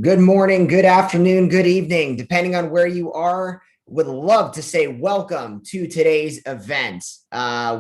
Good morning, good afternoon, good evening, depending on where you are. Would love to say welcome to today's event.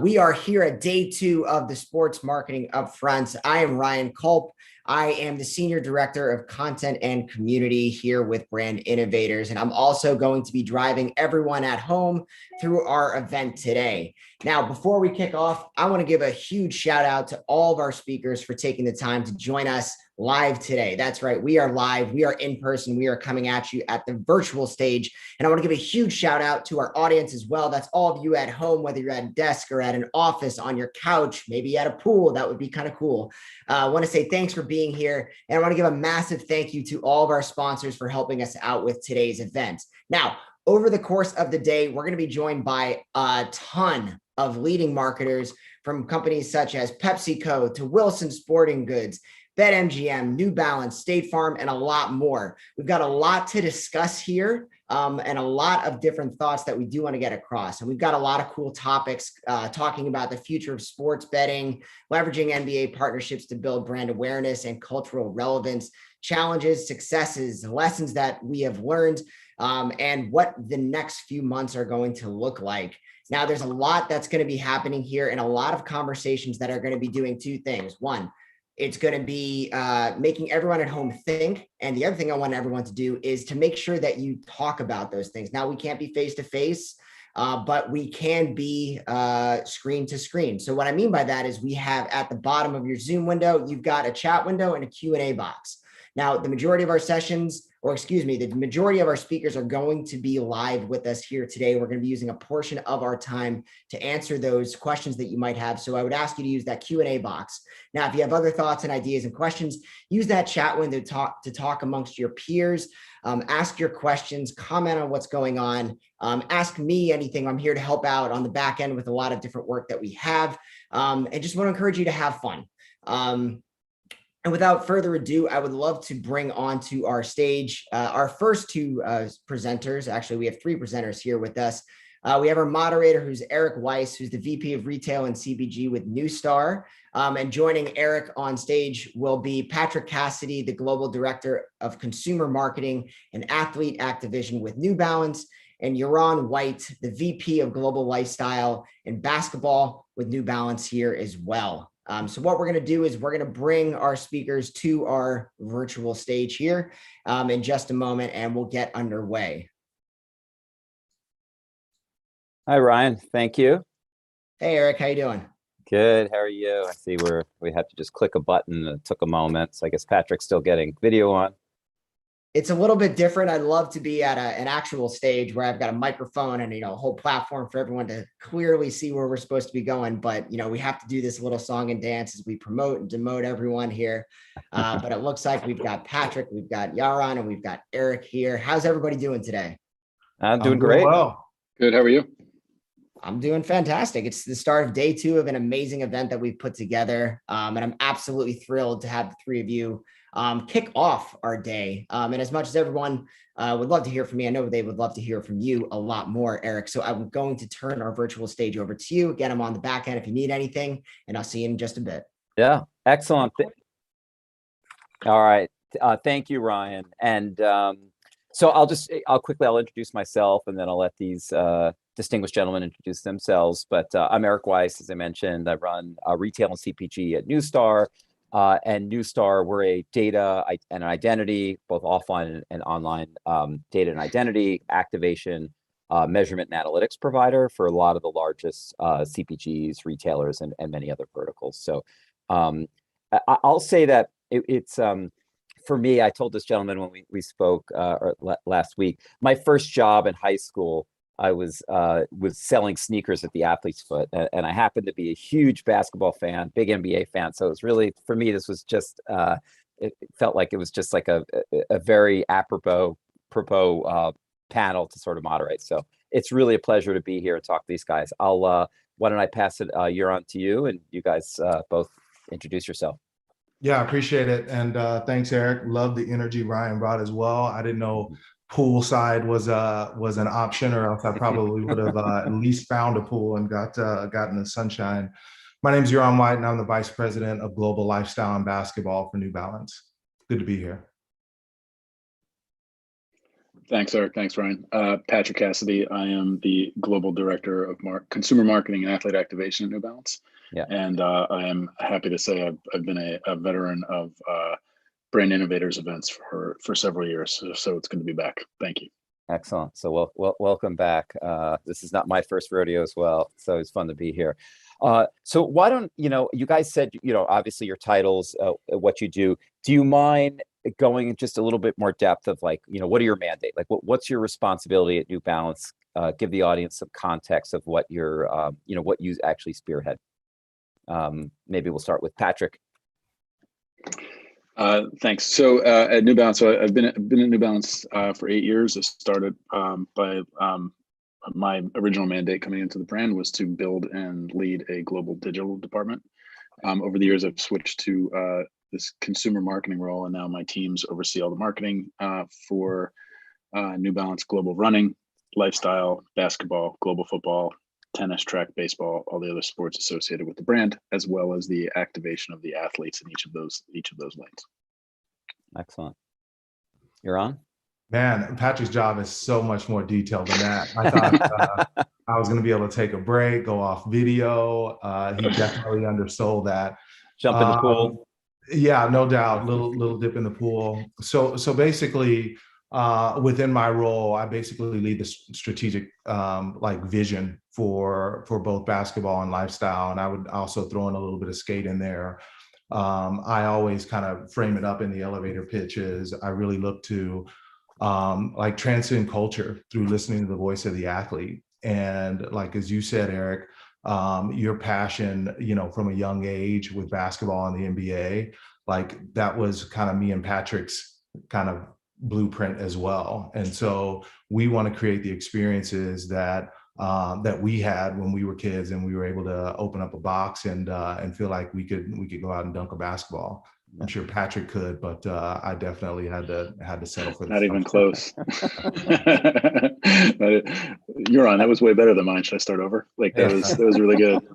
We are here at day two of the Sports Marketing Upfronts. I am Ryan Culp. I am the Senior Director of Content and Community here with Brand Innovators, and I'm also going to be driving everyone at home through our event today. Now, before we kick off, I want to give a huge shout out to all of our speakers for taking the time to join us live today. That's right. We are live. We are in person. We are coming at you at the virtual stage. And I want to give a huge shout out to our audience as well. That's all of you at home, whether you're at a desk or at an office, on your couch, maybe at a pool. That would be kind of cool. I want to say thanks for being here. And I want to give a massive thank you to all of our sponsors for helping us out with today's event. Now, over the course of the day, we're going to be joined by a ton of leading marketers from companies such as PepsiCo to Wilson Sporting Goods, BetMGM, New Balance, State Farm, and a lot more. We've got a lot to discuss here and a lot of different thoughts that we do want to get across. And we've got a lot of cool topics talking about the future of sports betting, leveraging NBA partnerships to build brand awareness and cultural relevance, challenges, successes, lessons that we have learned, and what the next few months are going to look like. Now, there's a lot that's going to be happening here and a lot of conversations that are going to be doing two things. One, it's going to be making everyone at home think. And the other thing I want everyone to do is to make sure that you talk about those things. Now, we can't be face-to-face, but we can be screen to screen. So what I mean by that is we have at the bottom of your Zoom window, you've got a chat window and a Q&A box. Now, the majority of our sessions, or excuse me, the majority of our speakers are going to be live with us here today. We're going to be using a portion of our time to answer those questions that you might have. So I would ask you to use that Q&A box. Now, if you have other thoughts and ideas and questions, use that chat window to talk amongst your peers. Ask your questions, comment on what's going on. Ask me anything. I'm here to help out on the back end with a lot of different work that we have. And just want to encourage you to have fun. And without further ado, I would love to bring onto our stage our first two presenters. Actually, we have three presenters here with us. We have our moderator, who's Eric Weiss, who's the VP of Retail and CPG with Newstar. And joining Eric on stage will be Patrick Cassidy, the Global Director of Consumer Marketing and Athlete Activation with New Balance, and Yaron White, the VP of Global Lifestyle and Basketball with New Balance here as well. So what we're going to do is we're going to bring our speakers to our virtual stage here in just a moment, and we'll get underway. Hi, Ryan. Thank you. Hey, Eric. How you doing? Good. How are you? I see we had to just click a button. It took a moment. So I guess Patrick's still getting video on. It's a little bit different. I'd love to be at an actual stage where I've got a microphone and, a whole platform for everyone to clearly see where we're supposed to be going. But, we have to do this little song and dance as we promote and demote everyone here. But it looks like we've got Patrick, we've got Yaron, and we've got Eric here. How's everybody doing today? I'm doing great. Well. Good. How are you? I'm doing fantastic. It's the start of day two of an amazing event that we've put together. And I'm absolutely thrilled to have the three of you kick off our day. And as much as everyone would love to hear from me, I know they would love to hear from you a lot more, Eric. So I'm going to turn our virtual stage over to you. Again, I'm on the back end if you need anything, and I'll see you in just a bit. Yeah, excellent. All right. Thank you, Ryan. And so I'll quickly introduce myself, and then I'll let these distinguished gentlemen introduce themselves. But I'm Eric Weiss, as I mentioned. I run retail and CPG at Newstar. And Newstar, we're a data and identity, both offline and online data and identity activation, measurement and analytics provider for a lot of the largest CPGs, retailers, and many other verticals. So I'll say that it's for me, I told this gentleman when we spoke last week, my first job in high school, I was selling sneakers at the Athlete's Foot, and I happened to be a huge basketball fan, big NBA fan. So it was really, for me, this was just, it felt like it was just like a very apropos panel to sort of moderate. So it's really a pleasure to be here and talk to these guys. Why don't I pass it, Yaron, to you, and you guys both introduce yourself. Yeah, I appreciate it. And thanks, Eric. Love the energy Ryan brought as well. I didn't know poolside was an option, or else I probably would have at least found a pool and gotten the sunshine. My name is Yaron White, and I'm the Vice President of Global Lifestyle and Basketball for New Balance. Good to be here. Thanks, Eric. Thanks, Ryan. Patrick Cassidy. I am the Global Director of Consumer Marketing and Athlete Activation at New Balance. Yeah. And I am happy to say I've been a veteran of Brand Innovators events for several years. So it's good to be back. Thank you. Excellent. So welcome back. This is not my first rodeo as well, so it's fun to be here. So why don't, you guys said, obviously your titles, what you do. Do you mind going just a little bit more depth of like, what are your mandate? Like what's your responsibility at New Balance? Give the audience some context of what you're, what you actually spearhead. Maybe we'll start with Patrick. Thanks. So at New Balance, so I've been at New Balance for 8 years. I started by my original mandate coming into the brand was to build and lead a global digital department. Over the years, I've switched to this consumer marketing role, and now my teams oversee all the marketing for New Balance global running, lifestyle, basketball, global football, tennis, track, baseball, all the other sports associated with the brand, as well as the activation of the athletes in each of those lanes. Excellent. You're on. Man, Patrick's job is so much more detailed than that. I thought I was going to be able to take a break, go off video. He definitely undersold that. Jump in the pool. Yeah, no doubt. Little dip in the pool. So basically, within my role, I basically lead the strategic vision for both basketball and lifestyle, and I would also throw in a little bit of skate in there. I always kind of frame it up in the elevator pitches. I really look to transcend culture through listening to the voice of the athlete. And like, as you said, Eric, your passion, from a young age with basketball and the NBA, like that was kind of me and Patrick's kind of blueprint as well. And so we want to create the experiences that we had when we were kids, and we were able to open up a box and feel like we could go out and dunk a basketball. I'm sure Patrick could, but I definitely had to settle for not even close. You're on. That was way better than mine. Should I start over? Like that was really good.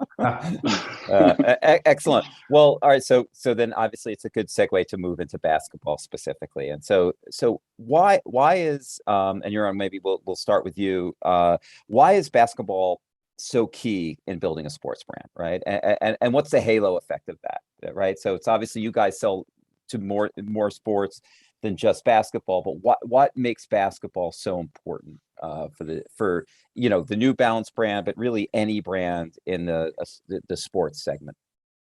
Excellent. Well, all right. So then obviously it's a good segue to move into basketball specifically. And so why is and you're on. Maybe we'll start with you. Why is basketball so key in building a sports brand, right? And what's the halo effect of that, right? So it's obviously you guys sell to more sports than just basketball, but what makes basketball so important for the New Balance brand, but really any brand in the sports segment?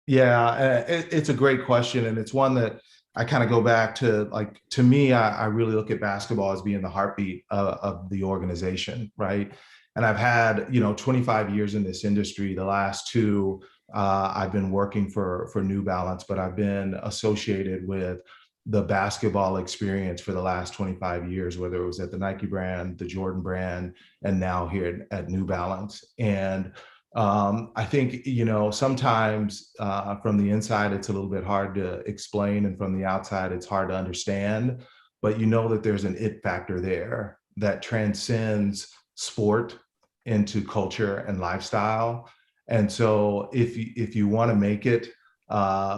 Yeah, it's a great question, and it's one that I kind of go back to. Like, to me, I really look at basketball as being the heartbeat of the organization, right? And I've had 25 years in this industry. The last two, I've been working for New Balance, but I've been associated with the basketball experience for the last 25 years, whether it was at the Nike brand, the Jordan brand, and now here at New Balance. And I think, sometimes from the inside, it's a little bit hard to explain, and from the outside, it's hard to understand. But that there's an it factor there that transcends sport into culture and lifestyle. And so if you want to make it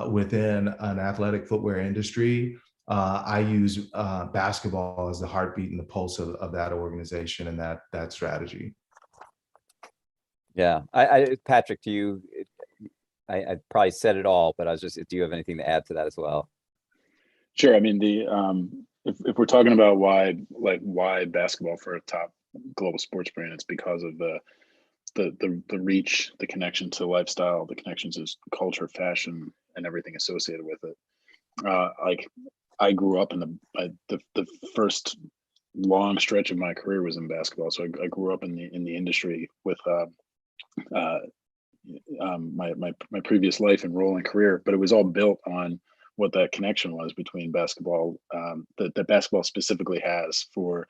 within an athletic footwear industry, I use basketball as the heartbeat and the pulse of that organization and that strategy. Yeah. Patrick, I probably said it all, but do you have anything to add to that as well? Sure. I mean, if we're talking about why basketball for a top global sports brand, it's because of the reach, the connection to lifestyle, the connections to culture, fashion, and everything associated with it. I grew up in the first long stretch of my career was in basketball, so I grew up in the industry with my previous life and role and career, but it was all built on what that connection was between basketball, that basketball specifically has for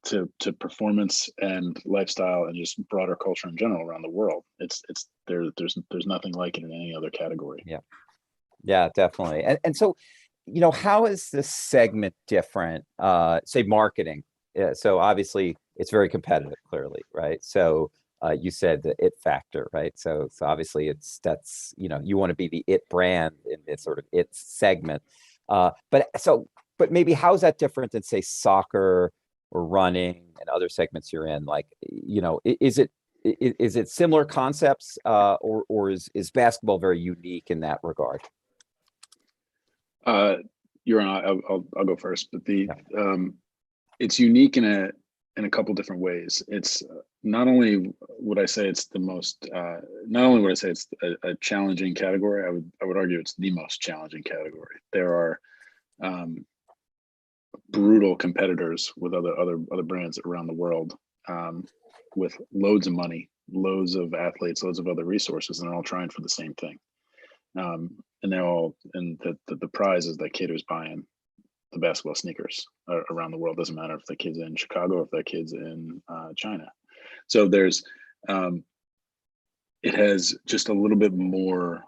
to performance and lifestyle and just broader culture in general around the world. There's nothing like it in any other category. Yeah, definitely. And so, how is this segment different? Say marketing. So obviously it's very competitive, clearly, right? So you said the it factor, right? So obviously that's you want to be the it brand in this sort of it segment. But maybe how is that different than say soccer or running and other segments you're in, like, is it similar concepts, or is basketball very unique in that regard? You're on. I'll go first, but it's unique in a couple different ways. It's not only would I say it's the most, not only would I say it's a challenging category. I would argue it's the most challenging category. There are brutal competitors with other brands around the world, with loads of money, loads of athletes, loads of other resources, and they're all trying for the same thing. And the prize is that kid who's buying the basketball sneakers around the world. Doesn't matter if the kid's in Chicago or if that kid's in China. So there's it has just a little bit more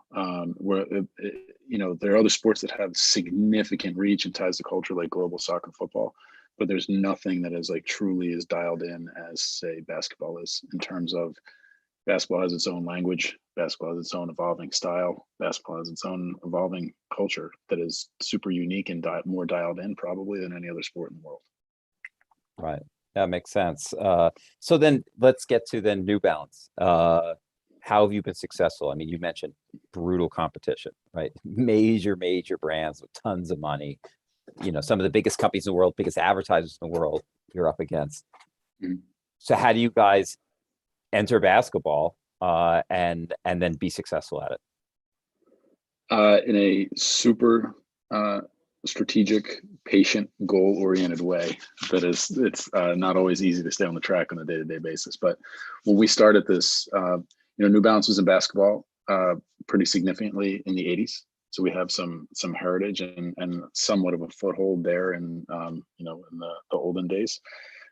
where there are other sports that have significant reach and ties to culture, like global soccer, football, but there's nothing that is like truly as dialed in as, say, basketball is, in terms of basketball has its own language, basketball has its own evolving style, basketball has its own evolving culture that is super unique and more dialed in probably than any other sport in the world. Right. That makes sense. So then let's get to then New Balance. How have you been successful? I mean, you mentioned brutal competition, right? Major brands with tons of money. Some of the biggest companies in the world, biggest advertisers in the world you're up against. Mm-hmm. So how do you guys enter basketball and then be successful at it? In a super strategic, patient, goal-oriented way. It's not always easy to stay on the track on a day-to-day basis. But when we started this, New Balance was in basketball pretty significantly in the 80s. So we have some heritage and somewhat of a foothold there in the olden days.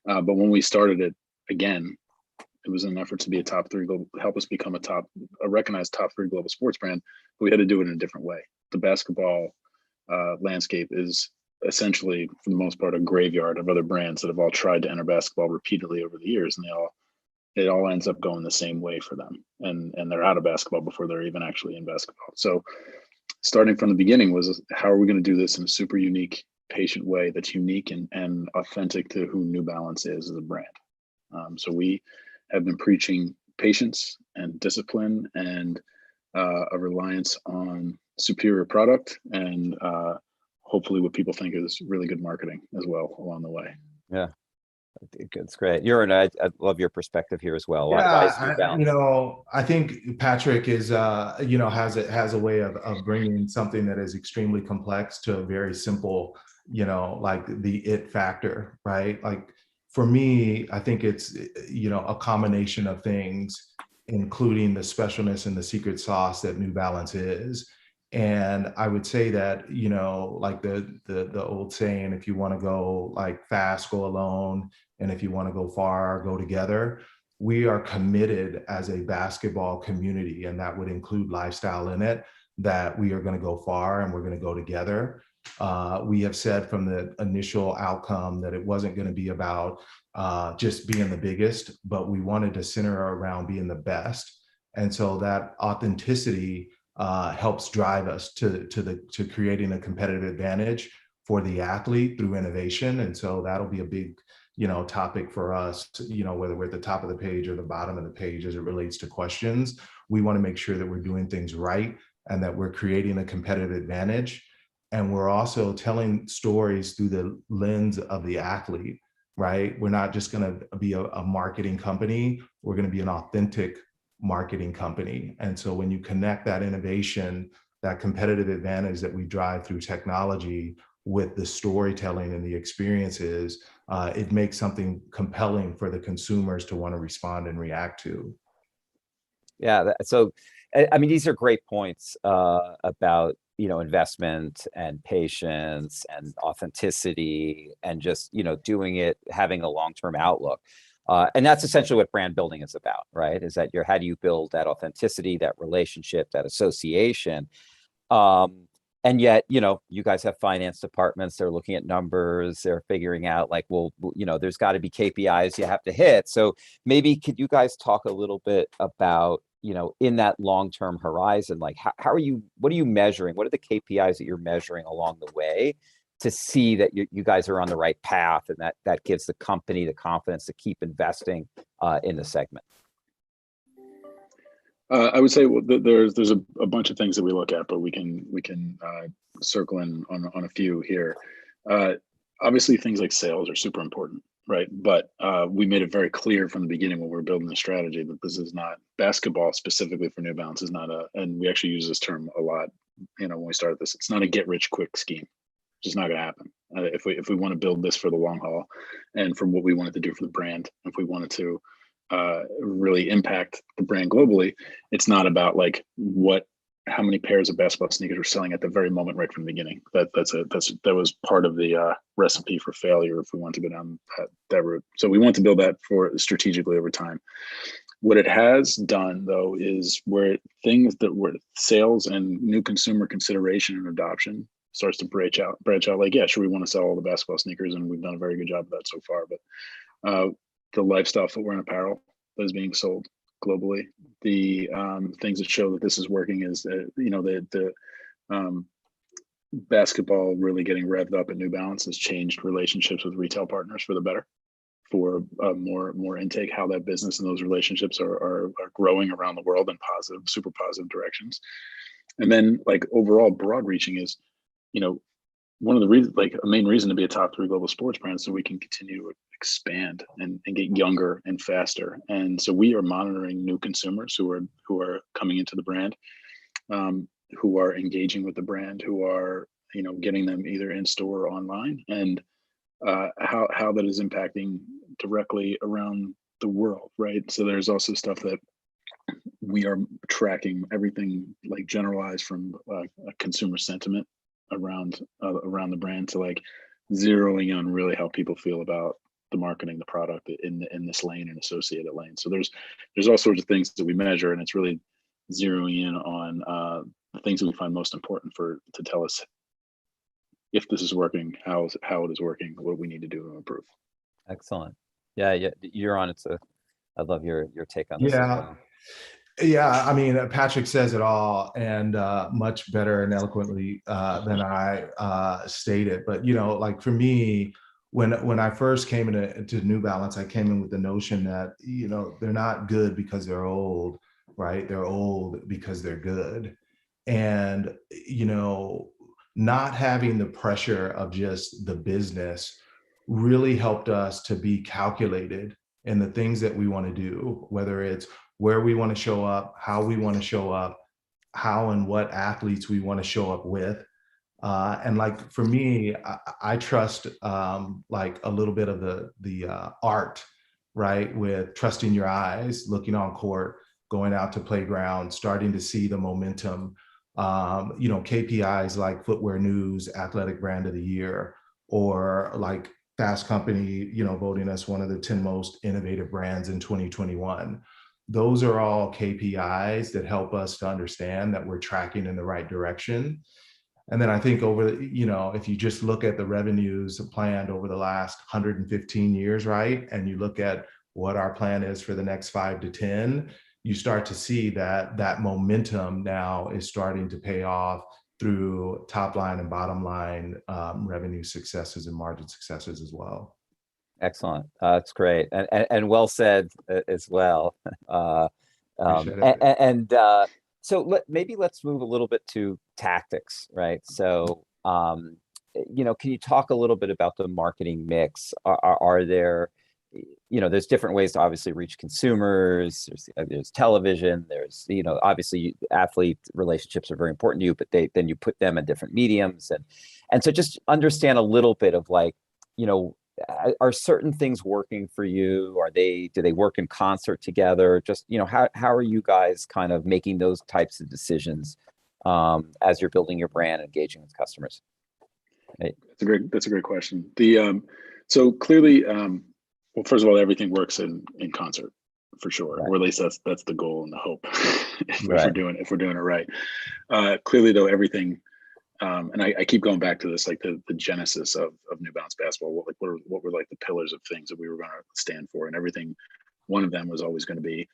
But when we started it again, it was an effort to be a top three global, help us become a recognized top three global sports brand. But we had to do it in a different way. The basketball landscape is essentially, for the most part, a graveyard of other brands that have all tried to enter basketball repeatedly over the years, and it all ends up going the same way for them, and they're out of basketball before they're even actually in basketball. So starting from the beginning was, how are we going to do this in a super unique, patient way that's unique and authentic to who New Balance is as a brand. So we have been preaching patience and discipline and a reliance on superior product and hopefully what people think is really good marketing as well along the way. Yeah, it's great. I love your perspective here as well. Yeah, I think Patrick is has a way of bringing something that is extremely complex to a very simple, like the it factor, right? Like for me, I think it's a combination of things, including the specialness and the secret sauce that New Balance is. And I would say that, like the old saying, if you want to go like fast, go alone. And if you want to go far, go together. We are committed as a basketball community, and that would include lifestyle in it, that we are going to go far and we're going to go together. We have said from the initial outcome that it wasn't going to be about just being the biggest, but we wanted to center around being the best. And so that authenticity helps drive us to creating a competitive advantage for the athlete through innovation. And so that'll be a big topic for us, whether we're at the top of the page or the bottom of the page as it relates to questions. We want to make sure that we're doing things right and that we're creating a competitive advantage. And we're also telling stories through the lens of the athlete, right? We're not just going to be a marketing company. We're going to be an authentic marketing company. And so when you connect that innovation, that competitive advantage that we drive through technology with the storytelling and the experiences, it makes something compelling for the consumers to want to respond and react to. Yeah. So, I mean, these are great points about, investment and patience and authenticity and just, doing it, having a long-term outlook. And that's essentially what brand building is about, right? Is that how do you build that authenticity, that relationship, that association? And yet, you guys have finance departments, they're looking at numbers, they're figuring out like, well, there's got to be KPIs you have to hit. So maybe could you guys talk a little bit about, in that long-term horizon, like what are you measuring? What are the KPIs that you're measuring along the way to see that you guys are on the right path, and that gives the company the confidence to keep investing in the segment? I would say there's a bunch of things that we look at, but we can circle in on a few here. Obviously, things like sales are super important, right? But we made it very clear from the beginning when we were building the strategy that this is not basketball specifically for New Balance is not and we actually use this term a lot. When we started this, it's not a get rich quick scheme. It's just not going to happen. If we want to build this for the long haul, and from what we wanted to do for the brand, if we wanted to really impact the brand globally, it's not about like how many pairs of basketball sneakers we're selling at the very moment right from the beginning. That was part of the recipe for failure if we want to go down that route. So we want to build that for strategically over time. What it has done though is where sales and new consumer consideration and adoption starts to branch out like, yeah, sure, we want to sell all the basketball sneakers, and we've done a very good job of that so far, but the lifestyle footwear and apparel that is being sold globally, the things that show that this is working is the basketball really getting revved up at New Balance has changed relationships with retail partners for the better, for more intake, how that business and those relationships are growing around the world in super positive directions. And then like overall broad reaching is, one of the reasons, like a main reason to be a top 3 global sports brand, so we can continue to expand and get younger and faster. And so we are monitoring new consumers who are coming into the brand, who are engaging with the brand, who are getting them either in store or online, and how that is impacting directly around the world, right? So there's also stuff that we are tracking, everything like generalized from a consumer sentiment around the brand to like zeroing on really how people feel about the marketing, the product in this lane and associated lanes. So there's all sorts of things that we measure, and it's really zeroing in on the things that we find most important to tell us if this is working, how it is working, what we need to do to improve. Excellent. Yeah, you're on. I love your take on this as well. Yeah, I mean, Patrick says it all, and much better and eloquently than I stated. But like for me, when I first came into New Balance, I came in with the notion that they're not good because they're old, right? They're old because they're good, and not having the pressure of just the business really helped us to be calculated in the things that we want to do, whether it's where we want to show up, how we want to show up, how and what athletes we want to show up with. And like for me, I trust like a little bit of the art, right? With trusting your eyes, looking on court, going out to playground, starting to see the momentum. KPIs like Footwear News, Athletic Brand of the Year, or like Fast Company, voting us one of the 10 most innovative brands in 2021. Those are all KPIs that help us to understand that we're tracking in the right direction. And then I think if you just look at the revenues planned over the last 115 years, right? And you look at what our plan is for the next 5 to 10, you start to see that momentum now is starting to pay off through top line and bottom line revenue successes and margin successes as well. Excellent. That's great. And well said as well. So maybe let's move a little bit to tactics, right? So, can you talk a little bit about the marketing mix? Are there, there's different ways to obviously reach consumers. There's television. There's, obviously athlete relationships are very important to you, but then you put them in different mediums, and so just understand a little bit of like, are certain things working for you? Do they work in concert together? Just, how are you guys kind of making those types of decisions as you're building your brand, engaging with customers? Right. That's a great question. So clearly, well, first of all, everything works in concert for sure, right. Or at least that's the goal and the hope if we're doing it right. Clearly though, everything, and I keep going back to this, like the genesis of New Balance basketball, what were like the pillars of things that we were going to stand for, and everything. One of them was always going to be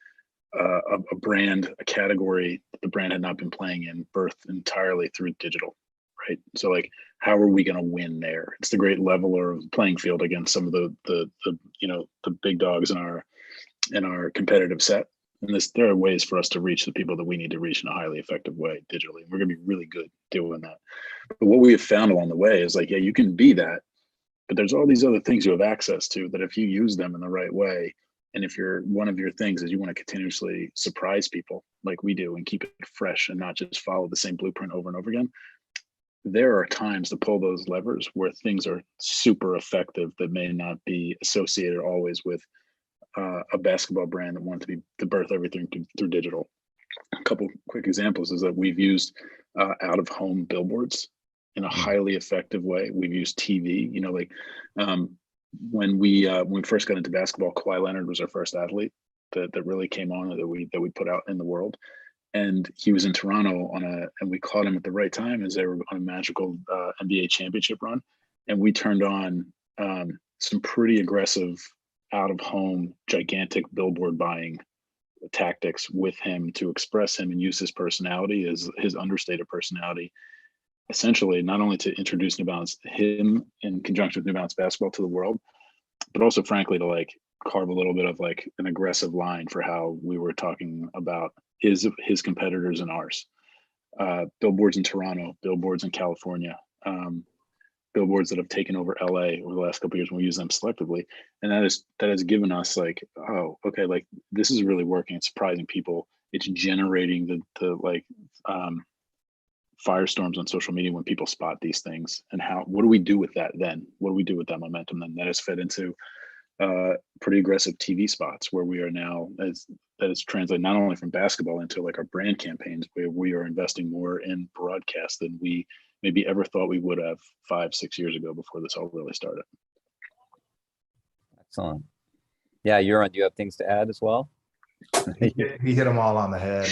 a brand, a category that the brand had not been playing in, birthed entirely through digital, right? So like, how are we going to win there? It's the great leveler of the playing field against some of the the big dogs in our competitive set. And there are ways for us to reach the people that we need to reach in a highly effective way digitally. We're going to be really good doing that. But what we have found along the way is like, yeah, you can be that, but there's all these other things you have access to that if you use them in the right way, and if one of your things is you want to continuously surprise people like we do and keep it fresh and not just follow the same blueprint over and over again, there are times to pull those levers where things are super effective that may not be associated always with a basketball brand that wanted to birth everything through digital. A couple quick examples is that we've used out of home billboards in a highly effective way. We've used TV, when we first got into basketball, Kawhi Leonard was our first athlete that really came on, that we put out in the world. And he was in Toronto and we caught him at the right time as they were on a magical NBA championship run. And we turned on some pretty aggressive out of home, gigantic billboard buying tactics with him to express him and use his personality, as his understated personality, essentially not only to introduce New Balance, him in conjunction with New Balance basketball to the world, but also frankly to like carve a little bit of like an aggressive line for how we were talking about his competitors and ours. Billboards in Toronto, billboards in California, billboards that have taken over LA over the last couple of years, and we use them selectively. And that has given us like, oh, okay, like this is really working. It's surprising people. It's generating the firestorms on social media when people spot these things. And what do we do with that then? What do we do with that momentum then? That has fed into pretty aggressive TV spots where we are now, that is translated not only from basketball into like our brand campaigns, where we are investing more in broadcast than we maybe ever thought we would have 5-6 years ago before this all really started. Excellent. Yeah, Euron, do you have things to add as well? He hit them all on the head.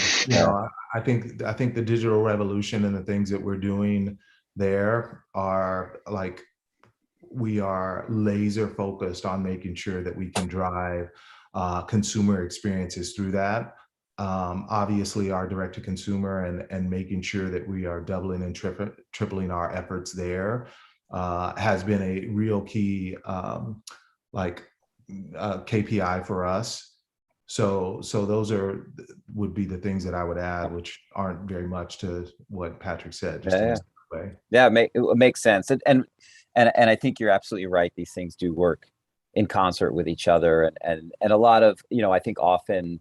I think the digital revolution and the things that we're doing there are like, we are laser focused on making sure that we can drive consumer experiences through that. Obviously our direct to consumer and making sure that we are doubling and tripling our efforts there has been a real key KPI for us. So those would be the things that I would add, which aren't very much to what Patrick said. Just in a way. Yeah, it makes sense. And I think you're absolutely right. These things do work in concert with each other. And a lot of, I think often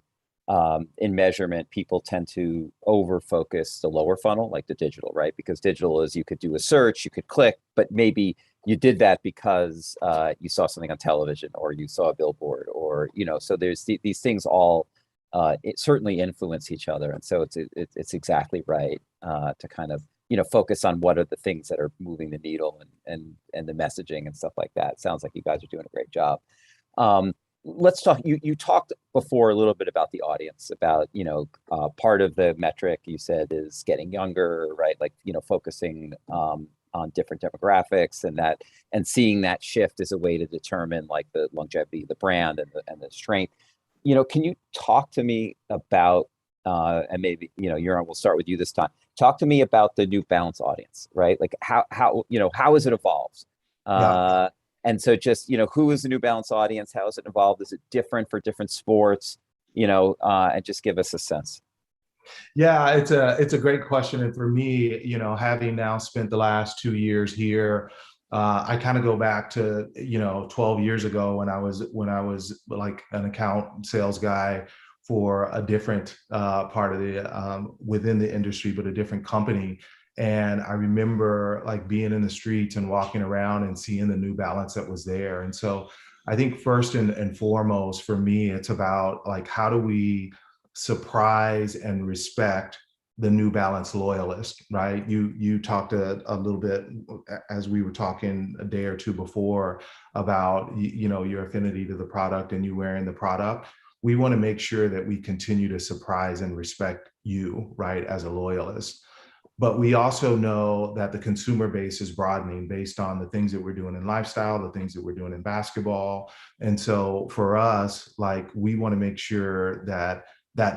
in measurement, people tend to over focus the lower funnel, like the digital, right? Because digital is, you could do a search, you could click, but maybe you did that because you saw something on television or you saw a billboard or, so there's these things all it certainly influence each other. And so it's exactly right to kind of, focus on what are the things that are moving the needle and the messaging and stuff like that. Sounds like you guys are doing a great job. Let's talk, you talked before a little bit about the audience, about, part of the metric you said is getting younger, right? Like, focusing on different demographics and seeing that shift as a way to determine like the longevity of the brand and the strength. Can you talk to me about, and maybe, Euron, we'll start with you this time. Talk to me about the New Balance audience, right? Like how has it evolved? And so just, who is the New Balance audience? How has it evolved? Is it different for different sports? And just give us a sense. Yeah, it's a great question. And for me, having now spent the last 2 years here, I kind of go back to, 12 years ago when I was like an account sales guy for a different part of the within the industry, but a different company. And I remember like being in the streets and walking around and seeing the New Balance that was there. And so I think first and foremost for me, it's about like, how do we surprise and respect the New Balance loyalist, right? You talked a little bit as we were talking a day or two before about, your affinity to the product and you wearing the product. We want to make sure that we continue to surprise and respect you, right, as a loyalist. But we also know that the consumer base is broadening based on the things that we're doing in lifestyle, the things that we're doing in basketball. And so for us, like, we want to make sure that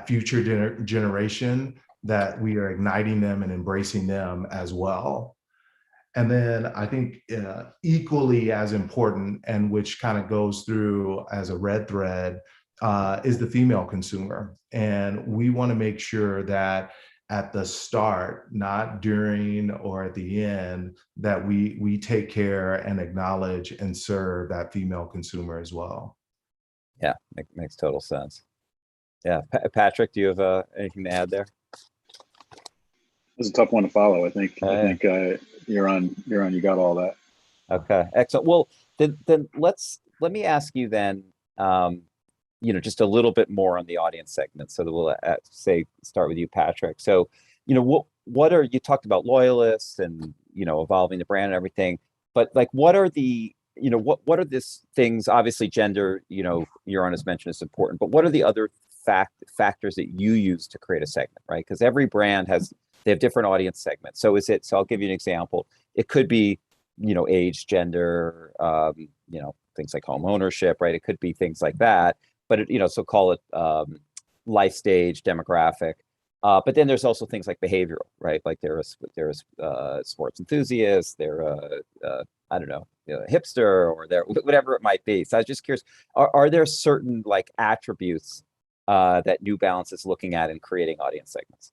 future generation, that we are igniting them and embracing them as well. And then I think equally as important, and which kind of goes through as a red thread, is the female consumer. And we want to make sure that at the start, not during or at the end, that we take care and acknowledge and serve that female consumer as well. Yeah, makes total sense. Yeah, Patrick, do you have anything to add there? It's a tough one to follow. I think you're on. You got all that. Okay, excellent. Well, then let me ask you then, just a little bit more on the audience segment. So that we'll start with you, Patrick. So, what are, you talked about loyalists and, evolving the brand and everything, but like, what are the, what are these things? Obviously gender, Yaron has mentioned is important, but what are the other factors that you use to create a segment, right? Because every brand they have different audience segments. So I'll give you an example. It could be, age, gender, things like home ownership, right? It could be things like that, but so call it life stage, demographic. But then there's also things like behavioral, right? Like there is sports enthusiasts, I don't know, hipster, or whatever it might be. So I was just curious, are there certain like attributes that New Balance is looking at in creating audience segments?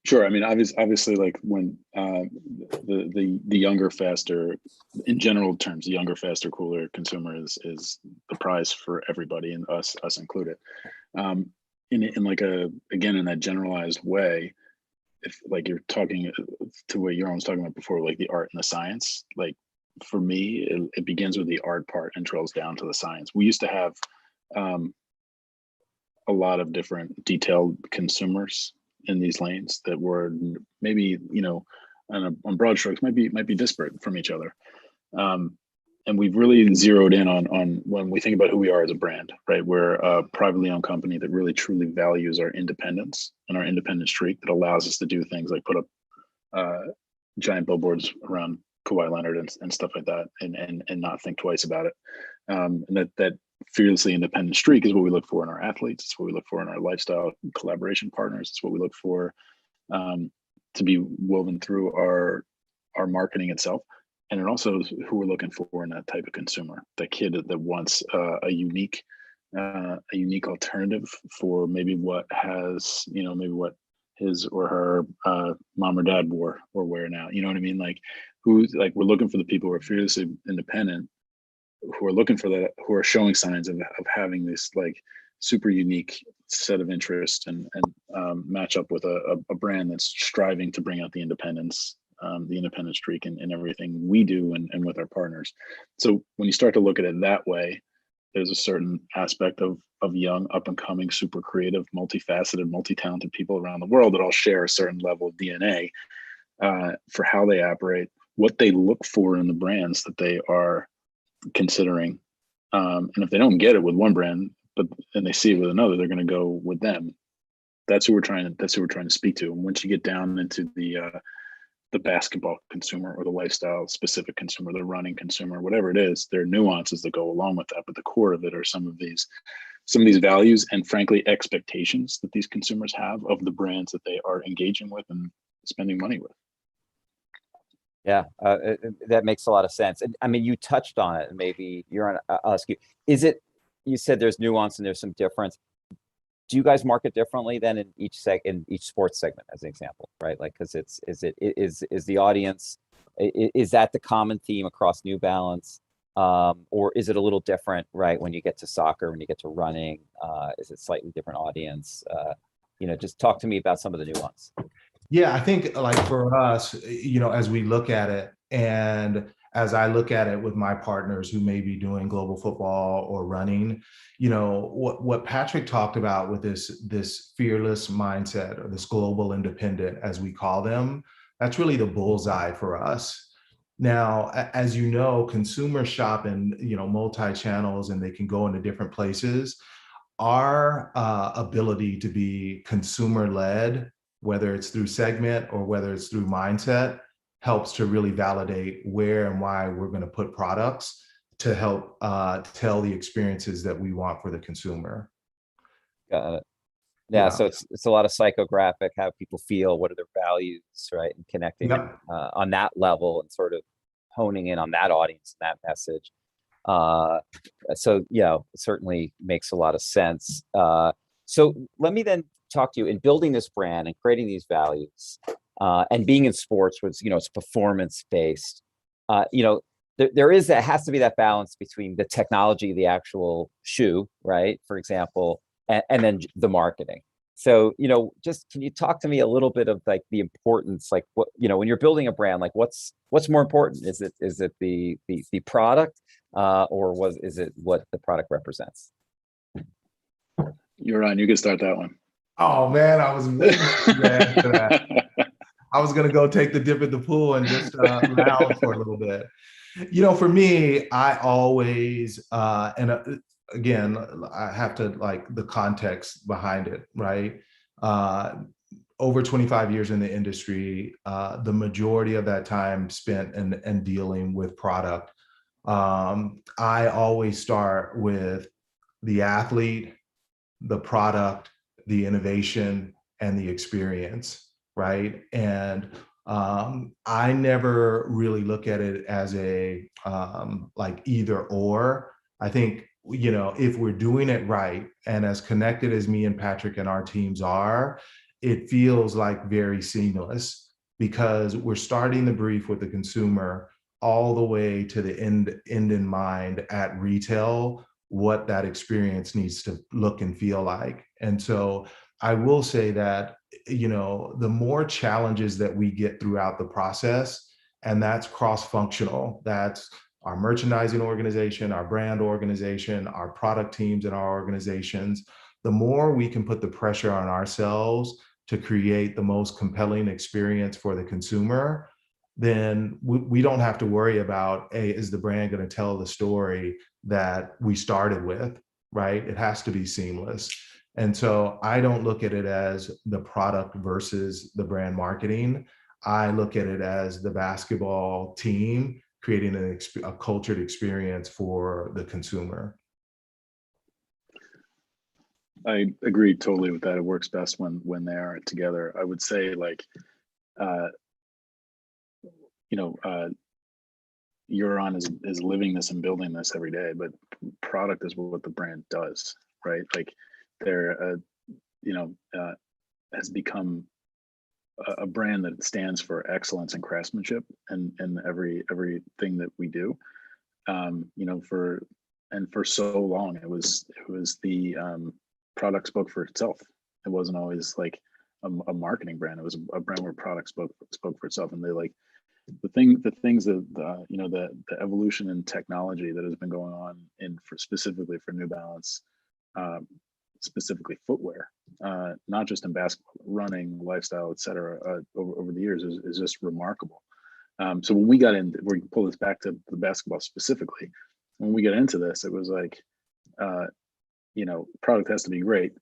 Sure. I mean, obviously, like when the younger, faster, in general terms, the younger, faster, cooler consumer is the prize for everybody, and us included. In like again, in that generalized way, if like you're talking to what Yaron was talking about before, like the art and the science, like for me, it begins with the art part and trails down to the science. We used to have a lot of different detailed consumers in these lanes that were maybe, on broad strokes, might be disparate from each other. And we've really zeroed in on when we think about who we are as a brand, right? We're a privately owned company that really truly values our independence and our independent streak, that allows us to do things like put up giant billboards around Kawhi Leonard and stuff like that, and not think twice about it. And that fearlessly independent streak is what we look for in our athletes. It's what we look for in our lifestyle collaboration partners. It's what we look for to be woven through our marketing itself. And it also is who we're looking for in that type of consumer, that kid that wants a unique alternative for maybe what his or her mom or dad wore or wear now. You know what I mean? Like we're looking for the people who are fearlessly independent, who are looking for that, who are showing signs of having this like super unique set of interests and match up with a brand that's striving to bring out the independence, the independent streak in everything we do and with our partners. So when you start to look at it that way, there's a certain aspect of young, up and coming, super creative, multifaceted, multi-talented people around the world that all share a certain level of DNA for how they operate, what they look for in the brands that they are considering. And if they don't get it with one brand, and they see it with another, they're going to go with them. That's who we're trying to speak to. And once you get down into the basketball consumer or the lifestyle specific consumer, the running consumer, whatever it is, there are nuances that go along with that. But the core of it are some of these values and frankly expectations that these consumers have of the brands that they are engaging with and spending money with. Yeah, that makes a lot of sense. And I mean, you touched on it, and maybe I'll ask you, you said there's nuance and there's some difference. Do you guys market differently than in each sports segment, as an example, right? Like, because is the audience, is that the common theme across New Balance, or is it a little different, right? When you get to soccer, when you get to running, is it slightly different audience? Just talk to me about some of the nuance. Yeah, I think like for us, as we look at it, and as I look at it with my partners who may be doing global football or running, what Patrick talked about with this fearless mindset, or this global independent, as we call them, that's really the bullseye for us. Now, as you know, consumers shop in, multi-channels, and they can go into different places. Our ability to be consumer-led, whether it's through segment or whether it's through mindset, helps to really validate where and why we're going to put products to help tell the experiences that we want for the consumer. Got it. Yeah, so it's a lot of psychographic, how people feel, what are their values, right? And connecting Yep. on that level and sort of honing in on that audience and that message. So yeah, it certainly makes a lot of sense. So let me then talk to you in building this brand and creating these values, and being in sports, which it's performance based. There has to be that balance between the technology, the actual shoe, right? For example, and then the marketing. So, just can you talk to me a little bit of like the importance, like what, when you're building a brand, like what's more important? Is it the product, or is it what the product represents? You're on. You can start that one. Oh man, I was waiting for you to answer that. I was gonna go take the dip at the pool and just lounge for a little bit. For me, I always again, I have to like the context behind it, right? Over 25 years in the industry, the majority of that time spent in dealing with product. I always start with the athlete, the product, the innovation, and the experience, right? And I never really look at it as a like either or. I think, if we're doing it right, and as connected as me and Patrick and our teams are, it feels like very seamless because we're starting the brief with the consumer all the way to the end in mind at retail, what that experience needs to look and feel like. And so I will say that, the more challenges that we get throughout the process, and that's cross-functional, that's our merchandising organization, our brand organization, our product teams and our organizations, the more we can put the pressure on ourselves to create the most compelling experience for the consumer, then we don't have to worry about, hey, is the brand going to tell the story that we started with, right? It has to be seamless. And so I don't look at it as the product versus the brand marketing. I look at it as the basketball team creating a cultured experience for the consumer. I agree totally with that. It works best when they are together. I would say like, Euron is living this and building this every day, but product is what the brand does, right? Like they're, has become a brand that stands for excellence and craftsmanship and everything that we do. For so long it was the product spoke for itself. It wasn't always like a marketing brand. It was a brand where product spoke for itself. And they like the things that the evolution in technology that has been going on specifically for New Balance, specifically footwear, not just in basketball, running, lifestyle, etc. Over the years is just remarkable. So when we got in, we pull this back to the basketball specifically. When we got into this, it was like, product has to be great,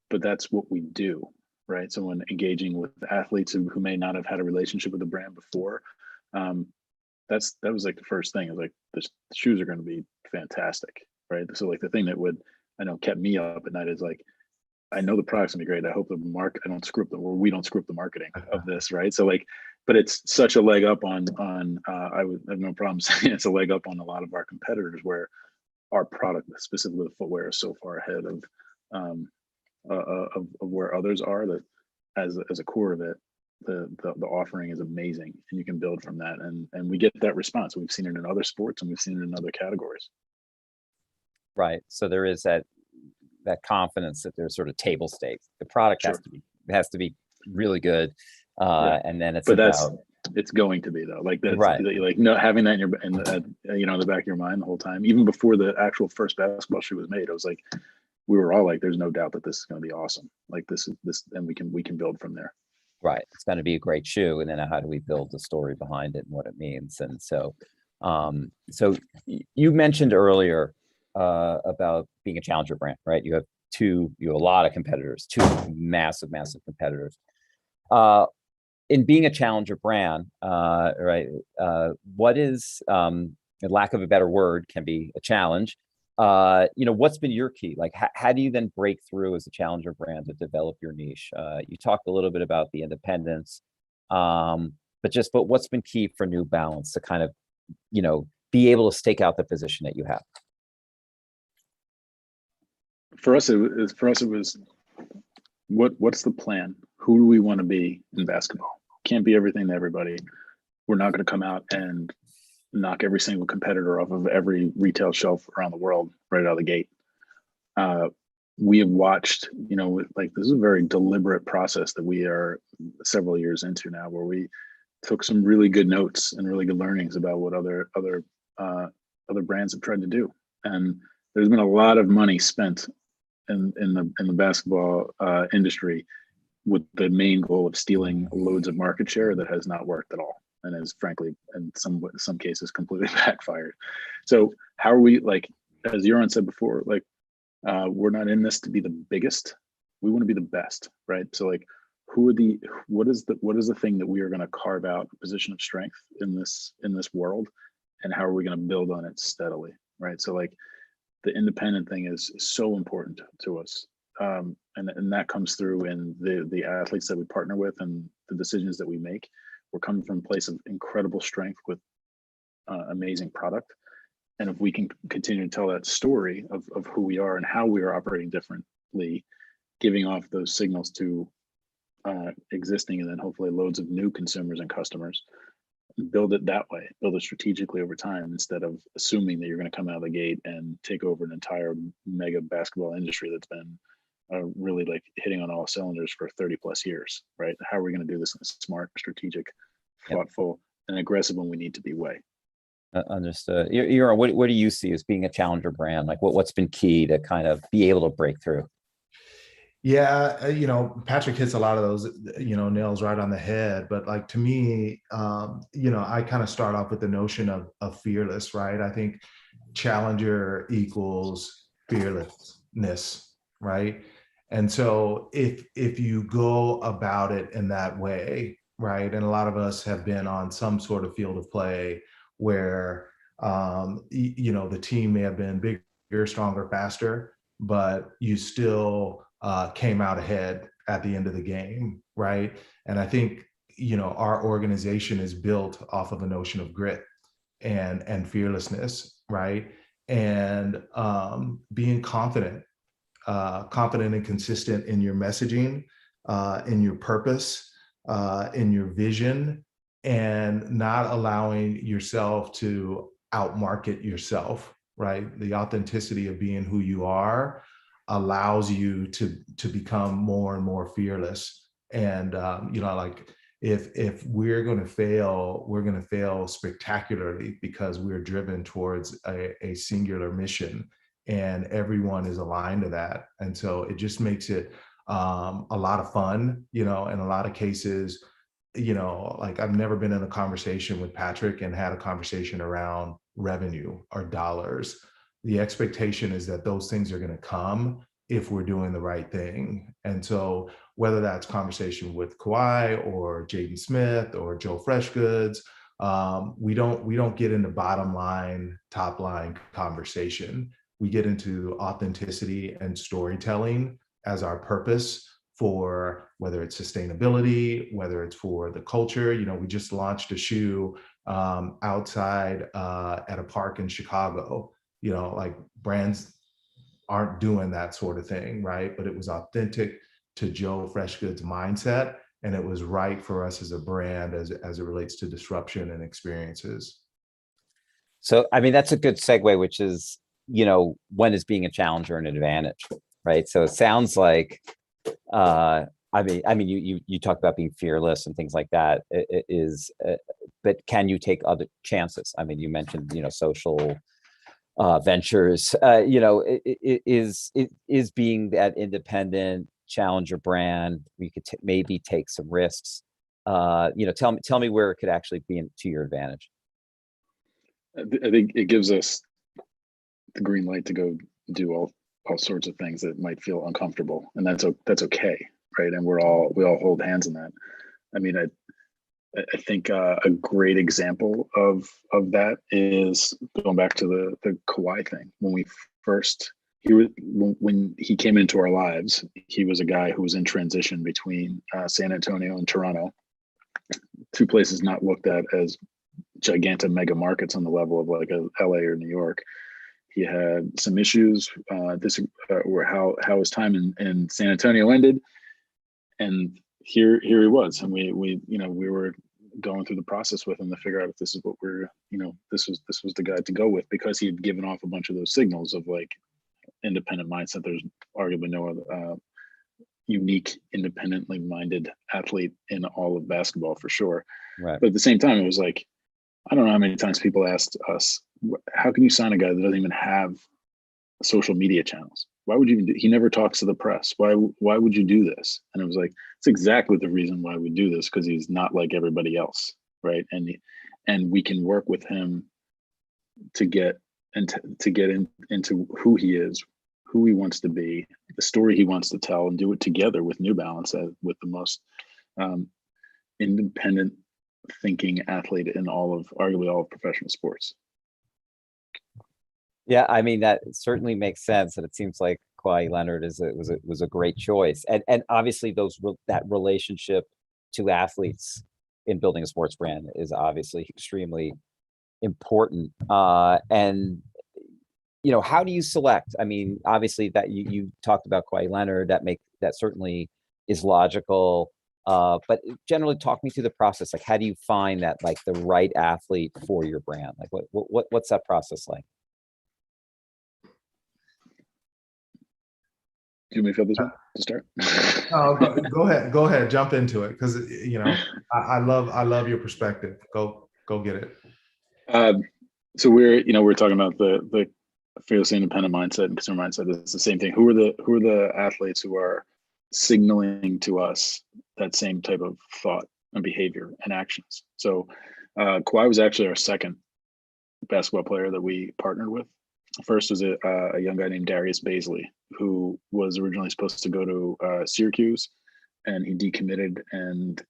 but that's what we do, right? So when engaging with athletes who may not have had a relationship with the brand before, that was like the first thing. Is like the shoes are going to be fantastic, right? So like the thing that kept me up at night is like, I know the product's gonna be great. I hope I don't screw up we don't screw up the marketing of this, right? So like, but it's such a leg up on I would have no problem saying it's a leg up on a lot of our competitors where our product, specifically the footwear, is so far ahead of where others are, that as a core of it, the offering is amazing and you can build from that. And we get that response. We've seen it in other sports and we've seen it in other categories. Right. So there is that confidence that there's sort of table stakes. The product has to be really good. And then it's going to be though. Like that's right. Like having that in the back of your mind the whole time, even before the actual first basketball shoe was made, I was like, we were all like, there's no doubt that this is going to be awesome. Like this, and we can build from there. Right. It's going to be a great shoe. And then how do we build the story behind it and what it means? And so, so you mentioned earlier, about being a challenger brand, right? You have a lot of competitors, two massive competitors. In being a challenger brand, right? What is, lack of a better word, can be a challenge. what's been your key? Like, how do you then break through as a challenger brand to develop your niche? You talked a little bit about the independence, but what's been key for New Balance to kind of, be able to stake out the position that you have? For us, it was what's the plan? Who do we want to be in basketball? Can't be everything to everybody. We're not going to come out and knock every single competitor off of every retail shelf around the world right out of the gate. We have watched, like, this is a very deliberate process that we are several years into now, where we took some really good notes and really good learnings about what other brands have tried to do. And there's been a lot of money spent in the basketball industry with the main goal of stealing loads of market share that has not worked at all, and is frankly in some cases completely backfired. So how are we, like, as Yaron said before, like, we're not in this to be the biggest. We want to be the best, right? So, like, what is the thing that we are going to carve out a position of strength in this world, and how are we going to build on it steadily, right? So, like, the independent thing is so important to us, and that comes through in the athletes that we partner with and the decisions that we make. We're coming from a place of incredible strength with amazing product, and if we can continue to tell that story of who we are and how we are operating differently, giving off those signals to existing and then hopefully loads of new consumers and customers, build it that way, build it strategically over time, instead of assuming that you're going to come out of the gate and take over an entire mega basketball industry that's been really, like, hitting on all cylinders for 30 plus years, right? How are we going to do this in a smart, strategic, thoughtful, and aggressive when we need to be way? Understood. What do you see as being a challenger brand? Like, what's been key to kind of be able to break through? Yeah, Patrick hits a lot of those, nails right on the head. But, like, to me, I kind of start off with the notion of fearless, right? I think challenger equals fearlessness, right? And so if you go about it in that way, right? And a lot of us have been on some sort of field of play where, the team may have been bigger, stronger, faster, but you still came out ahead at the end of the game, right? And I think, our organization is built off of a notion of grit and fearlessness, right? And being confident and consistent in your messaging, in your purpose, in your vision, and not allowing yourself to outmarket yourself, right? The authenticity of being who you are allows you to become more and more fearless. And like, if we're going to fail, we're going to fail spectacularly, because we're driven towards a singular mission, and everyone is aligned to that. And so it just makes it a lot of fun, in a lot of cases. Like, I've never been in a conversation with Patrick and had a conversation around revenue or dollars. The expectation is that those things are going to come if we're doing the right thing. And so whether that's conversation with Kawhi or Jaden Smith or Joe Freshgoods, we don't get into bottom line, top line conversation. We get into authenticity and storytelling as our purpose, for whether it's sustainability, whether it's for the culture. We just launched a shoe outside at a park in Chicago. Like, brands aren't doing that sort of thing, right? But it was authentic to Joe Freshgoods' mindset, and it was right for us as a brand as it relates to disruption and experiences. So, I mean, that's a good segue, which is, when is being a challenger an advantage, right? So it sounds like, you talk about being fearless and things like that. It is, but can you take other chances? I mean, you mentioned, social ventures. Is being that independent challenger brand, we could maybe take some risks. Tell me where it could actually be to your advantage. I think it gives us the green light to go do all sorts of things that might feel uncomfortable, and that's okay, right? And we all hold hands in that. I mean, I think a great example of that is going back to the Kawhi thing. When we first, when he came into our lives, he was a guy who was in transition between San Antonio and Toronto, two places not looked at as gigantic mega markets on the level of like a LA or New York. He had some issues, or how his time in San Antonio ended, and here he was, and we were going through the process with him to figure out if this is what this was the guy to go with, because he had given off a bunch of those signals of like independent mindset. There's arguably no other unique, independently minded athlete in all of basketball for sure. Right. But at the same time, it was like, I don't know how many times people asked us, how can you sign a guy that doesn't even have social media channels? Why would you even he never talks to the press. Why would you do this? And it was like, it's exactly the reason why we do this, because he's not like everybody else, right? And we can work with him to get into who he is, who he wants to be, the story he wants to tell, and do it together with New Balance, with the most independent thinking athlete in arguably all of professional sports. Yeah, I mean, that certainly makes sense, and it seems like Kawhi Leonard was a great choice, and obviously that relationship to athletes in building a sports brand is obviously extremely important. And how do you select? I mean, obviously that you talked about Kawhi Leonard, that certainly is logical. But generally, talk me through the process. Like, how do you find that, like, the right athlete for your brand? Like, what's that process like? Do you want me to fill this one to start? Go ahead, jump into it, because I love your perspective. Go get it. So we're talking about the fearlessly independent mindset and consumer mindset. It's the same thing. Who are the athletes who are signaling to us that same type of thought and behavior and actions? So Kawhi was actually our second basketball player that we partnered with. First was a young guy named Darius Baisley, who was originally supposed to go to Syracuse, and he decommitted, and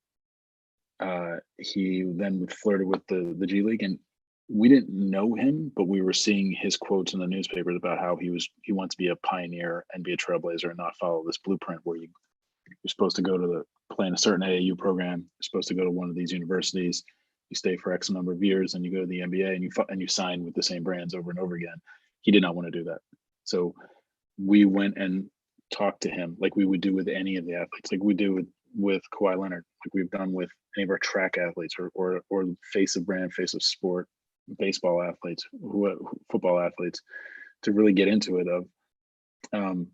he then flirted with the G League. And we didn't know him, but we were seeing his quotes in the newspapers about how he wants to be a pioneer and be a trailblazer and not follow this blueprint where you're supposed to go to play in a certain AAU program, you're supposed to go to one of these universities, you stay for X number of years, and you go to the NBA and you sign with the same brands over and over again. He did not want to do that. So we went and talked to him like we would do with any of the athletes, like we do with Kawhi Leonard, like we've done with any of our track athletes or face of brand, face of sport, baseball athletes, football athletes, to really get into it of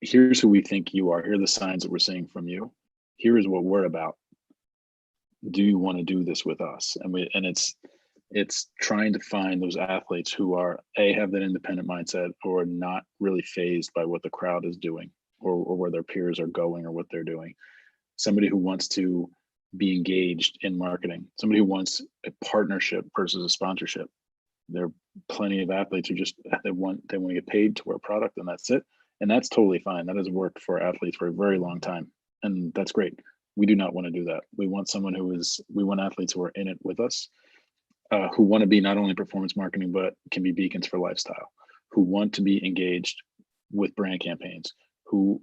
here's who we think you are. Here are the signs that we're seeing from you. Here is what we're about. Do you want to do this with us? And it's trying to find those athletes who are have that independent mindset, or not really fazed by what the crowd is doing or where their peers are going or what they're doing. Somebody who wants to be engaged in marketing, somebody who wants a partnership versus a sponsorship. There are plenty of athletes who just they want to get paid to wear product, and that's it. And that's totally fine. That has worked for athletes for a very long time, and that's great. We do not want to do that. We want athletes who are in it with us, who want to be not only performance marketing, but can be beacons for lifestyle, who want to be engaged with brand campaigns, who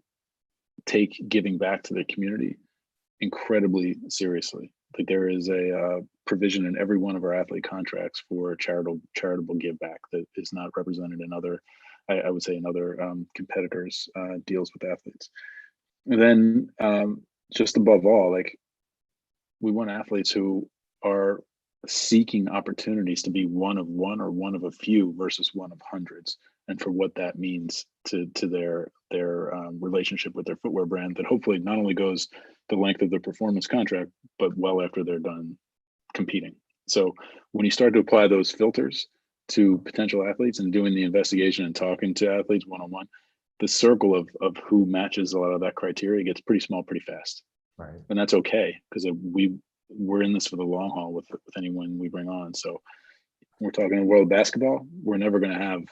take giving back to their community incredibly seriously. Like there is a provision in every one of our athlete contracts for charitable give back that is not represented in other, I would say, in other competitors' deals with athletes. And then just above all, like we want athletes who are seeking opportunities to be one of one or one of a few versus one of hundreds, and for what that means to their relationship with their footwear brand, that hopefully not only goes the length of their performance contract, but well after they're done competing. So when you start to apply those filters to potential athletes and doing the investigation and talking to athletes one-on-one, the circle of who matches a lot of that criteria gets pretty small pretty fast. Right. And that's okay, because we're in this for the long haul with anyone we bring on. So we're talking in world of basketball, we're never going to have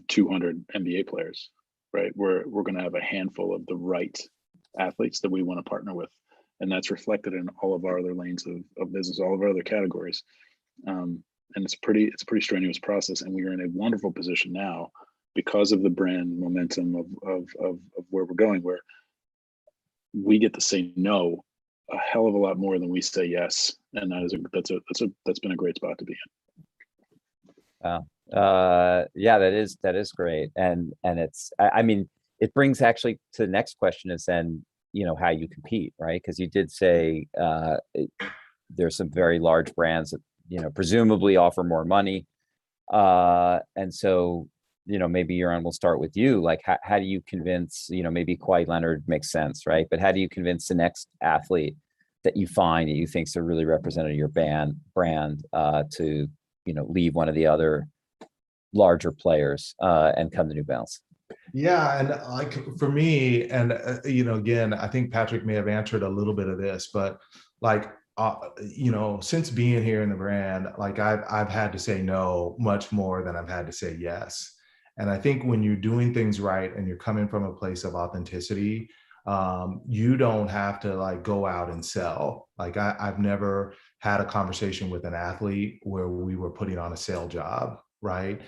200 NBA players, right? We're going to have a handful of the right athletes that we want to partner with. And that's reflected in all of our other lanes of business, all of our other categories. and it's a pretty strenuous process. And we are in a wonderful position now because of the brand momentum of where we're going, where we get to say no a hell of a lot more than we say yes, and that's been a great spot to be in. Wow. Yeah, that is great. And it's, I mean, it brings actually to the next question is then, how you compete, right? Because you did say there's some very large brands that, presumably offer more money. And so, maybe Yaron, we'll start with you. Like, how do you convince, maybe Kawhi Leonard makes sense, right? But how do you convince the next athlete that you find that you think is a really representative of your brand to, leave one of the other larger players and come to New Balance? Yeah, and like for me, and again, I think Patrick may have answered a little bit of this, but like since being here in the brand, like I've had to say no much more than I've had to say yes. And I think when you're doing things right and you're coming from a place of authenticity, you don't have to like go out and sell. Like I've never had a conversation with an athlete where we were putting on a sale job, right?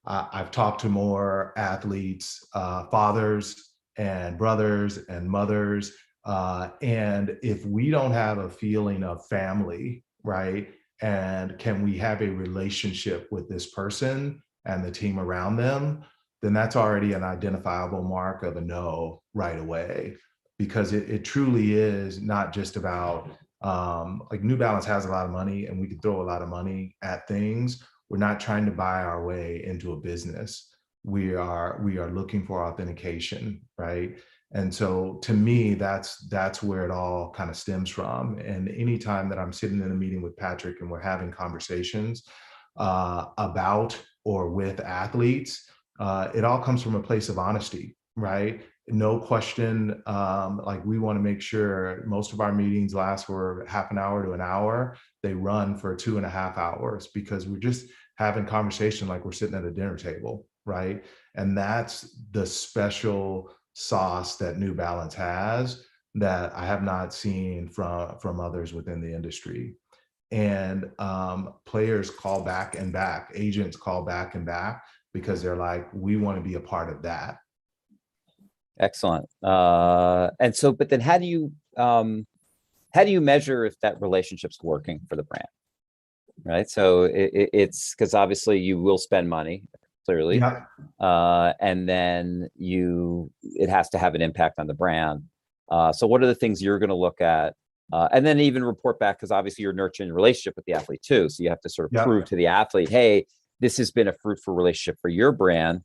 I've talked to more athletes, fathers and brothers and mothers. And if we don't have a feeling of family, right? And can we have a relationship with this person and the team around them, then that's already an identifiable mark of a no right away. Because it truly is not just about, like New Balance has a lot of money and we can throw a lot of money at things. We're not trying to buy our way into a business. We are looking for authentication, right? And so to me, that's where it all kind of stems from. And anytime that I'm sitting in a meeting with Patrick and we're having conversations about or with athletes, it all comes from a place of honesty, right? No question. Like we want to make sure most of our meetings last for half an hour to an hour. They run for 2.5 hours because we're just having conversation like we're sitting at a dinner table, right? And that's the special sauce that New Balance has that I have not seen from others within the industry. And players call back and back, agents call back and back because they're like, we want to be a part of that. Excellent. And so, but then how do you measure if that relationship's working for the brand? Right. So it's because obviously you will spend money, clearly. Yeah. And then it has to have an impact on the brand. So what are the things you're going to look at? And then even report back, because obviously you're nurturing a relationship with the athlete too. So you have to sort of prove to the athlete, hey, this has been a fruitful relationship for your brand.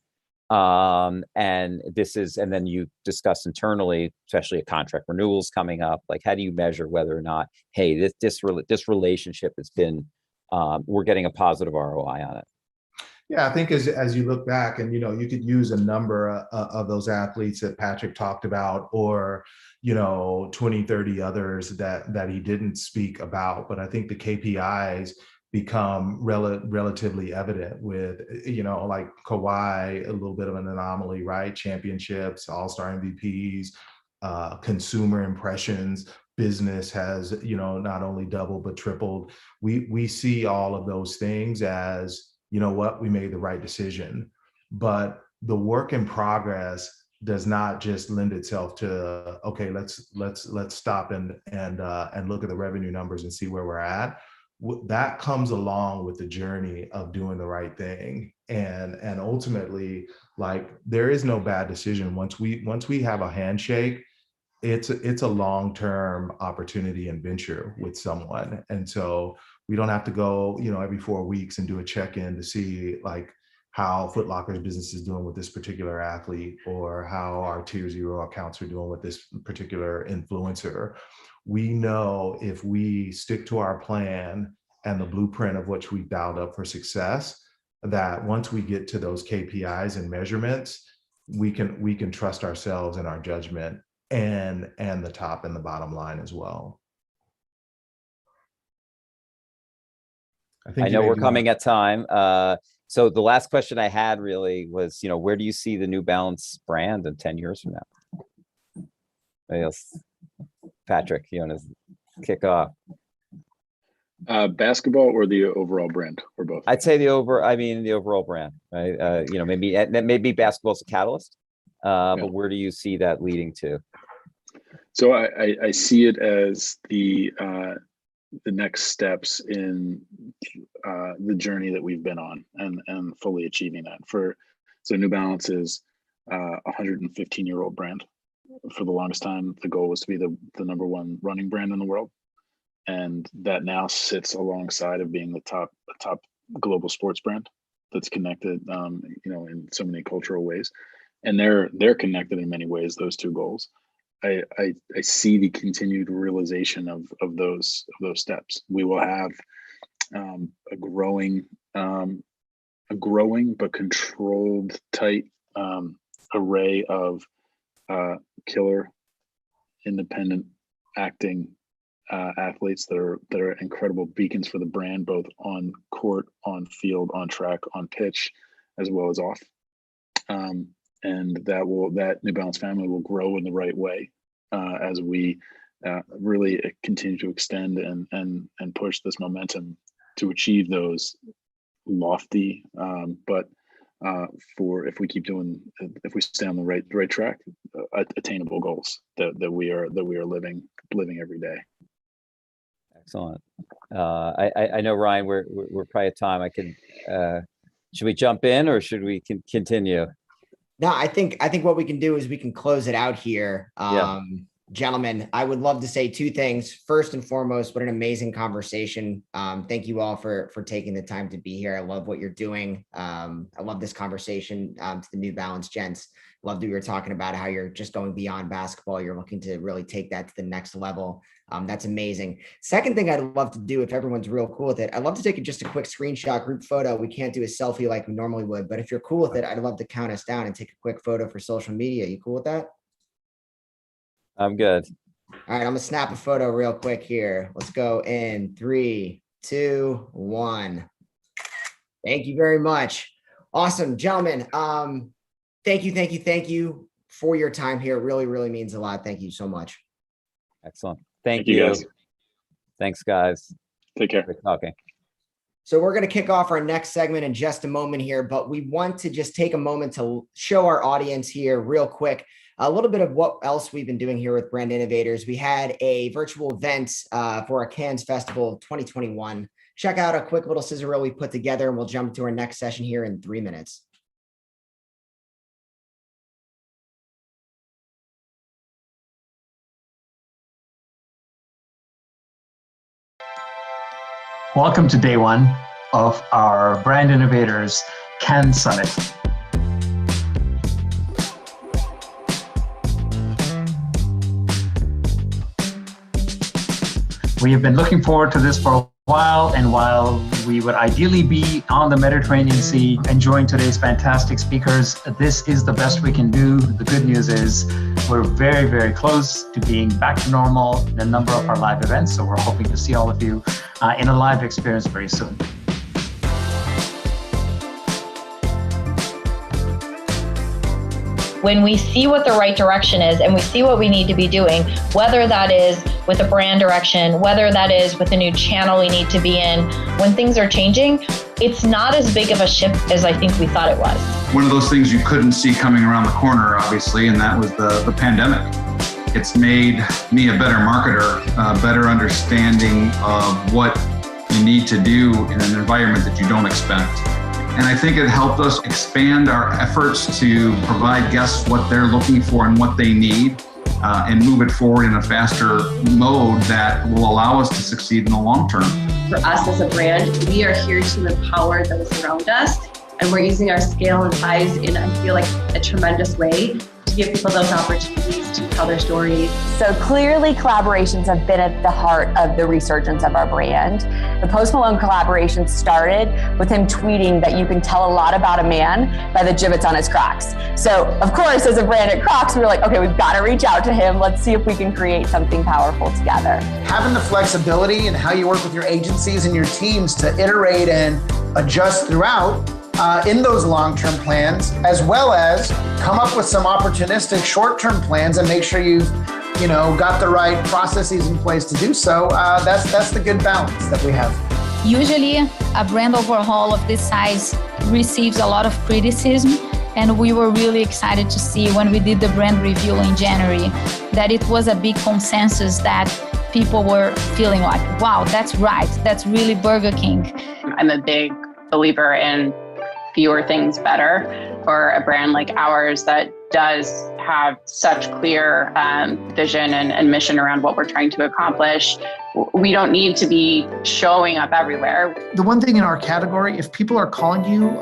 And then you discuss internally, especially a contract renewals coming up. Like, how do you measure whether or not, hey, this relationship has been, we're getting a positive ROI on it? Yeah, I think as you look back and, you could use a number of those athletes that Patrick talked about, or, 20, 30 others that he didn't speak about. But I think the KPIs become relatively evident with, like Kawhi, a little bit of an anomaly, right? Championships, all-star MVPs, consumer impressions, business has, not only doubled, but tripled. We see all of those things as, you know what, we made the right decision. But the work in progress does not just lend itself to, okay, let's stop and look at the revenue numbers and see where we're at. That comes along with the journey of doing the right thing. And ultimately, like, there is no bad decision. Once we have a handshake, it's a long-term opportunity and venture with someone. And so we don't have to go, every 4 weeks and do a check-in to see like how Foot Locker's business is doing with this particular athlete, or how our tier 0 accounts are doing with this particular influencer. We know if we stick to our plan and the blueprint of which we've dialed up for success, that once we get to those KPIs and measurements, we can trust ourselves and our judgment and the top and the bottom line as well. I know we're coming at time. So the last question I had really was, where do you see the New Balance brand in 10 years from now? Anybody else? Patrick, you want to kick off? Basketball or the overall brand, or both? I'd say the overall brand, right? Maybe basketball's a catalyst, but where do you see that leading to? So I see it as the next steps in the journey that we've been on, and fully achieving that. So New Balance is a 115-year-old brand. For the longest time, the goal was to be the number one running brand in the world, and that now sits alongside of being the top global sports brand that's connected, in so many cultural ways, and they're connected in many ways. Those two goals. I see the continued realization of those steps. We will have a growing but controlled, tight array of killer, independent acting athletes that are incredible beacons for the brand, both on court, on field, on track, on pitch, as well as off. And that New Balance family will grow in the right way as we really continue to extend and push this momentum to achieve those lofty, but if we stay on the right track, attainable goals that we are living every day. Excellent. I know, Ryan, we're probably at time. Should we jump in or should we continue? No, I think what we can do is we can close it out here. Gentlemen, I would love to say two things. First and foremost, what an amazing conversation. Thank you all for taking the time to be here. I love what you're doing. I love this conversation to the New Balance gents. Love that we were talking about how you're just going beyond basketball. You're looking to really take that to the next level. That's amazing. Second thing I'd love to do, if everyone's real cool with it, I'd love to take just a quick screenshot group photo. We can't do a selfie like we normally would, but if you're cool with it, I'd love to count us down and take a quick photo for social media. You cool with that? I'm good. All right, I'm gonna snap a photo real quick here. Let's go in 3, 2, 1. Thank you very much. Awesome, gentlemen. Thank you for your time here. It really, really means a lot. Thank you so much. Excellent. Thank you. Guys. Thanks, guys. Take care. Great talking. So we're going to kick off our next segment in just a moment here, but we want to just take a moment to show our audience here real quick a little bit of what else we've been doing here with Brand Innovators. We had a virtual event for our Cannes Festival 2021. Check out a quick little scissor reel we put together, and we'll jump to our next session here in 3 minutes. Welcome to day one of our Brand Innovators Cannes Summit. We have been looking forward to this for a while, and while we would ideally be on the Mediterranean Sea enjoying today's fantastic speakers, this is the best we can do. The good news is we're very, very close to being back to normal in a number of our live events, so we're hoping to see all of you in a live experience very soon. When we see what the right direction is and we see what we need to be doing, whether that is with a brand direction, whether that is with a new channel we need to be in, when things are changing, it's not as big of a ship as I think we thought it was. One of those things you couldn't see coming around the corner, obviously, and that was the pandemic. It's made me a better marketer, a better understanding of what you need to do in an environment that you don't expect. And I think it helped us expand our efforts to provide guests what they're looking for and what they need, and move it forward in a faster mode that will allow us to succeed in the long term. For us as a brand, we are here to empower those around us, and we're using our scale and size in, I feel like, a tremendous way to give people those opportunities to tell their stories. So clearly collaborations have been at the heart of the resurgence of our brand. The Post Malone collaboration started with him tweeting that you can tell a lot about a man by the gibbets on his Crocs. So of course, as a brand at Crocs, we were like, okay, we've got to reach out to him. Let's see if we can create something powerful together. Having the flexibility and how you work with your agencies and your teams to iterate and adjust throughout in those long-term plans, as well as come up with some opportunistic short-term plans and make sure you've got the right processes in place to do so, that's the good balance that we have. Usually, a brand overhaul of this size receives a lot of criticism, and we were really excited to see when we did the brand review in January that it was a big consensus that people were feeling like, wow, that's right, that's really Burger King. I'm a big believer in fewer things better for a brand like ours that does have such clear vision and mission around what we're trying to accomplish. We don't need to be showing up everywhere. The one thing in our category, if people are calling you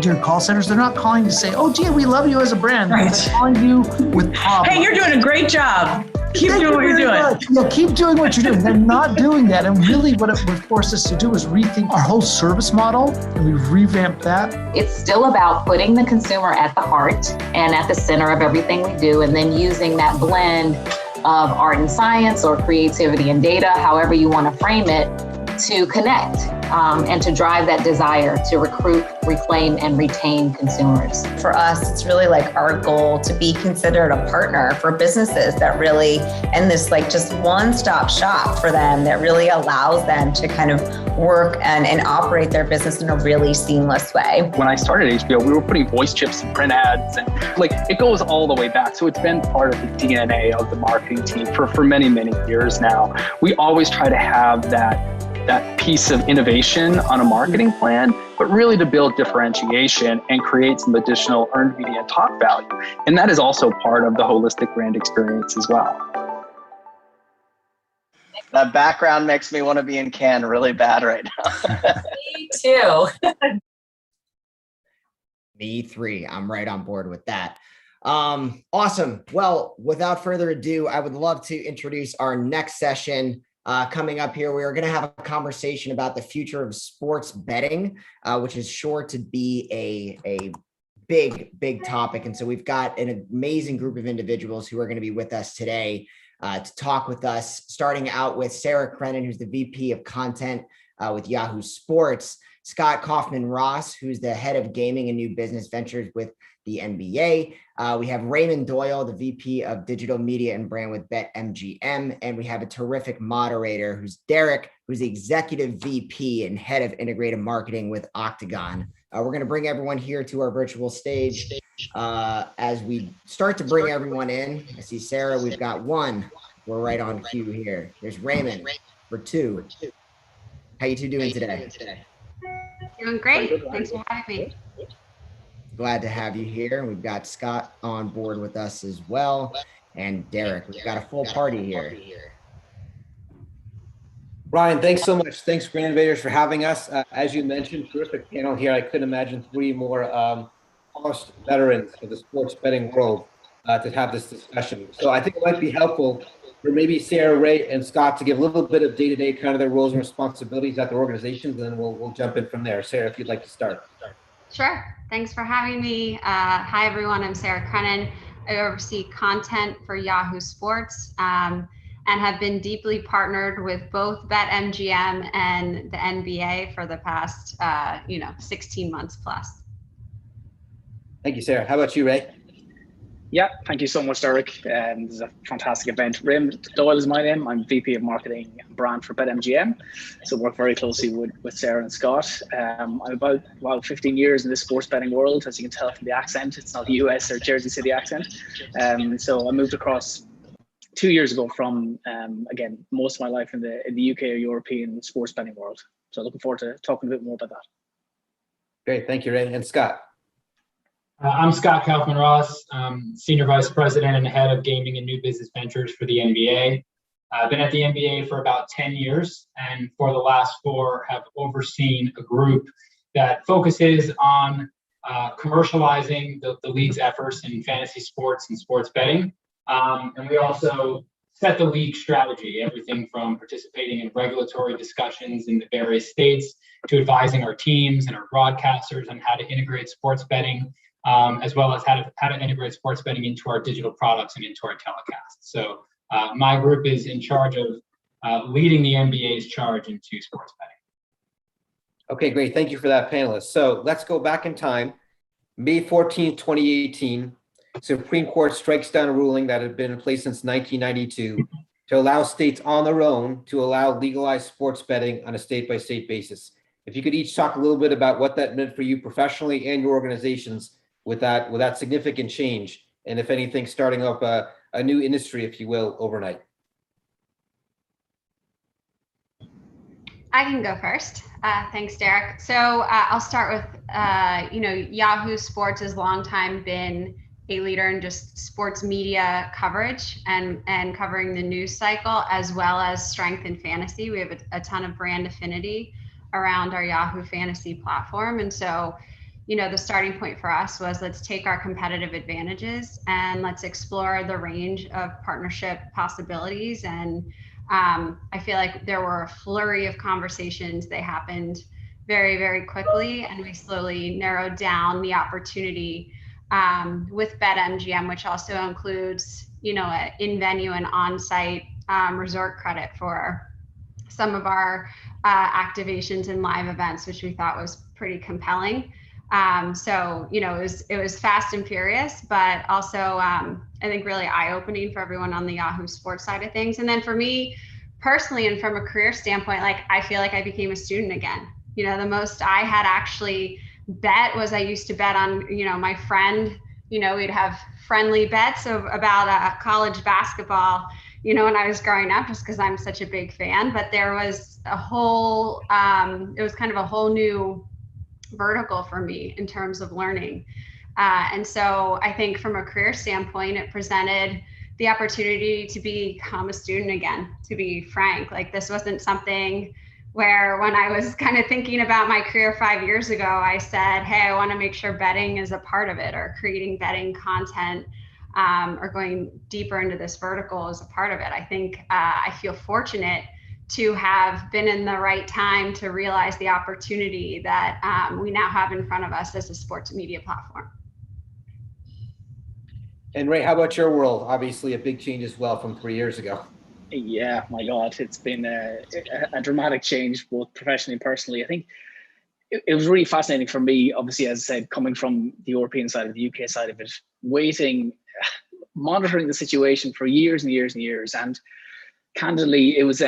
during call centers, they're not calling to say, oh, gee, we love you as a brand. Right. They're calling you with problems. Hey, you're doing a great job. Keep doing what you're doing. Keep doing what you're doing. They're not doing that. And really what it forced us to do is rethink our whole service model, and we revamped that. It's still about putting the consumer at the heart and at the center of everything we do, and then using that blend of art and science or creativity and data, however you want to frame it, to connect and to drive that desire to recruit, reclaim, and retain consumers. For us, it's really like our goal to be considered a partner for businesses that really, and this like just one-stop shop for them that really allows them to kind of work and operate their business in a really seamless way. When I started HBO, we were putting voice chips in print ads, and like it goes all the way back. So it's been part of the DNA of the marketing team for many, many years now. We always try to have that piece of innovation on a marketing plan, but really to build differentiation and create some additional earned media and talk value. And that is also part of the holistic brand experience as well. That background makes me want to be in Cannes really bad right now. Me too. Me three. I'm right on board with that. Awesome. Well, without further ado, I would love to introduce our next session. Coming up here, we are going to have a conversation about the future of sports betting, which is sure to be a big topic. And so we've got an amazing group of individuals who are going to be with us today to talk with us, starting out with Sarah Crennan, who's the VP of Content with Yahoo Sports, Scott Kaufman Ross, who's the head of gaming and new business ventures with the NBA. We have Raymond Doyle, the VP of Digital Media and Brand with BetMGM. And we have a terrific moderator who's Derek, who's the Executive VP and Head of Integrated Marketing with Octagon. We're going to bring everyone here to our virtual stage as we start to bring everyone in. I see Sarah, we've got one. We're right on cue here. There's Raymond for two. How you two doing today? Doing great. Thanks for having me. Glad to have you here. We've got Scott on board with us as well. And Derek, we've got a full party here. Ryan, thanks so much. Thanks, Grand Invaders, for having us. As you mentioned, terrific panel here. I couldn't imagine three more polished veterans of the sports betting world to have this discussion. So I think it might be helpful for maybe Sarah, Ray, and Scott to give a little bit of day-to-day kind of their roles and responsibilities at their organizations, and then we'll jump in from there. Sarah, if you'd like to start. Sure. Thanks for having me. Hi, everyone. I'm Sarah Crennan. I oversee content for Yahoo Sports and have been deeply partnered with both BetMGM and the NBA for the past, 16 months plus. Thank you, Sarah. How about you, Ray? Yeah, thank you so much, Derek. This is a fantastic event. Raymond Doyle is my name. I'm VP of Marketing and Brand for BetMGM. So work very closely with Sarah and Scott. I'm about 15 years in the sports betting world. As you can tell from the accent, it's not the US or Jersey City accent. So I moved across 2 years ago from, again, most of my life in the UK or European sports betting world. So looking forward to talking a bit more about that. Great, thank you, Ray. And Scott? I'm Scott Kaufman Ross, Senior Vice President and Head of Gaming and New Business Ventures for the NBA. I've been at the NBA for about 10 years, and for the last 4 have overseen a group that focuses on commercializing the league's efforts in fantasy sports and sports betting. And we also set the league strategy, everything from participating in regulatory discussions in the various states to advising our teams and our broadcasters on how to integrate sports betting, as well as how to integrate sports betting into our digital products and into our telecasts. So my group is in charge of leading the NBA's charge into sports betting. Okay, great. Thank you for that, panelists. So let's go back in time. May 14th, 2018, Supreme Court strikes down a ruling that had been in place since 1992 to allow states on their own to allow legalized sports betting on a state-by-state basis. If you could each talk a little bit about what that meant for you professionally and your organizations with that significant change, and if anything, starting up a new industry, if you will, overnight. I can go first. Thanks, Derek. So I'll start with, Yahoo Sports has long time been a leader in just sports media coverage and covering the news cycle, as well as strength in fantasy. We have a ton of brand affinity around our Yahoo Fantasy platform. And so, the starting point for us was, let's take our competitive advantages and let's explore the range of partnership possibilities. And I feel like there were a flurry of conversations. They happened very, very quickly, and we slowly narrowed down the opportunity with BetMGM, which also includes, an in-venue and on-site resort credit for some of our activations and live events, which we thought was pretty compelling. So, it was fast and furious, but also I think really eye-opening for everyone on the Yahoo Sports side of things. And then for me personally, and from a career standpoint, I feel like I became a student again. The most I had actually bet was I used to bet on, my friend, we'd have friendly bets about college basketball, when I was growing up, just because I'm such a big fan. But there was it was kind of a whole new vertical for me in terms of learning. And so I think from a career standpoint, it presented the opportunity to become a student again, to be frank. This wasn't something where, when I was kind of thinking about my career 5 years ago, I said, hey, I want to make sure betting is a part of it, or creating betting content, or going deeper into this vertical is a part of it. I think I feel fortunate to have been in the right time to realize the opportunity that we now have in front of us as a sports media platform. And Ray, how about your world? Obviously a big change as well from 3 years ago. Yeah, my God, it's been a dramatic change, both professionally and personally. I think it was really fascinating for me, obviously, as I said, coming from the European side of the UK side of it, monitoring the situation for years and years and years. And candidly, it was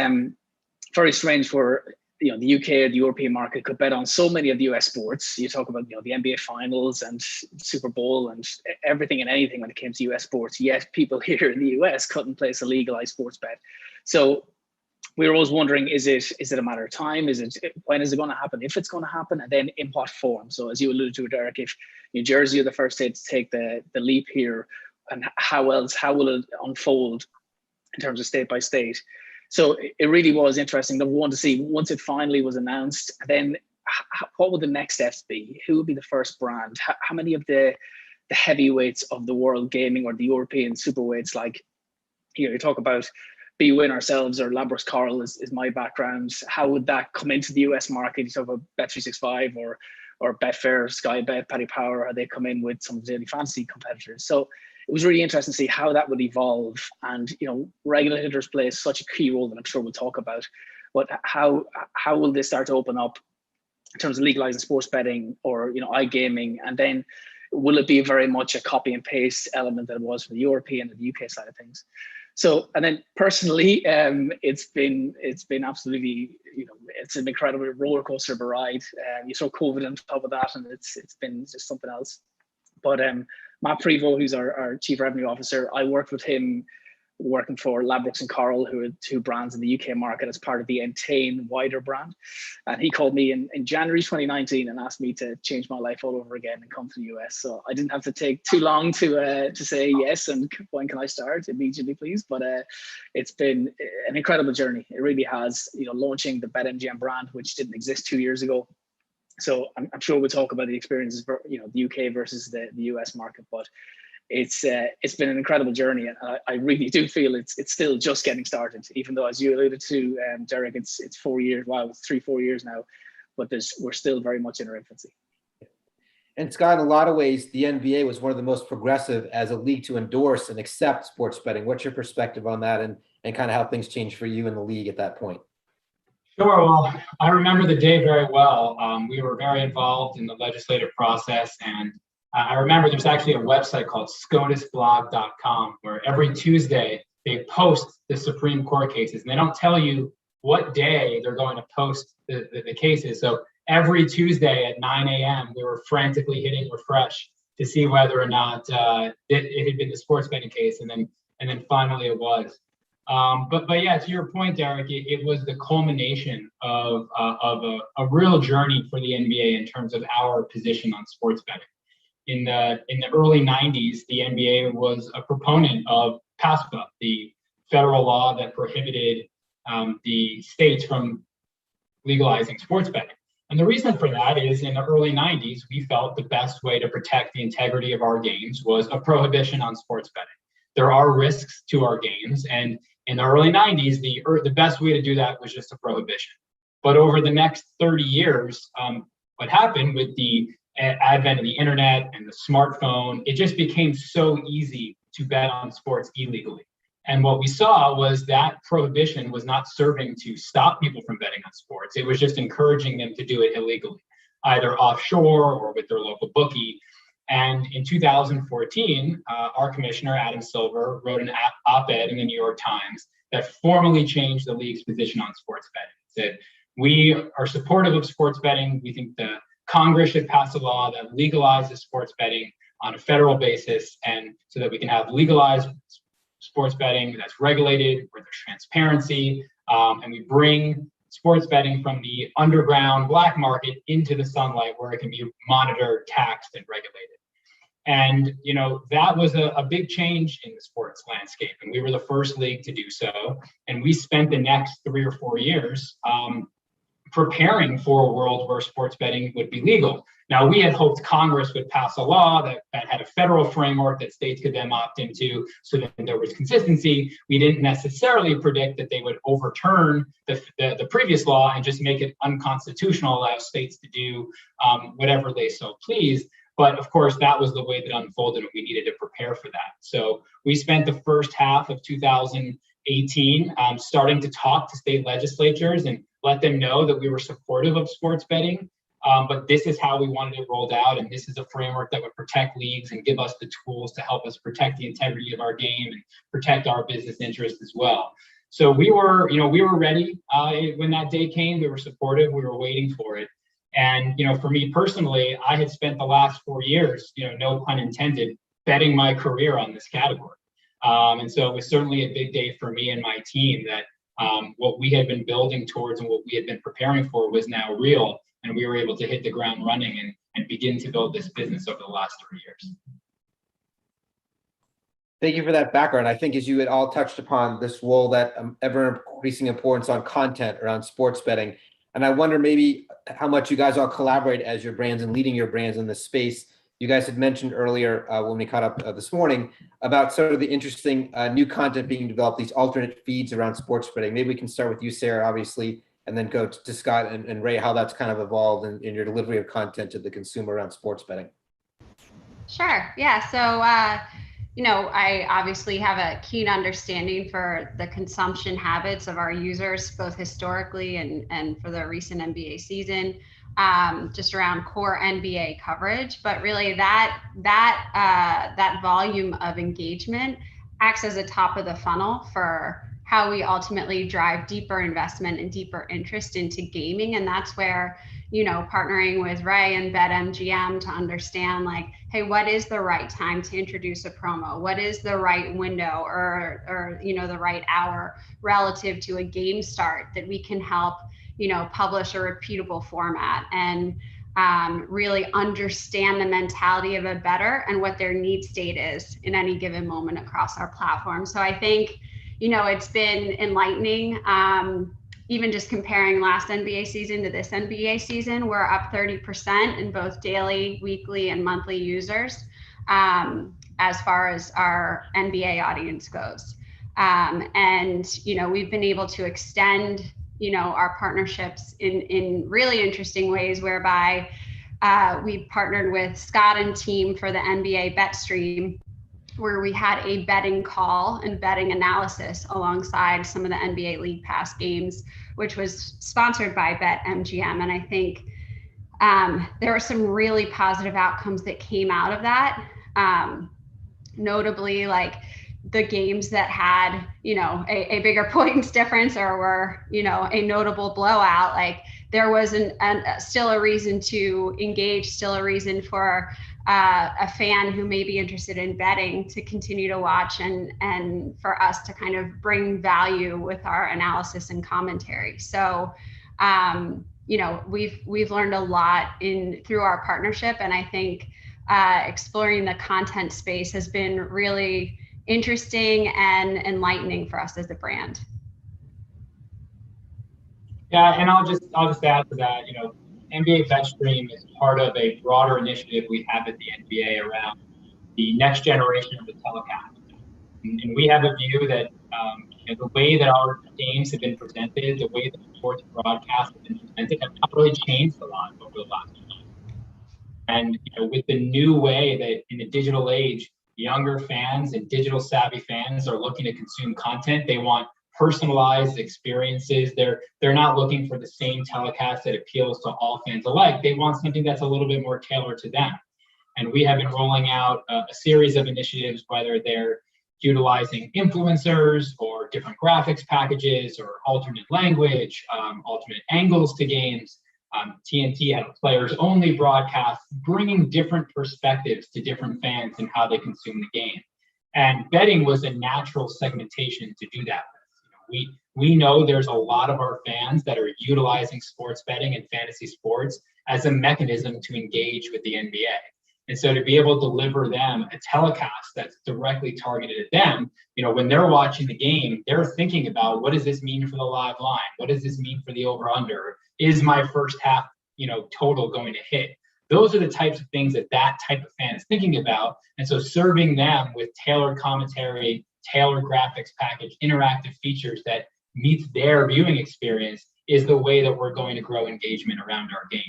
very strange for the UK or the European market could bet on so many of the US sports. You talk about the NBA finals and Super Bowl and everything and anything when it came to US sports, yet people here in the US couldn't place a legalized sports bet. So we were always wondering, is it a matter of time? When is it going to happen? If it's going to happen, and then in what form? So as you alluded to, Derek, if New Jersey are the first state to take the leap here, and how will it unfold in terms of state by state? So it really was interesting, number one, to see once it finally was announced, then what would the next steps be? Who would be the first brand? How many of the heavyweights of the world gaming, or the European superweights, like you talk about BWin ourselves, or Ladbrokes Coral is my background. How would that come into the US market? You talk about Bet365 or Betfair, Sky Bet, Paddy Power, how they come in with some daily fantasy competitors. So it was really interesting to see how that would evolve. And regulators play such a key role that I'm sure we'll talk about. But how will this start to open up in terms of legalizing sports betting, or iGaming? And then will it be very much a copy and paste element that it was for the European and the UK side of things? So, and then personally, it's been absolutely, it's an incredible roller coaster of a ride. You saw COVID on top of that, and it's been just something else. But Matt Prevost, who's our Chief Revenue Officer, I worked with him working for Ladbrokes and Coral, who are two brands in the UK market as part of the Entain wider brand. And he called me in January 2019 and asked me to change my life all over again and come to the US. So I didn't have to take too long to say yes and when can I start immediately, please. But it's been an incredible journey. It really has, launching the BetMGM brand, which didn't exist 2 years ago. So I'm sure we'll talk about the experiences for the UK versus the US market, but it's been an incredible journey, and I really do feel it's still just getting started. Even though, as you alluded to, Derek, it's 4 years. Wow, it's 3-4 years now, but we're still very much in our infancy. And Scott, in a lot of ways, the NBA was one of the most progressive as a league to endorse and accept sports betting. What's your perspective on that, and kind of how things changed for you in the league at that point? Sure. Well, I remember the day very well. We were very involved in the legislative process, and I remember there's actually a website called scotusblog.com where every Tuesday they post the Supreme Court cases, and they don't tell you what day they're going to post the cases. So every Tuesday at 9 a.m., we were frantically hitting refresh to see whether or not it had been the sports betting case, and then finally it was. But yeah, to your point, Derek, it was the culmination of a real journey for the NBA in terms of our position on sports betting. In the early 90s, the NBA was a proponent of PASPA, the federal law that prohibited the states from legalizing sports betting. And the reason for that is in the early 90s, we felt the best way to protect the integrity of our games was a prohibition on sports betting. There are risks to our games, and in the early 90s, the best way to do that was just a prohibition. But over the next 30 years, what happened with the advent of the internet and the smartphone, it just became so easy to bet on sports illegally. And what we saw was that prohibition was not serving to stop people from betting on sports. It was just encouraging them to do it illegally, either offshore or with their local bookie. And in 2014, our commissioner, Adam Silver, wrote an op-ed in the New York Times that formally changed the league's position on sports betting. It said, we are supportive of sports betting. We think the Congress should pass a law that legalizes sports betting on a federal basis, and so that we can have legalized sports betting that's regulated, where there's transparency, and we bring sports betting from the underground black market into the sunlight where it can be monitored, taxed, and regulated. And, you know, that was a big change in the sports landscape, and we were the first league to do so. And we spent the next 3 or 4 years preparing for a world where sports betting would be legal. Now, we had hoped Congress would pass a law that had a federal framework that states could then opt into, so that there was consistency. We didn't necessarily predict that they would overturn the previous law and just make it unconstitutional, allow states to do whatever they so please. But of course, that was the way that unfolded, and we needed to prepare for that. So we spent the first half of 2018 starting to talk to state legislatures and let them know that we were supportive of sports betting. But this is how we wanted it rolled out, and this is a framework that would protect leagues and give us the tools to help us protect the integrity of our game and protect our business interests as well. So we were ready when that day came. We were supportive. We were waiting for it. And for me personally, I had spent the last 4 years, no pun intended, betting my career on this category. And so it was certainly a big day for me and my team that what we had been building towards and what we had been preparing for was now real. And we were able to hit the ground running and begin to build this business over the last 3 years. Thank you for that background. I think as you had all touched upon this role that ever increasing importance on content around sports betting. And I wonder maybe how much you guys all collaborate as your brands and leading your brands in this space. You guys had mentioned earlier when we caught up this morning about sort of the interesting new content being developed, these alternate feeds around sports betting. Maybe we can start with you, Sarah, obviously, and then go to Scott and Ray, how that's kind of evolved in your delivery of content to the consumer around sports betting. Sure. Yeah. So, I obviously have a keen understanding for the consumption habits of our users, both historically and for the recent NBA season, just around core NBA coverage. But really that volume of engagement acts as a top of the funnel for how we ultimately drive deeper investment and deeper interest into gaming. And that's where, partnering with Ray and BetMGM to understand like, hey, what is the right time to introduce a promo? What is the right window or the right hour relative to a game start that we can help, publish a repeatable format and really understand the mentality of a bettor and what their need state is in any given moment across our platform. So I think, it's been enlightening. Even just comparing last NBA season to this NBA season, we're up 30% in both daily, weekly, and monthly users as far as our NBA audience goes. We've been able to extend, our partnerships in really interesting ways, whereby we partnered with Scott and team for the NBA Bet Stream, where we had a betting call and betting analysis alongside some of the NBA League Pass games, which was sponsored by BetMGM. And I think there were some really positive outcomes that came out of that. Notably, like the games that had, a bigger points difference or were, a notable blowout, like there was still a reason to engage, still a reason for a fan who may be interested in betting to continue to watch, and for us to kind of bring value with our analysis and commentary. So, we've learned a lot through our partnership, and I think exploring the content space has been really interesting and enlightening for us as a brand. Yeah, and I'll just add to that, NBA BetStream is part of a broader initiative we have at the NBA around the next generation of the telecast. And we have a view that the way that our games have been presented, the way that sports broadcasts have been presented, have not really changed a lot over the last year. And with the new way that in the digital age, younger fans and digital savvy fans are looking to consume content, they want personalized experiences. They're not looking for the same telecast that appeals to all fans alike. They want something that's a little bit more tailored to them. And we have been rolling out a series of initiatives, whether they're utilizing influencers or different graphics packages or alternate language, alternate angles to games. TNT had a players only broadcast, bringing different perspectives to different fans and how they consume the game. And betting was a natural segmentation to do that with. We know there's a lot of our fans that are utilizing sports betting and fantasy sports as a mechanism to engage with the NBA. And so to be able to deliver them a telecast that's directly targeted at them, when they're watching the game, they're thinking about, what does this mean for the live line? What does this mean for the over-under? Is my first half, total going to hit? Those are the types of things that type of fan is thinking about. And so serving them with tailored commentary, tailored graphics package, interactive features that meets their viewing experience is the way that we're going to grow engagement around our game.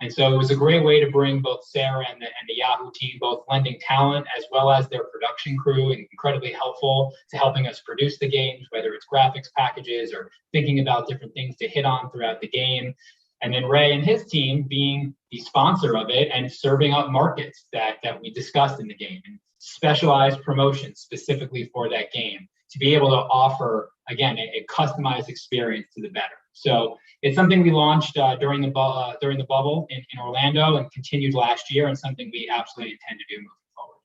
And so it was a great way to bring both Sarah and the Yahoo team, both lending talent as well as their production crew, and incredibly helpful to helping us produce the games, whether it's graphics packages or thinking about different things to hit on throughout the game. And then Ray and his team being the sponsor of it and serving up markets that we discussed in the game and specialized promotions specifically for that game to be able to offer, again, a customized experience to the bettor. So it's something we launched during the bubble in Orlando and continued last year, and something we absolutely intend to do moving forward.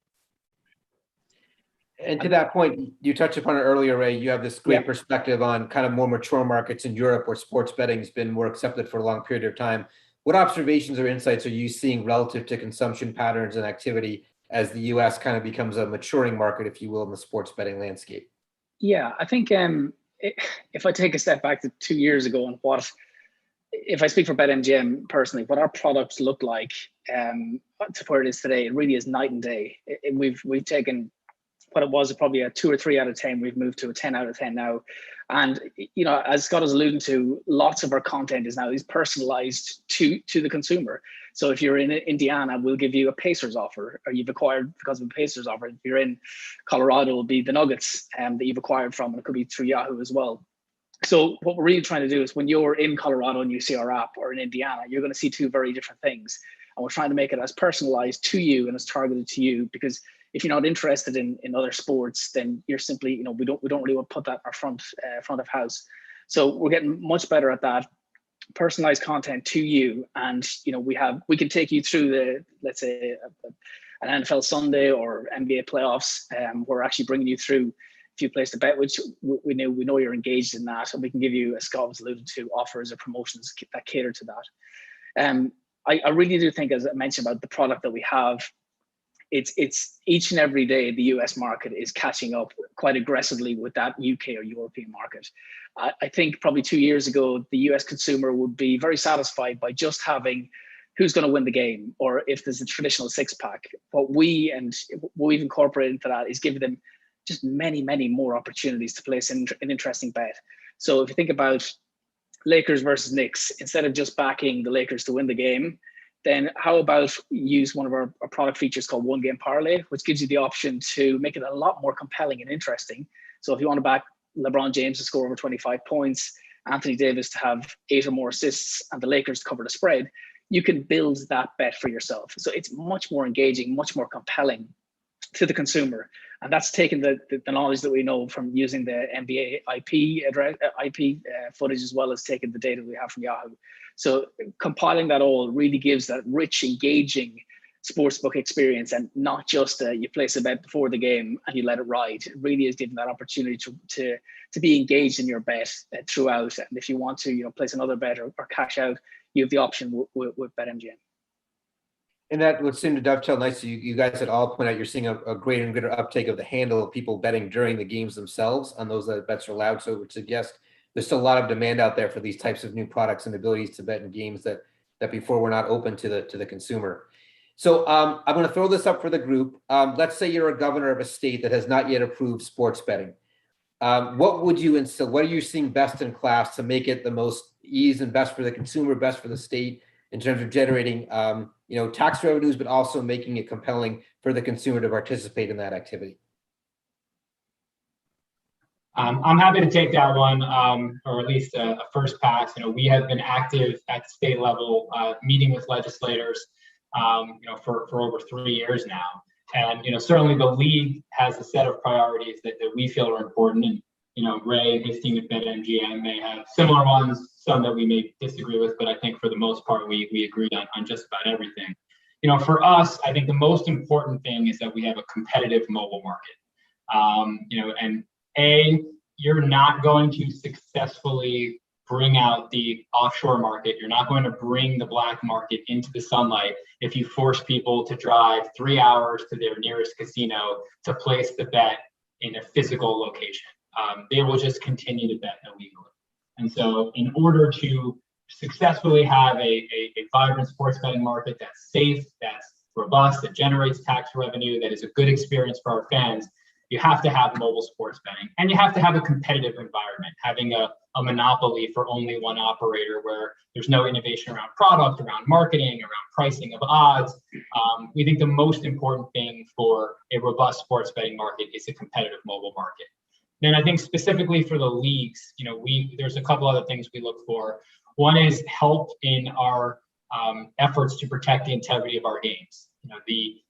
And to that point, you touched upon it earlier, Ray, you have this great perspective on kind of more mature markets in Europe where sports betting has been more accepted for a long period of time. What observations or insights are you seeing relative to consumption patterns and activity as the US kind of becomes a maturing market, if you will, in the sports betting landscape? Yeah, I think if I take a step back to 2 years ago, and if I speak for BetMGM personally, what our products look like to where it is today, it really is night and day. We've taken what it was probably a 2 or 3 out of 10, we've moved to a 10 out of 10 now. And as Scott was alluding to, lots of our content is personalized to the consumer. So if you're in Indiana, we'll give you a Pacers offer, or you've acquired because of a Pacers offer. If you're in Colorado, it'll be the Nuggets that you've acquired from, and it could be through Yahoo as well. So what we're really trying to do is, when you're in Colorado and you see our app, or in Indiana, you're going to see 2 very different things. And we're trying to make it as personalized to you and as targeted to you, because if you're not interested in other sports, then you're simply, we don't really want to put that in our front of house. So we're getting much better at that. Personalized content to you, and we can take you through let's say an NFL Sunday or NBA playoffs. We're actually bringing you through if you place the bet, which we know you're engaged in that, and we can give you, as Scott was alluded to, offers or promotions that cater to that. I really do think, as I mentioned about the product that we have, it's each and every day the US market is catching up quite aggressively with that UK or European market. I think probably 2 years ago, the US consumer would be very satisfied by just having who's going to win the game, or if there's a traditional 6-pack. What we've incorporated into that is giving them just many, many more opportunities to place an interesting bet. So if you think about Lakers versus Knicks, instead of just backing the Lakers to win the game, then how about use one of our product features called One Game Parlay, which gives you the option to make it a lot more compelling and interesting. So if you want to back LeBron James to score over 25 points, Anthony Davis to have 8 or more assists, and the Lakers to cover the spread, you can build that bet for yourself. So it's much more engaging, much more compelling to the consumer. And that's taken the knowledge that we know from using the NBA IP footage, as well as taking the data we have from Yahoo. So compiling that all really gives that rich, engaging sportsbook experience, and not just you place a bet before the game and you let it ride. It really is giving that opportunity to be engaged in your bet throughout. And if you want to, place another bet or cash out, you have the option with BetMGM. And that would seem to dovetail nicely. You guys at all point out you're seeing a greater and greater uptake of the handle of people betting during the games themselves on those that bets are allowed. So it would suggest there's still a lot of demand out there for these types of new products and abilities to bet in games that before were not open to the consumer. So I'm going to throw this up for the group. Let's say you're a governor of a state that has not yet approved sports betting. What would you instill? What are you seeing best in class to make it the most ease and best for the consumer, best for the state in terms of generating tax revenues, but also making it compelling for the consumer to participate in that activity? I'm happy to take that one, or at least a first pass. We have been active at the state level, meeting with legislators, for over 3 years now. And, certainly the league has a set of priorities that we feel are important. And, Ray and his team at BetMGM may have similar ones, some that we may disagree with, but I think for the most part, we agree on just about everything. For us, I think the most important thing is that we have a competitive mobile market. And you're not going to successfully bring out the offshore market. You're not going to bring the black market into the sunlight if you force people to drive 3 hours to their nearest casino to place the bet in a physical location. They will just continue to bet illegally. And so in order to successfully have a vibrant sports betting market that's safe, that's robust, that generates tax revenue, that is a good experience for our fans, you have to have mobile sports betting, and you have to have a competitive environment. Having a monopoly for only one operator where there's no innovation around product, around marketing, around pricing of odds. We think the most important thing for a robust sports betting market is a competitive mobile market. Then I think specifically for the leagues, there's a couple other things we look for. One is help in our efforts to protect the integrity of our games.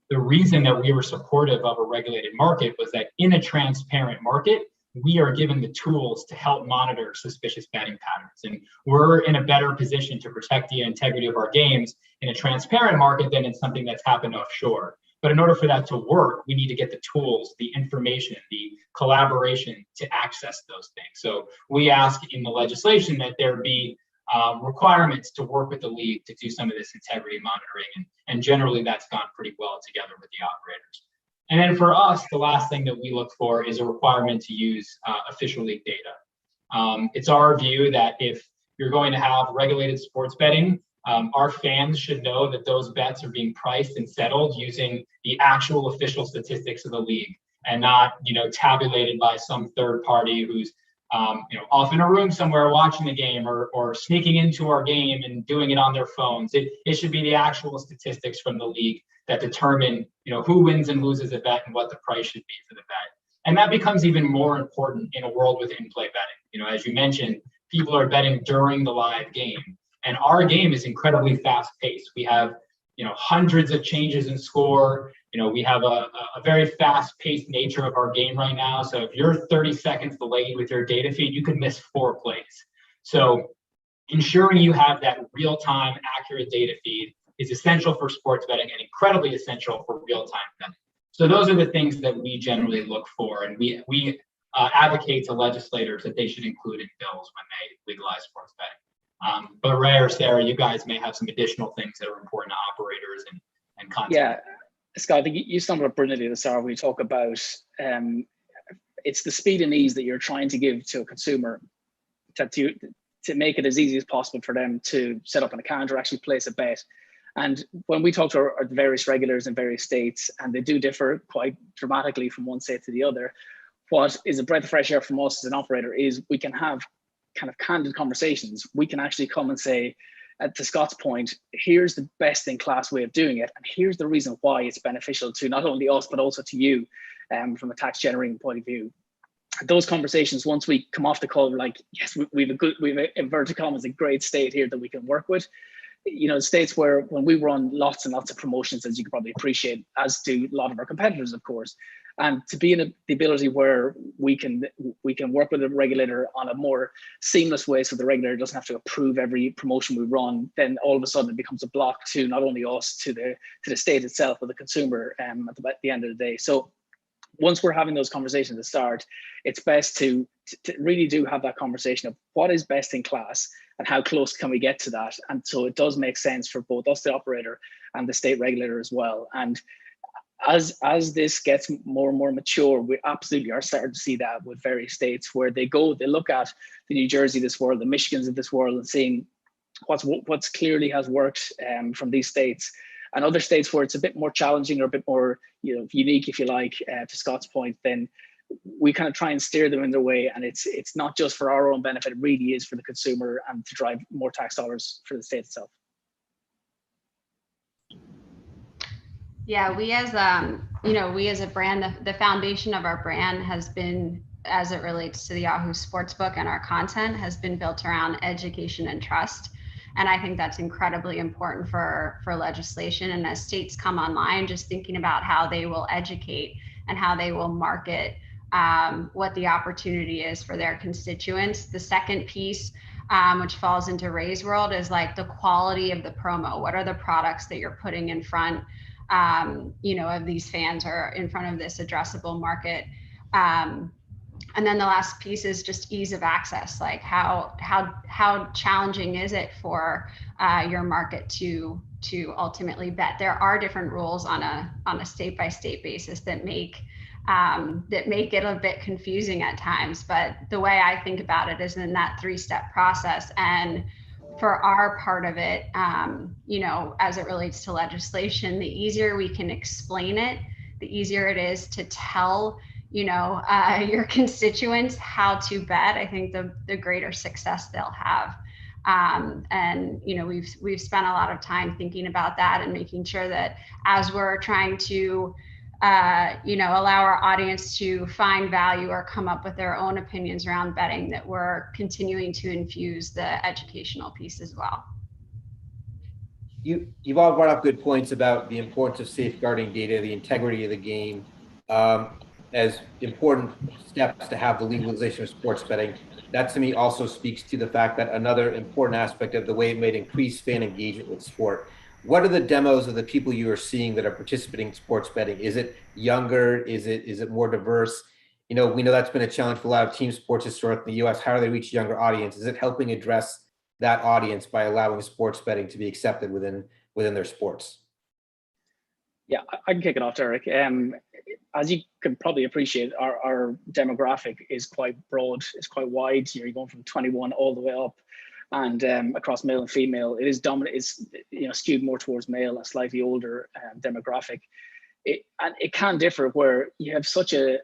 The reason that we were supportive of a regulated market was that in a transparent market, we are given the tools to help monitor suspicious betting patterns. And we're in a better position to protect the integrity of our games in a transparent market than in something that's happened offshore. But in order for that to work, we need to get the tools, the information, the collaboration to access those things. So we ask in the legislation that there be requirements to work with the league to do some of this integrity monitoring. And generally that's gone pretty well together with the operators. And then for us, the last thing that we look for is a requirement to use official league data. It's our view that if you're going to have regulated sports betting, our fans should know that those bets are being priced and settled using the actual official statistics of the league, and not, tabulated by some third party who's off in a room somewhere watching the game or sneaking into our game and doing it on their phones. It should be the actual statistics from the league that determine, who wins and loses a bet and what the price should be for the bet. And that becomes even more important in a world with in-play betting. As you mentioned, people are betting during the live game, and our game is incredibly fast-paced. We have, hundreds of changes in score. We have a very fast-paced nature of our game right now. So if you're 30 seconds delayed with your data feed, you could miss 4 plays. So ensuring you have that real-time, accurate data feed is essential for sports betting and incredibly essential for real-time betting. So those are the things that we generally look for, and we advocate to legislators that they should include in bills when they legalize sports betting. But Ray or Sarah, you guys may have some additional things that are important to operators and content. Yeah, Scott, I think you stumbled up brilliantly at the start when you talk about it's the speed and ease that you're trying to give to a consumer to make it as easy as possible for them to set up an account or actually place a bet. And when we talk to our various regulators in various states, and they do differ quite dramatically from one state to the other, what is a breath of fresh air from us as an operator is we can have kind of candid conversations. We can actually come and say, to Scott's point, here's the best in class way of doing it, and here's the reason why it's beneficial to not only us but also to you from a tax generating point of view. Those conversations, once we come off the call, we're like, yes, we've a inverted commas, a great state here that we can work with. states where when we run lots and lots of promotions, as you can probably appreciate, as do a lot of our competitors, of course, and to be in the ability where we can work with the regulator on a more seamless way, so the regulator doesn't have to approve every promotion we run, then all of a sudden it becomes a block to not only us, to the state itself, but the consumer at the end of the day. So once we're having those conversations at the start, it's best to really do have that conversation of what is best in class and how close can we get to that. And so it does make sense for both us, the operator, and the state regulator as well. And as this gets more and more mature, we absolutely are starting to see that with various states where they look at the New Jersey of this world, the Michigans of this world, and seeing what's clearly has worked from these states. And other states where it's a bit more challenging or a bit more unique, if you like, to Scott's point, then we kind of try and steer them in their way. And it's not just for our own benefit, it really is for the consumer and to drive more tax dollars for the state itself. Yeah, we as a brand, the foundation of our brand has been, as it relates to the Yahoo Sportsbook and our content, has been built around education and trust. And I think that's incredibly important for legislation. And as states come online, just thinking about how they will educate and how they will market what the opportunity is for their constituents. The second piece, which falls into Ray's world, is like the quality of the promo. What are the products that you're putting in front of these fans or in front of this addressable market? And then the last piece is just ease of access. Like how challenging is it for your market to ultimately bet? There are different rules on a state by state basis that make it a bit confusing at times. But the way I think about it is in that 3-step process. And for our part of it, as it relates to legislation, the easier we can explain it, the easier it is to tell your constituents how to bet. I think the greater success they'll have. And we've spent a lot of time thinking about that and making sure that as we're trying to allow our audience to find value or come up with their own opinions around betting, that we're continuing to infuse the educational piece as well. You've all brought up good points about the importance of safeguarding data, the integrity of the game, as important steps to have the legalization of sports betting. That to me also speaks to the fact that another important aspect of the way it might increase fan engagement with sport. What are the demos of the people you are seeing that are participating in sports betting? Is it younger? Is it more diverse? We know that's been a challenge for a lot of team sports historically in the US. How do they reach younger audience? Is it helping address that audience by allowing sports betting to be accepted within their sports? Yeah, I can kick it off, Derek. As you can probably appreciate, our demographic is quite broad, it's quite wide. You're going from 21 all the way up, and across male and female. It is dominant. It's skewed more towards male, a slightly older demographic. And it can differ where you have such a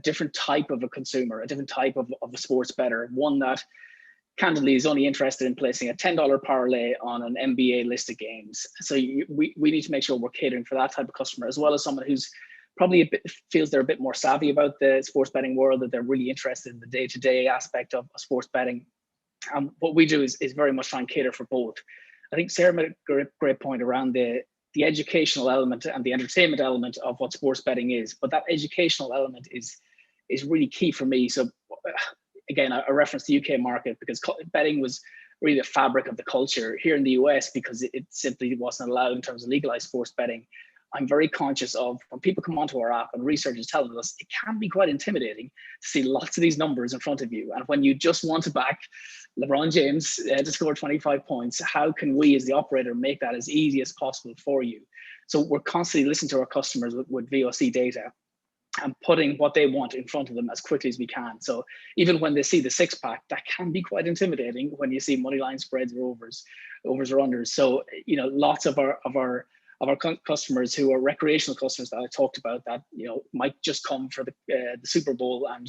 different type of a consumer, a different type of a sports bettor, one that candidly is only interested in placing a $10 parlay on an NBA list of games. So we need to make sure we're catering for that type of customer, as well as someone who's probably feels they're a bit more savvy about the sports betting world, that they're really interested in the day-to-day aspect of sports betting. What we do is very much try and cater for both. I think Sarah made a great point around the educational element and the entertainment element of what sports betting is, but that educational element is really key for me. So again, I reference the UK market because betting was really the fabric of the culture. Here in the US, because it simply wasn't allowed in terms of legalized sports betting, I'm very conscious of when people come onto our app and research is telling us it can be quite intimidating to see lots of these numbers in front of you. And when you just want to back LeBron James to score 25 points, how can we as the operator make that as easy as possible for you? So we're constantly listening to our customers with VOC data and putting what they want in front of them as quickly as we can. So even when they see the 6-pack, that can be quite intimidating when you see money line spreads or overs or unders. So lots of our customers who are recreational customers that I talked about that might just come for the Super Bowl and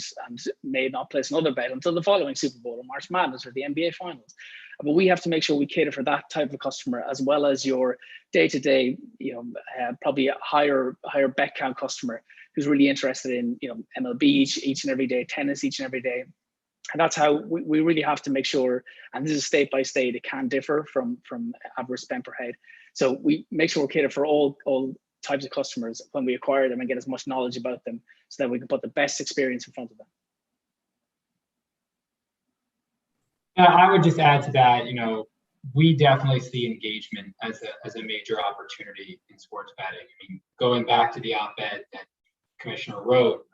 may not place another bet until the following Super Bowl or March Madness or the NBA Finals. But we have to make sure we cater for that type of customer, as well as your day-to-day, probably a higher bet count customer who's really interested in MLB each and every day, tennis each and every day. And that's how we really have to make sure, and this is state by state, it can differ from average spend per head. So we make sure we're catered for all types of customers when we acquire them and get as much knowledge about them so that we can put the best experience in front of them. I would just add to that, we definitely see engagement as a major opportunity in sports betting. I mean, going back to the op-ed that Commissioner wrote,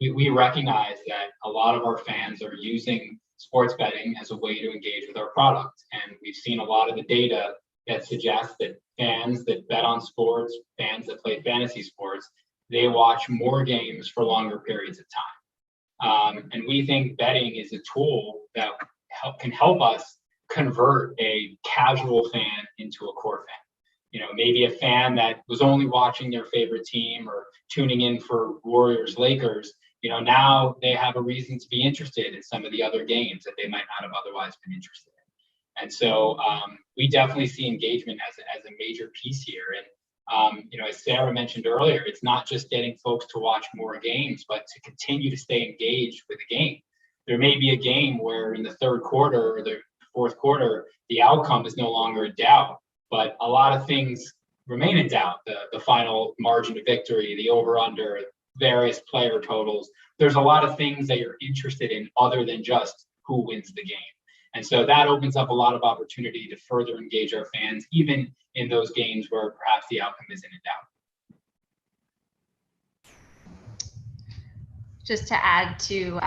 we recognize that a lot of our fans are using sports betting as a way to engage with our product. And we've seen a lot of the data that suggests that fans that bet on sports, fans that play fantasy sports, they watch more games for longer periods of time. And we think betting is a tool that can help us convert a casual fan into a core fan. Maybe a fan that was only watching their favorite team or tuning in for Warriors Lakers, now they have a reason to be interested in some of the other games that they might not have otherwise been interested in. And so we definitely see engagement as a major piece here. And as Sarah mentioned earlier, it's not just getting folks to watch more games, but to continue to stay engaged with the game. There may be a game where in the third quarter or the fourth quarter, the outcome is no longer in doubt, but a lot of things remain in doubt. The final margin of victory, the over-under, various player totals. There's a lot of things that you're interested in other than just who wins the game. And so that opens up a lot of opportunity to further engage our fans, even in those games where perhaps the outcome isn't in doubt. Just to add to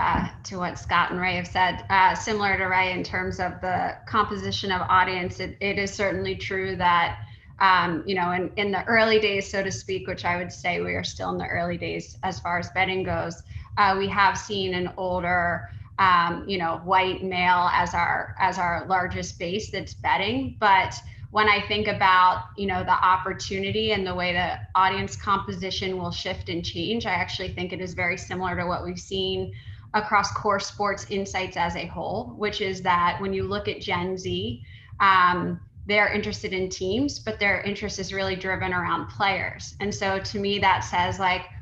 what Scott and Ray have said, similar to Ray in terms of the composition of audience, it is certainly true that in the early days, so to speak, which I would say we are still in the early days as far as betting goes, we have seen an older, white male as our largest base that's betting. But when I think about, the opportunity and the way the audience composition will shift and change, I actually think it is very similar to what we've seen across core sports insights as a whole, which is that when you look at Gen Z, they're interested in teams, but their interest is really driven around players. And so to me, that says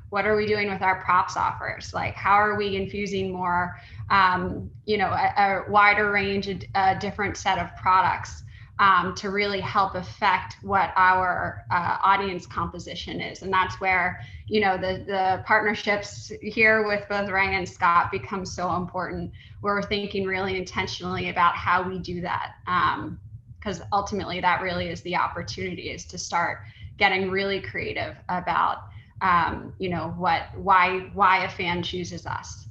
what are we doing with our props offers? How are we infusing more, a wider range, a different set of products to really help affect what our audience composition is. And that's where, the partnerships here with both Ray and Scott become so important. We're thinking really intentionally about how we do that. Because ultimately that really is the opportunity, is to start getting really creative about, why a fan chooses us.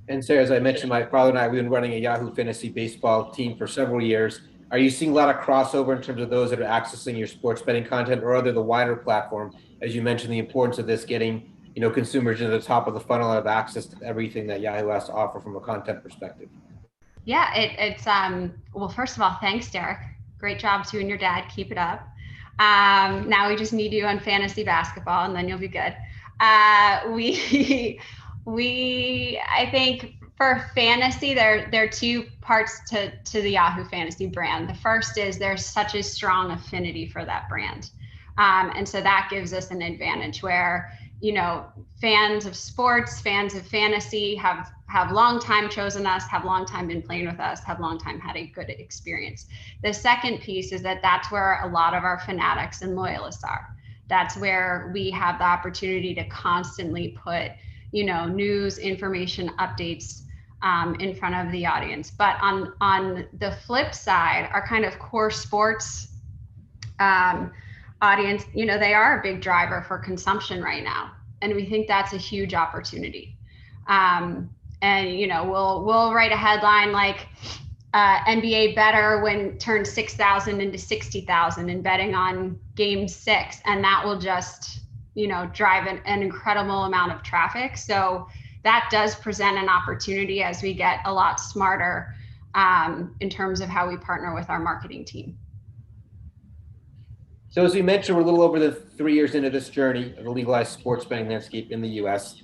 And Sarah, as I mentioned, my father and I, we've been running a Yahoo fantasy baseball team for several years. Are you seeing a lot of crossover in terms of those that are accessing your sports betting content, or other the wider platform? As you mentioned, the importance of this getting, consumers into the top of the funnel and have access to everything that Yahoo has to offer from a content perspective. Yeah, it's well, first of all, thanks, Derek. Great job to you and your dad. Keep it up. Now we just need you on fantasy basketball, and then you'll be good. I think for fantasy, there are two parts to the Yahoo Fantasy brand. The first is there's such a strong affinity for that brand. And so that gives us an advantage where, fans of sports, fans of fantasy have long time chosen us, have long time been playing with us, have long time had a good experience. The second piece is that's where a lot of our fanatics and loyalists are. That's where we have the opportunity to constantly put, news, information, updates in front of the audience. But on the flip side, our kind of core sports audience, they are a big driver for consumption right now. And we think that's a huge opportunity. And, we'll write a headline like NBA better when turned 6,000 into 60,000 and betting on game 6. And that will just, drive an incredible amount of traffic. So that does present an opportunity as we get a lot smarter in terms of how we partner with our marketing team. So as we mentioned, we're a little over the 3 years into this journey of the legalized sports betting landscape in the US.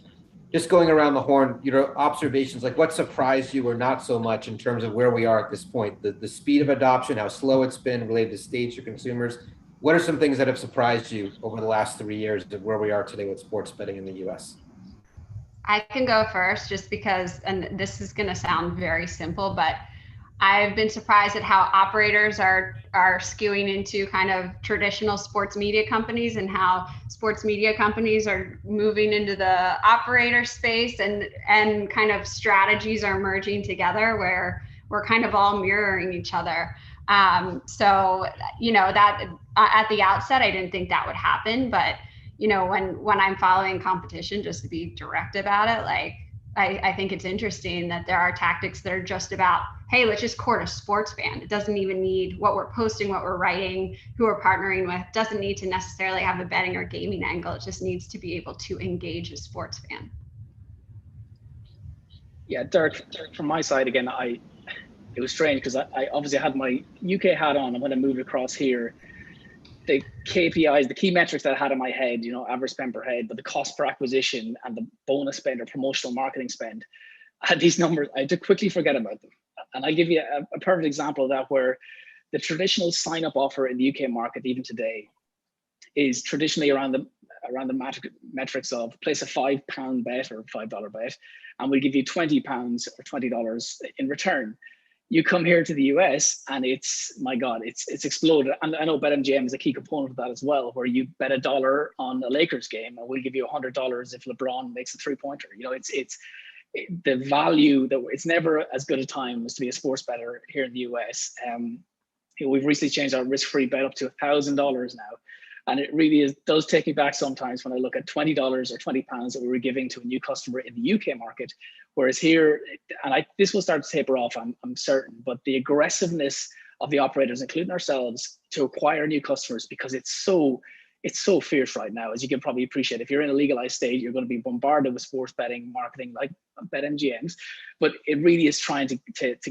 Just going around the horn, observations, like what surprised you or not so much in terms of where we are at this point, the speed of adoption, how slow it's been related to states or consumers. What are some things that have surprised you over the last 3 years of where we are today with sports betting in the US? I can go first just because, and this is going to sound very simple, but I've been surprised at how operators are skewing into kind of traditional sports media companies, and how sports media companies are moving into the operator space, and kind of strategies are merging together where we're kind of all mirroring each other. So, you know, that at the outset, I didn't think that would happen, but you know, when I'm following competition, just to be direct about it, like I think it's interesting that there are tactics that are just about, hey, let's just court a sports fan. It doesn't even need what we're posting, what we're writing, who we're partnering with, doesn't need to necessarily have a betting or gaming angle. It just needs to be able to engage a sports fan. Yeah, Derek, from my side again, it was strange because I obviously had my UK hat on, and when I moved across here, the KPIs, the key metrics that I had in my head, you know, average spend per head, but the cost per acquisition and the bonus spend or promotional marketing spend, I had these numbers, I had to quickly forget about them. And I give you a perfect example of that, where the traditional sign-up offer in the UK market, even today, is traditionally around the metrics of place a £5 bet or $5 bet, and we'll give you £20 or $20 in return. You come here to the US and it's, my God, it's exploded. And I know BetMGM is a key component of that as well, where you bet $1 on a Lakers game and we'll give you $100 if LeBron makes a 3-pointer. You know, it's the value that it's never as good a time as to be a sports bettor here in the US. We've recently changed our risk-free bet up to $1,000 now. And it really does take me back sometimes when I look at $20 or £20 that we were giving to a new customer in the UK market. Whereas here, and this will start to taper off, I'm certain, but the aggressiveness of the operators, including ourselves, to acquire new customers, because it's so fierce right now, as you can probably appreciate. If you're in a legalized state, you're going to be bombarded with sports betting marketing like BetMGM's, but it really is trying to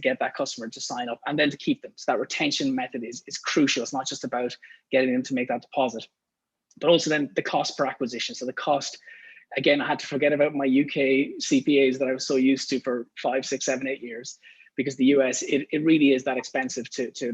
get that customer to sign up and then to keep them. So that retention method is crucial. It's not just about getting them to make that deposit, but also then the cost per acquisition. So the cost, again, I had to forget about my UK CPAs that I was so used to for 5, 6, 7, 8 years, because the US, it really is that expensive to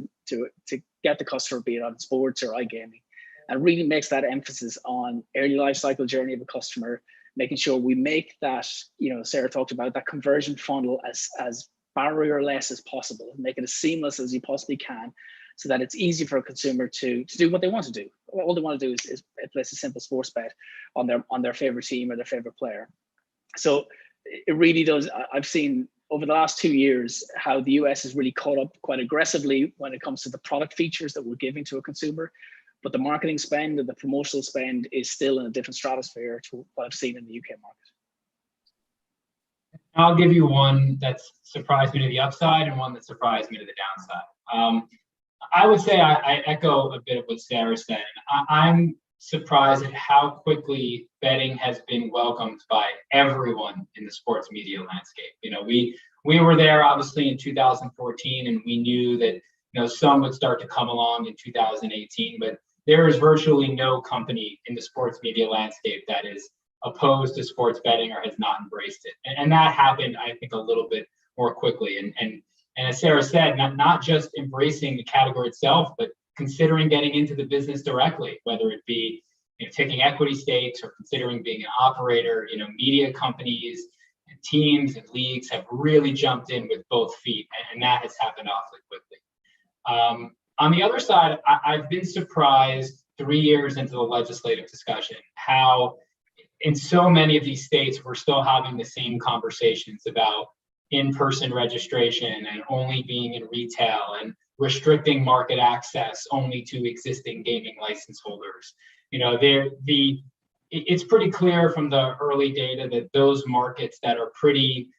get the customer, be it on sports or iGaming. And really makes that emphasis on early life cycle journey of a customer, making sure we make that, you know, Sarah talked about that conversion funnel as barrier-less as possible, make it as seamless as you possibly can, so that it's easy for a consumer to do what they want to do. All they want to do is place a simple sports bet on their favorite team or their favorite player. So it really does. I've seen over the last 2 years how the US has really caught up quite aggressively when it comes to the product features that we're giving to a consumer. But the marketing spend and the promotional spend is still in a different stratosphere to what I've seen in the UK market. I'll give you one that's surprised me to the upside and one that surprised me to the downside. I would say I echo a bit of what Sarah said. I'm surprised at how quickly betting has been welcomed by everyone in the sports media landscape. You know, we were there obviously in 2014, and we knew that, you know, some would start to come along in 2018, but there is virtually no company in the sports media landscape that is opposed to sports betting or has not embraced it. And that happened, I think, a little bit more quickly. And as Sarah said, not just embracing the category itself, but considering getting into the business directly, whether it be, you know, taking equity stakes or considering being an operator. You know, media companies and teams and leagues have really jumped in with both feet, and that has happened awfully quickly. On the other side, I've been surprised 3 years into the legislative discussion how in so many of these states we're still having the same conversations about in-person registration and only being in retail and restricting market access only to existing gaming license holders. You know, it's pretty clear from the early data that those markets that are pretty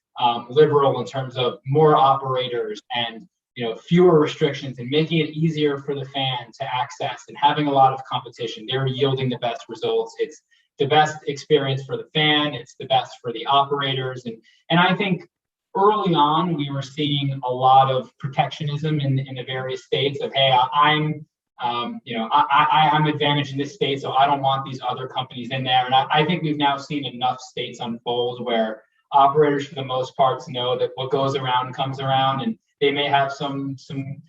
liberal in terms of more operators and, you know, fewer restrictions and making it easier for the fan to access and having a lot of competition, they're yielding the best results. It's the best experience for the fan. It's the best for the operators. And I think early on, we were seeing a lot of protectionism in the various states of, hey, I'm advantaged in this state, so I don't want these other companies in there. And I think we've now seen enough states unfold where operators, for the most part, know that what goes around comes around, and they may have some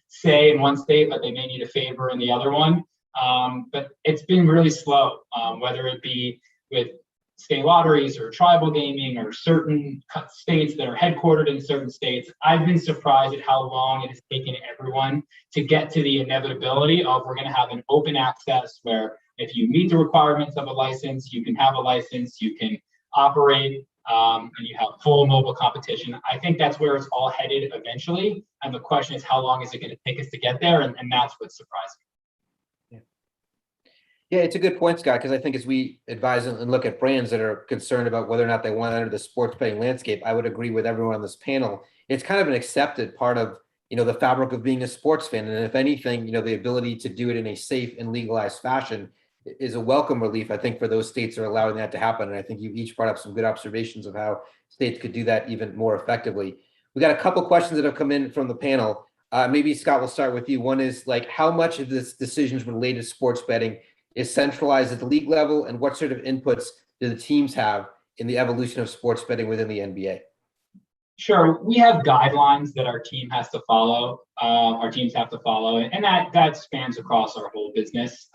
say in one state, but they may need a favor in the other one. But it's been really slow, whether it be with state lotteries or tribal gaming or certain states that are headquartered in certain states. I've been surprised at how long it has taken everyone to get to the inevitability of we're going to have an open access where if you meet the requirements of a license, you can have a license, you can operate, and you have full mobile competition. I think that's where it's all headed eventually. And the question is, how long is it going to take us to get there? And that's what's surprising. Yeah, it's a good point, Scott, because I think as we advise and look at brands that are concerned about whether or not they want to enter the sports betting landscape, I would agree with everyone on this panel. It's kind of an accepted part of, the fabric of being a sports fan. And if anything, the ability to do it in a safe and legalized fashion is a welcome relief, I think, for those states that are allowing that to happen. And I think you each brought up some good observations of how states could do that even more effectively. We got a couple questions that have come in from the panel. Maybe Scott, we'll start with you. One is like, how much of this decisions related to sports betting is centralized at the league level, and what sort of inputs do the teams have in the evolution of sports betting within the NBA? Sure, we have guidelines that our team has to follow. Our teams have to follow, and that spans across our whole business.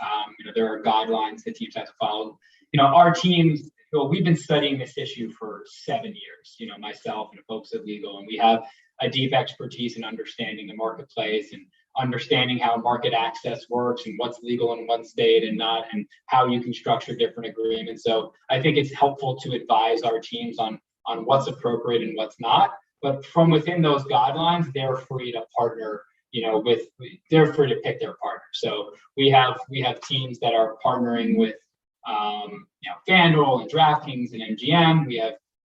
There are guidelines that teams have to follow. Our teams, we've been studying this issue for 7 years. Myself and the folks at Legal, and we have a deep expertise in understanding the marketplace and understanding how market access works and what's legal in one state and not, and how you can structure different agreements. So I think it's helpful to advise our teams on what's appropriate and what's not. But from within those guidelines, they're free to partner, they're free to pick their partner. So we have teams that are partnering with FanDuel and DraftKings and MGM.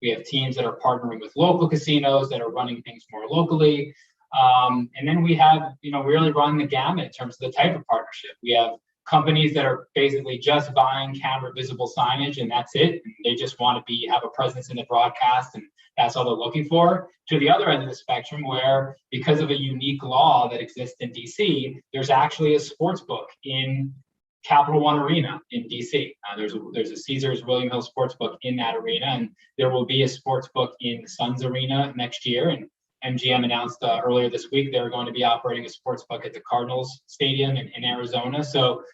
We have teams that are partnering with local casinos that are running things more locally. And then we have, really run the gamut in terms of the type of partnership. We have companies that are basically just buying camera visible signage and that's it. And they just want to have a presence in the broadcast and that's all they're looking for. To the other end of the spectrum, where because of a unique law that exists in DC, there's actually a sports book in Capital One Arena in DC. There's a Caesars William Hill sports book in that arena, and there will be a sports book in the Suns Arena next year. And MGM announced earlier this week they're going to be operating a sports book at the Cardinals Stadium in Arizona. So,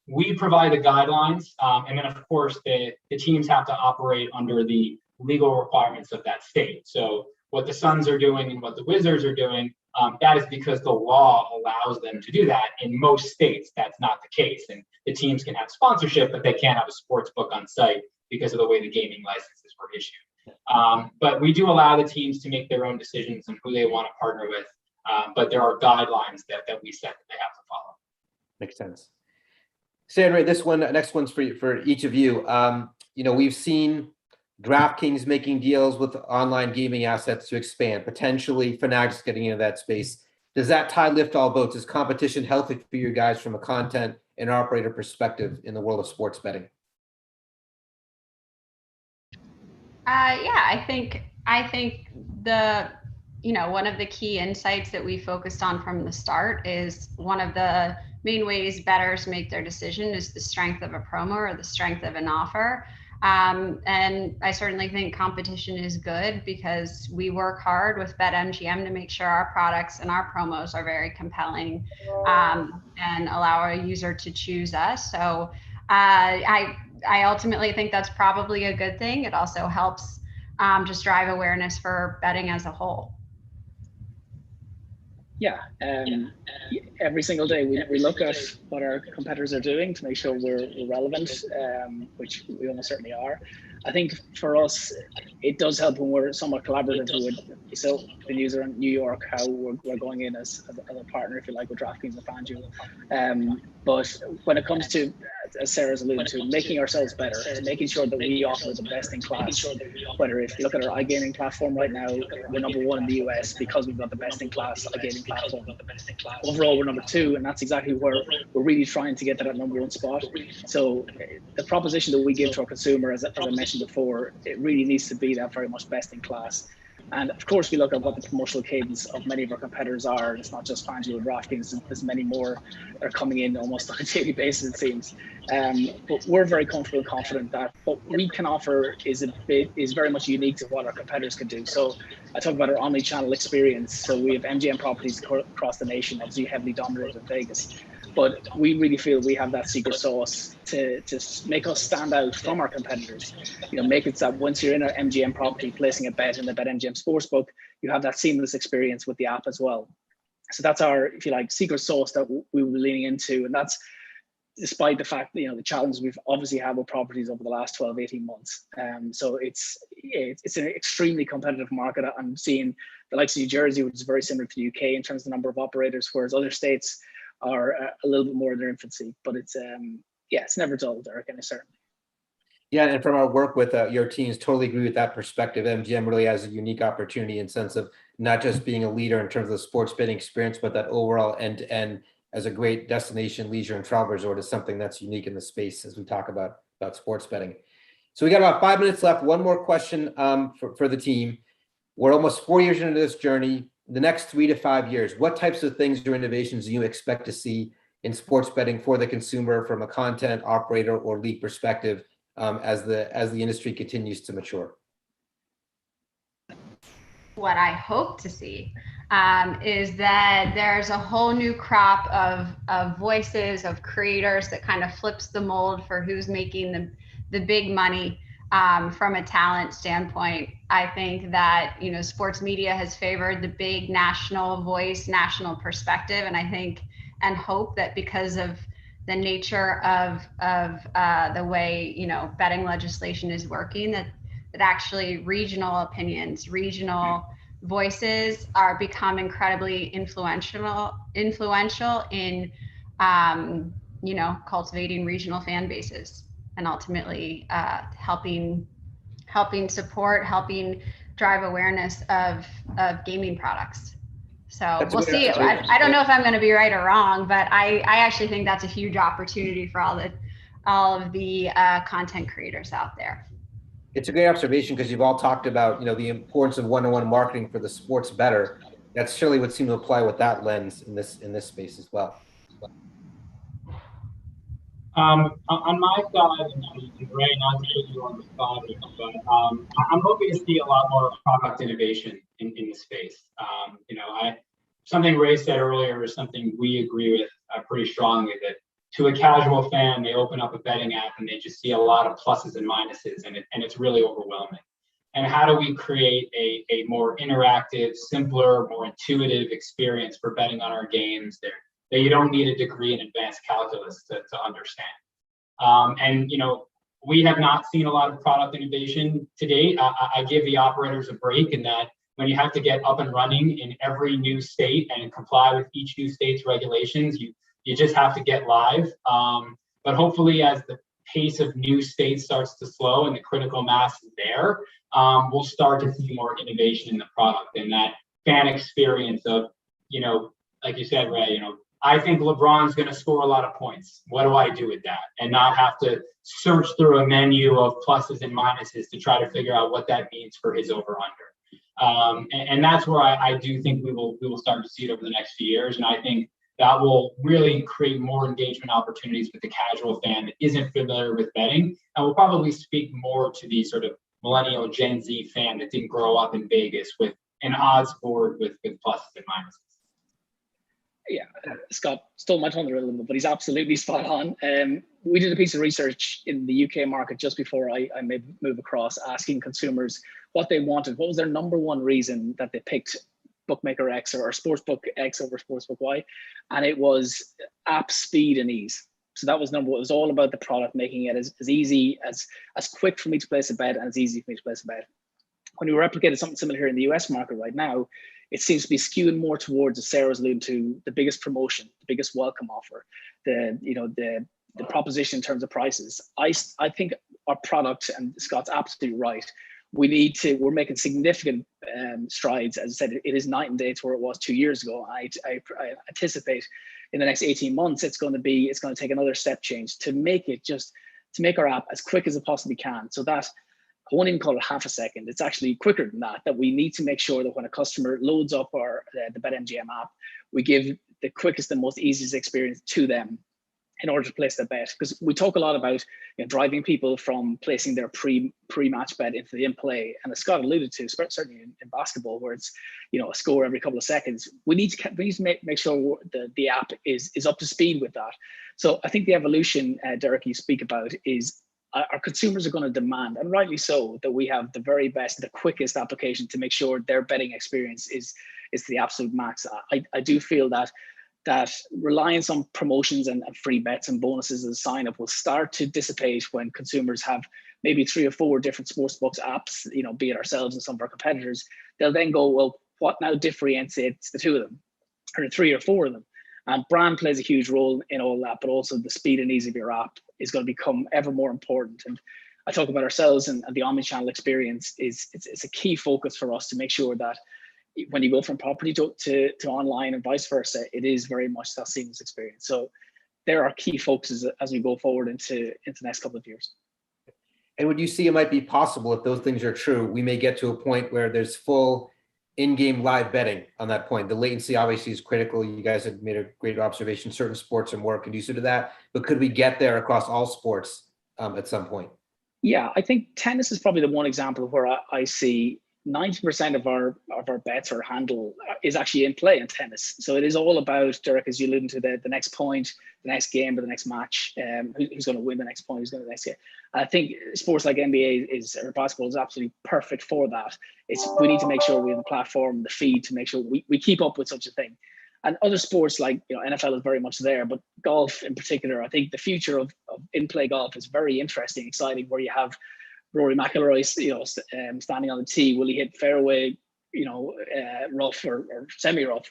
we provide the guidelines, and then of course the teams have to operate under the legal requirements of that state. So what the Suns are doing and what the Wizards are doing, that is because the law allows them to do that. In most states, that's not the case. And the teams can have sponsorship, but they can't have a sports book on site because of the way the gaming licenses were issued. But we do allow the teams to make their own decisions on who they want to partner with. But there are guidelines that we set that they have to follow. Makes sense. Sandra, next one's for each of you. We've seen DraftKings making deals with online gaming assets to expand, potentially Fanatics getting into that space. Does that tide lift all boats? Is competition healthy for you guys from a content and operator perspective in the world of sports betting? I think the one of the key insights that we focused on from the start is one of the main ways bettors make their decision is the strength of a promo or the strength of an offer. And I certainly think competition is good because we work hard with BetMGM to make sure our products and our promos are very compelling and allow our user to choose us. So I ultimately think that's probably a good thing. It also helps just drive awareness for betting as a whole. Yeah, every single day we look at what our competitors are doing to make sure we're relevant, which we almost certainly are. I think for us, it does help when we're somewhat collaborative with the user in New York, how we're going in as a partner, if you like, with DraftKings and FanDuel. But when it comes to, as Sarah's alluded to, making ourselves better, making sure that we offer the best in class, whether if you look at our iGaming platform right now, we're #1 in the US because we've got the best in class iGaming platform. Overall, we're #2, and that's exactly where we're really trying to get to that #1 spot. So the proposition that we give to our consumer, as I mentioned before, it really needs to be that very much best in class. And of course, we look at what the promotional cadence of many of our competitors are. And it's not just FanDuel and DraftKings, there's many more that are coming in almost on a daily basis, it seems. But we're very comfortable and confident that what we can offer is very much unique to what our competitors can do. So I talk about our omni-channel experience. So we have MGM properties across the nation, obviously heavily dominated in Vegas. but we really feel we have that secret sauce to make us stand out from our competitors. Make it that once you're in our MGM property placing a bet in the BetMGM Sportsbook, you have that seamless experience with the app as well. So that's our, if you like, secret sauce that we will be leaning into. And that's despite the fact, the challenges we've obviously had with properties over the last 12, 18 months. So it's an extremely competitive market. I'm seeing the likes of New Jersey, which is very similar to the UK in terms of the number of operators, whereas other states are a little bit more in their infancy. But it's never dull, Derek, and certainly. Yeah, and from our work with your teams, totally agree with that perspective. MGM really has a unique opportunity in sense of not just being a leader in terms of the sports betting experience, but that overall end-to-end as a great destination leisure and travel resort is something that's unique in the space as we talk about sports betting. So we got about 5 minutes left. One more question for the team. We're almost 4 years into this journey. The next 3 to 5 years, what types of things or innovations do you expect to see in sports betting for the consumer from a content operator or league perspective as the industry continues to mature? What I hope to see is that there's a whole new crop of voices, of creators that kind of flips the mold for who's making the big money from a talent standpoint. I think that, sports media has favored the big national voice, national perspective. And I think and hope that because of the nature of the way, betting legislation is working, that actually regional opinions, regional voices are become incredibly influential in, cultivating regional fan bases and ultimately helping support, helping drive awareness of gaming products. So we'll see. I don't know if I'm going to be right or wrong, but I actually think that's a huge opportunity for all of the content creators out there. It's a great observation because you've all talked about, the importance of one-on-one marketing for the sports bettor. That's surely what seems to apply with that lens in this space as well. On my side, and Ray, not to put you on the spot, but I'm hoping to see a lot more product innovation in the space. Something Ray said earlier is something we agree with pretty strongly, that to a casual fan, they open up a betting app and they just see a lot of pluses and minuses, and it's really overwhelming. And how do we create a more interactive, simpler, more intuitive experience for betting on our games that you don't need a degree in advanced calculus to understand? We have not seen a lot of product innovation to date. I give the operators a break in that when you have to get up and running in every new state and comply with each new state's regulations, you just have to get live. But hopefully as the pace of new states starts to slow and the critical mass is there, we'll start to see more innovation in the product and that fan experience of, like you said, Ray, I think LeBron's going to score a lot of points. What do I do with that? And not have to search through a menu of pluses and minuses to try to figure out what that means for his over-under. And that's where I do think we will start to see it over the next few years. And I think that will really create more engagement opportunities with the casual fan that isn't familiar with betting. And will probably speak more to the sort of millennial Gen Z fan that didn't grow up in Vegas with an odds board with pluses and minuses. Yeah, Scott stole my thunder a little bit, but he's absolutely spot on. We did a piece of research in the UK market just before I made the move across, asking consumers what they wanted. What was their number one reason that they picked Bookmaker X or Sportsbook X over Sportsbook Y? And it was app speed and ease. So that was number one. It was all about the product, making it as easy, as quick for me to place a bet and as easy for me to place a bet. When we replicated something similar here in the US market right now, it seems to be skewing more towards, as Sarah's alluded to, the biggest promotion, the biggest welcome offer, the proposition in terms of prices. I think our product, and Scott's absolutely right, we're making significant strides. As I said, it is night and day to where it was 2 years ago. I anticipate in the next 18 months, it's going to take another step change to make our app as quick as it possibly can. So that, I won't even call it half a second. It's actually quicker than that we need to make sure that when a customer loads up the BetMGM app, we give the quickest and most easiest experience to them. in order to place the bet, because we talk a lot about driving people from placing their pre-match bet into the in-play, and as Scott alluded to, certainly in basketball, where it's a score every couple of seconds. We need to make sure the app is up to speed with that. So I think the evolution, Derek, you speak about is our consumers are going to demand, and rightly so, that we have the very best, the quickest application to make sure their betting experience is the absolute max. I do feel that reliance on promotions and free bets and bonuses as a sign up will start to dissipate when consumers have maybe 3 or 4 different sportsbooks apps, be it ourselves and some of our competitors. They'll then go, well, what now differentiates the 2 of them, or the 3 or 4 of them? And brand plays a huge role in all that, but also the speed and ease of your app is going to become ever more important. And I talk about ourselves, and the omnichannel experience it's a key focus for us to make sure that when you go from property to online and vice versa, it is very much that seamless experience. So there are key focuses as we go forward into the next couple of years. And would you see it might be possible, if those things are true, we may get to a point where there's full in-game live betting on that point? The latency obviously is critical. You guys have made a great observation. Certain sports are more conducive to that, but could we get there across all sports at some point? Yeah, I think tennis is probably the one example where I see 90% of our bets or handle is actually in play in tennis. So it is all about, Derek, as you alluded to, the next point, the next game, or the next match, who's going to win the next point, who's going to the next game. I think sports like NBA or basketball is absolutely perfect for that. We need to make sure we have the platform, the feed, to make sure we keep up with such a thing. And other sports like NFL is very much there, but golf in particular, I think the future of in-play golf is very interesting, exciting, where you have Rory McIlroy, standing on the tee. Will he hit fairway, rough or semi-rough?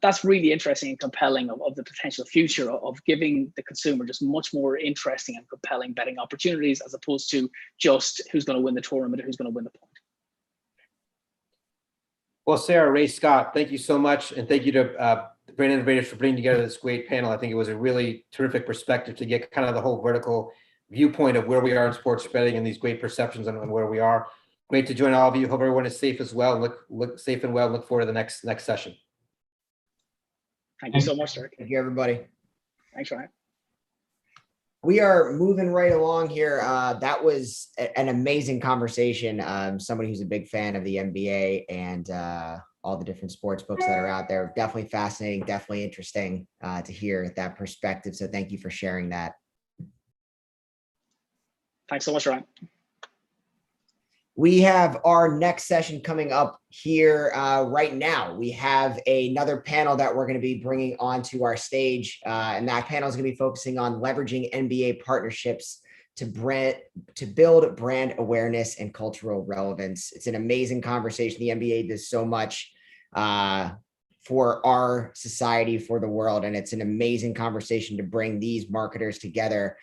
That's really interesting and compelling of the potential future of giving the consumer just much more interesting and compelling betting opportunities, as opposed to just who's going to win the tournament or who's going to win the point. Well, Sarah, Ray, Scott, thank you so much. And thank you to Brand Innovators for putting together this great panel. I think it was a really terrific perspective to get kind of the whole vertical viewpoint of where we are in sports betting and these great perceptions on where we are. Great to join all of you. Hope everyone is safe as well. Look safe and well. Look forward to the next session. Thank you so much, sir. Thank you, everybody. Thanks, Ryan. We are moving right along here. That was an amazing conversation. Somebody who's a big fan of the NBA and all the different sports books that are out there. Definitely fascinating, definitely interesting to hear that perspective. So thank you for sharing that. Thanks so much, Ryan. We have our next session coming up here right now. We have another panel that we're going to be bringing onto our stage, and that panel is going to be focusing on leveraging NBA partnerships to build brand awareness and cultural relevance. It's an amazing conversation. The NBA does so much for our society, for the world, and it's an amazing conversation to bring these marketers together.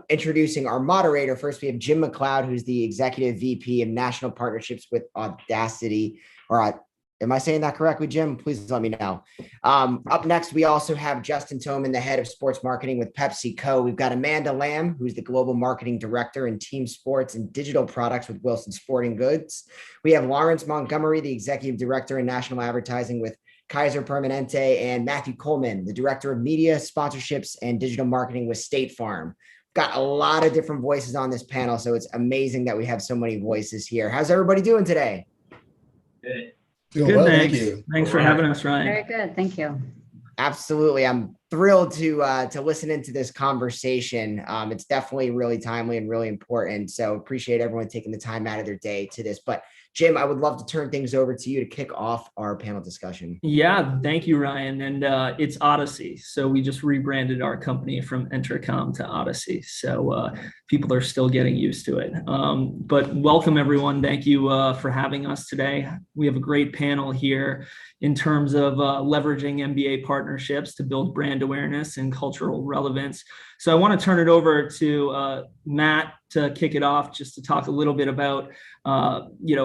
Introducing our moderator, first we have Jim McLeod, who's the Executive VP of National Partnerships with Audacity. Am I saying that correctly, Jim? Please let me know. Up next, we also have Justin Toman, the Head of Sports Marketing with PepsiCo. We've got Amanda Lamb, who's the Global Marketing Director in Team Sports and Digital Products with Wilson Sporting Goods. We have Lawrence Montgomery, the Executive Director in National Advertising with Kaiser Permanente, and Matthew Coleman, the Director of Media, Sponsorships, and Digital Marketing with State Farm. Got a lot of different voices on this panel, so it's amazing that we have so many voices here. How's everybody doing today? Good. Good, well, thank you. Thanks for having us, Ryan. Very good, thank you. Absolutely. I'm thrilled to listen into this conversation. It's definitely really timely and really important, so appreciate everyone taking the time out of their day to this. But Jim, I would love to turn things over to you to kick off our panel discussion. Yeah, thank you, Ryan. And it's Odyssey. So we just rebranded our company from Entercom to Odyssey. So people are still getting used to it. But welcome, everyone. Thank you for having us today. We have a great panel here in terms of leveraging NBA partnerships to build brand awareness and cultural relevance. So I want to turn it over to Matt to kick it off, just to talk a little bit about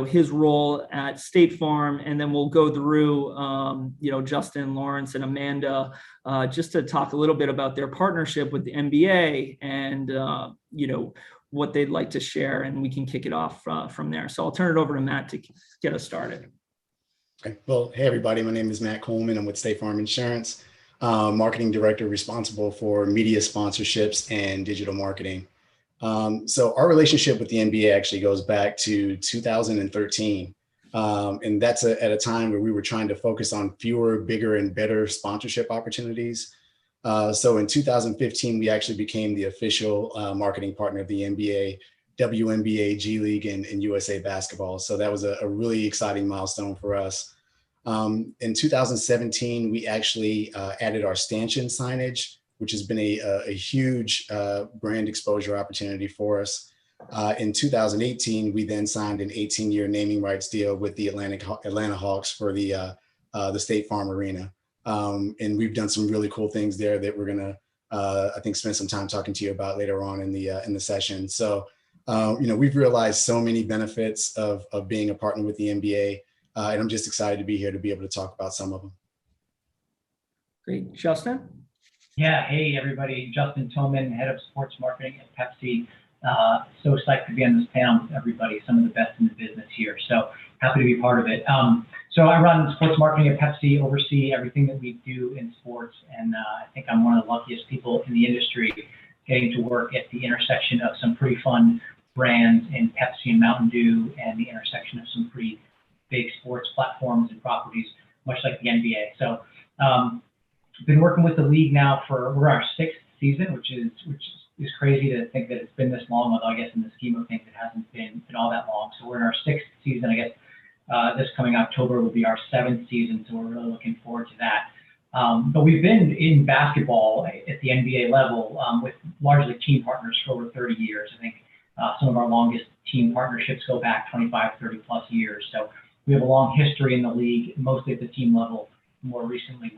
his role at State Farm, and then we'll go through Justin, Lawrence, and Amanda just to talk a little bit about their partnership with the NBA and what they'd like to share, and we can kick it off from there. So I'll turn it over to Matt to get us started. Okay. Well, hey everybody, my name is Matt Coleman. I'm with State Farm Insurance. marketing director responsible for media sponsorships and digital marketing. So our relationship with the NBA actually goes back to 2013. And that's at a time where we were trying to focus on fewer, bigger, and better sponsorship opportunities. So in 2015, we actually became the official marketing partner of the NBA, WNBA, G League, and USA Basketball. So that was a really exciting milestone for us. In 2017, we actually added our stanchion signage, which has been a huge brand exposure opportunity for us. In 2018, we then signed an 18-year naming rights deal with the Atlanta Hawks for the State Farm Arena. And we've done some really cool things there that we're gonna, I think, spend some time talking to you about later on in the session. So, we've realized so many benefits of being a partner with the NBA, and I'm just excited to be here to be able to talk about some of them. Great, Justin. Yeah, hey everybody, Justin Tillman, head of sports marketing at Pepsi. So psyched to be on this panel with everybody, some of the best in the business here. So happy to be part of it. So I run sports marketing at Pepsi, oversee everything that we do in sports, and I think I'm one of the luckiest people in the industry getting to work at the intersection of some pretty fun brands in Pepsi and Mountain Dew, and the intersection of some pretty big sports platforms and properties, much like the NBA. So been working with the league now we're our 6th season, which is crazy to think that it's been this long, although I guess in the scheme of things, it hasn't been all that long. So we're in our 6th season. I guess this coming October will be our 7th season. So we're really looking forward to that. But we've been in basketball at the NBA level with largely team partners for over 30 years. I think some of our longest team partnerships go back 25, 30 plus years. So we have a long history in the league, mostly at the team level, more recently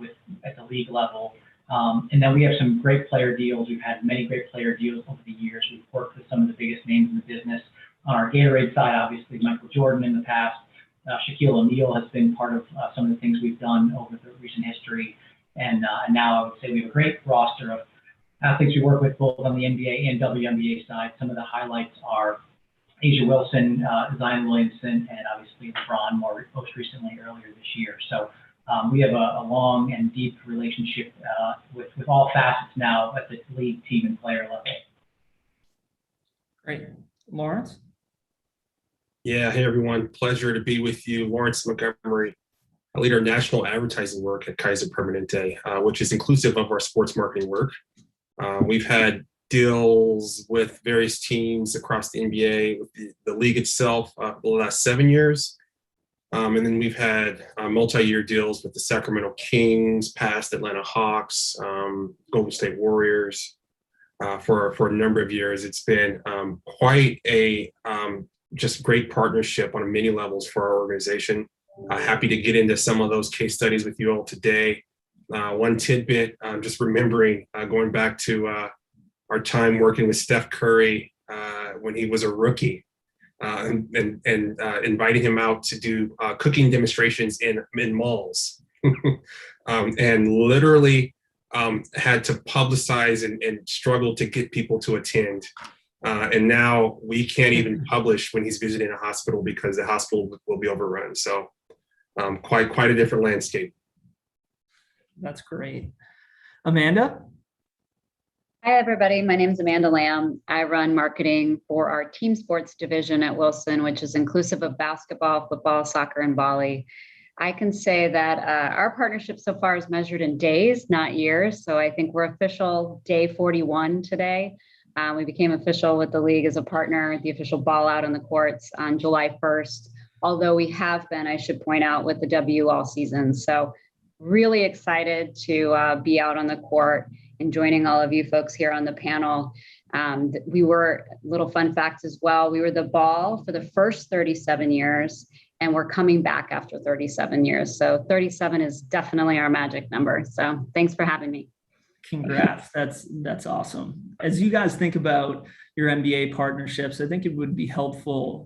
at the league level. And then we have some great player deals. We've had many great player deals over the years. We've worked with some of the biggest names in the business. On our Gatorade side, obviously, Michael Jordan in the past. Shaquille O'Neal has been part of some of the things we've done over the recent history. And now I would say we have a great roster of athletes we work with both on the NBA and WNBA side. Some of the highlights are Asia Wilson, Zion Williamson, and obviously LeBron most recently earlier this year. So we have a long and deep relationship with all facets now at the league, team, and player level. Great. Lawrence? Yeah, hey everyone. Pleasure to be with you. Lawrence Montgomery. I lead our national advertising work at Kaiser Permanente, which is inclusive of our sports marketing work. We've had deals with various teams across the NBA, with the league itself for the last 7 years. And then we've had multi-year deals with the Sacramento Kings, past Atlanta Hawks, Golden State Warriors for a number of years. It's been quite a just great partnership on many levels for our organization. Happy to get into some of those case studies with you all today. One tidbit, just remembering going back to our time working with Steph Curry when he was a rookie. And inviting him out to do cooking demonstrations in malls, and literally had to publicize and struggle to get people to attend. And now we can't even publish when he's visiting a hospital because the hospital will be overrun. So quite a different landscape. That's great. Amanda? Hi, everybody. My name is Amanda Lamb. I run marketing for our team sports division at Wilson, which is inclusive of basketball, football, soccer, and volley. I can say that our partnership so far is measured in days, not years. So I think we're official day 41 today. We became official with the league as a partner, the official ball out on the courts on July 1st. Although we have been, I should point out, with the W all season. So really excited to be out on the court and joining all of you folks here on the panel. We were, little fun facts as well, we were the ball for the first 37 years, and we're coming back after 37 years. So 37 is definitely our magic number. So thanks for having me. Congrats. That's awesome. As you guys think about your NBA partnerships, I think it would be helpful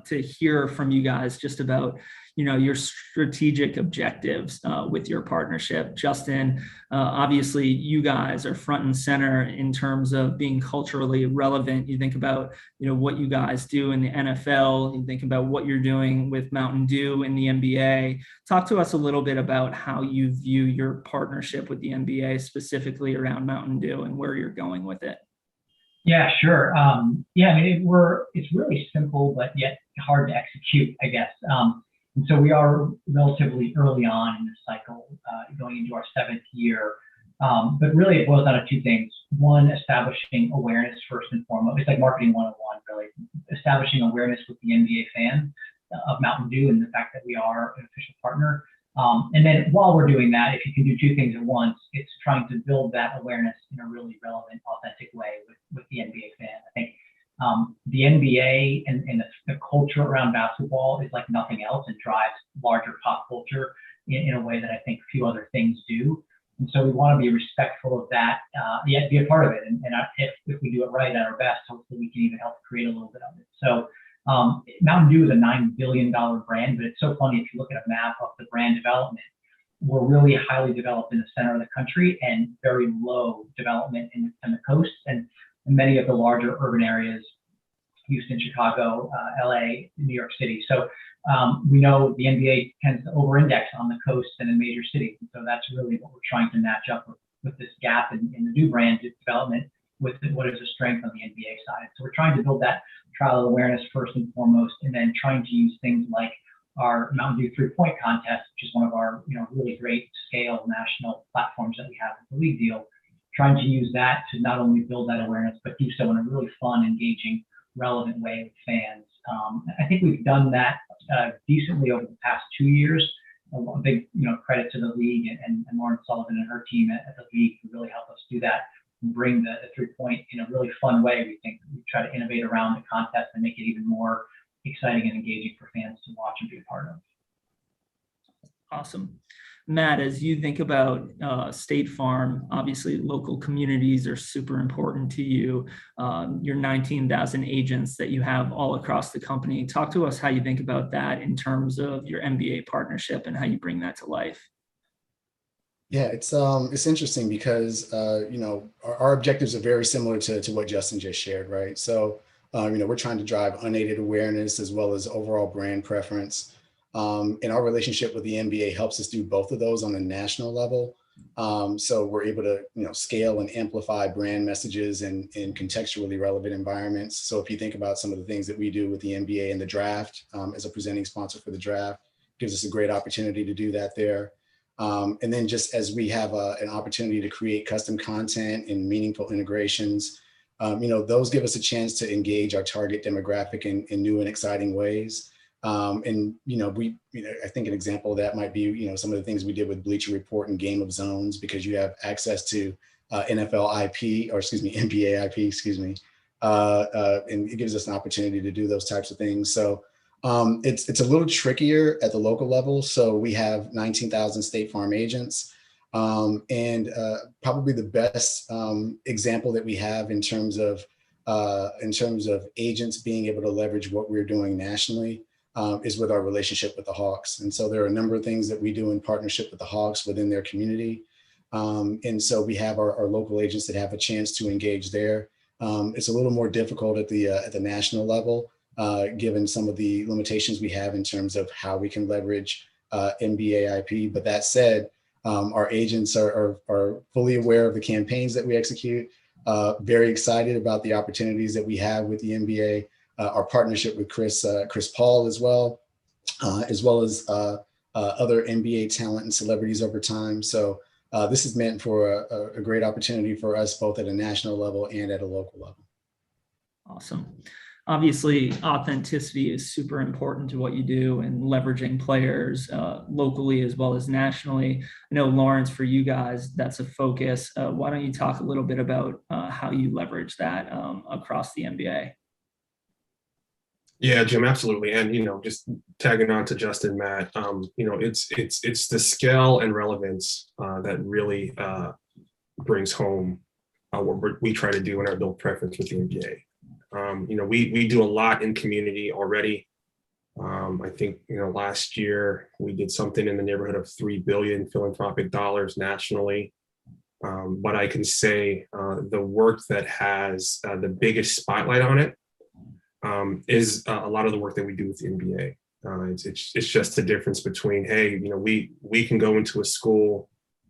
to hear from you guys just about, your strategic objectives with your partnership. Justin, obviously you guys are front and center in terms of being culturally relevant. You think about, what you guys do in the NFL, you think about what you're doing with Mountain Dew in the NBA. Talk to us a little bit about how you view your partnership with the NBA, specifically around Mountain Dew, and where you're going with it. Yeah, sure. It's really simple, but yet hard to execute, I guess. And so we are relatively early on in this cycle, going into our 7th year. But really it boils down to two things. One, establishing awareness first and foremost. It's like marketing 101, really. Establishing awareness with the NBA fans of Mountain Dew and the fact that we are an official partner. And then while we're doing that, if you can do two things at once, it's trying to build that awareness in a really relevant, authentic way with the NBA fan. I think the NBA and the culture around basketball is like nothing else. It drives larger pop culture in a way that I think few other things do. And so we want to be respectful of that, yet be a part of it. And if we do it right at our best, hopefully we can even help create a little bit of it. So Mountain Dew is a $9 billion brand, but it's so funny if you look at a map of the brand development, we're really highly developed in the center of the country and very low development in the coast and many of the larger urban areas, Houston, Chicago, LA, New York City. So we know the NBA tends to over-index on the coast and in major cities. And so that's really what we're trying to match up with this gap in the Dew brand development with what is a strength on the NBA side. So we're trying to build that trial awareness first and foremost, and then trying to use things like our Mountain Dew 3-point contest, which is one of our really great scale national platforms that we have with the league deal, trying to use that to not only build that awareness, but do so in a really fun, engaging, relevant way with fans. I think we've done that decently over the past 2 years. A big credit to the league and Lauren Sullivan and her team at the league who really helped us do that and bring the 3-point in a really fun way. We think we try to innovate around the contest and make it even more exciting and engaging for fans to watch and be a part of. Awesome. Matt, as you think about State Farm, obviously local communities are super important to you. Your 19,000 agents that you have all across the company. Talk to us how you think about that in terms of your NBA partnership and how you bring that to life. Yeah, it's interesting because our objectives are very similar to what Justin just shared, right? So we're trying to drive unaided awareness as well as overall brand preference. And our relationship with the NBA helps us do both of those on a national level. So we're able to scale and amplify brand messages in contextually relevant environments. So if you think about some of the things that we do with the NBA and the draft as a presenting sponsor for the draft, gives us a great opportunity to do that there. And then just as we have an opportunity to create custom content and meaningful integrations, those give us a chance to engage our target demographic in new and exciting ways. I think an example of that might be, some of the things we did with Bleacher Report and Game of Zones, because you have access to NBA IP, and it gives us an opportunity to do those types of things. So it's a little trickier at the local level. So we have 19,000 State Farm agents, and probably the best example that we have in terms of agents being able to leverage what we're doing nationally is with our relationship with the Hawks. And so there are a number of things that we do in partnership with the Hawks within their community. And so we have our local agents that have a chance to engage there. It's a little more difficult at the national level, given some of the limitations we have in terms of how we can leverage NBA IP. But that said, our agents are fully aware of the campaigns that we execute, very excited about the opportunities that we have with the NBA. Our partnership with Chris Paul as well as other NBA talent and celebrities over time. So this is meant for a great opportunity for us, both at a national level and at a local level. Awesome. Obviously, authenticity is super important to what you do, and leveraging players locally as well as nationally. I know, Lawrence, for you guys, that's a focus. Why don't you talk a little bit about how you leverage that across the NBA? Yeah, Jim, absolutely. And, just tagging on to Justin, Matt, it's the scale and relevance that really brings home what we try to do in our build preference with the NBA. We do a lot in community already. I think, last year we did something in the neighborhood of 3 billion philanthropic dollars nationally. But I can say the work that has the biggest spotlight on it is a lot of the work that we do with the NBA. It's just the difference between, hey, we can go into a school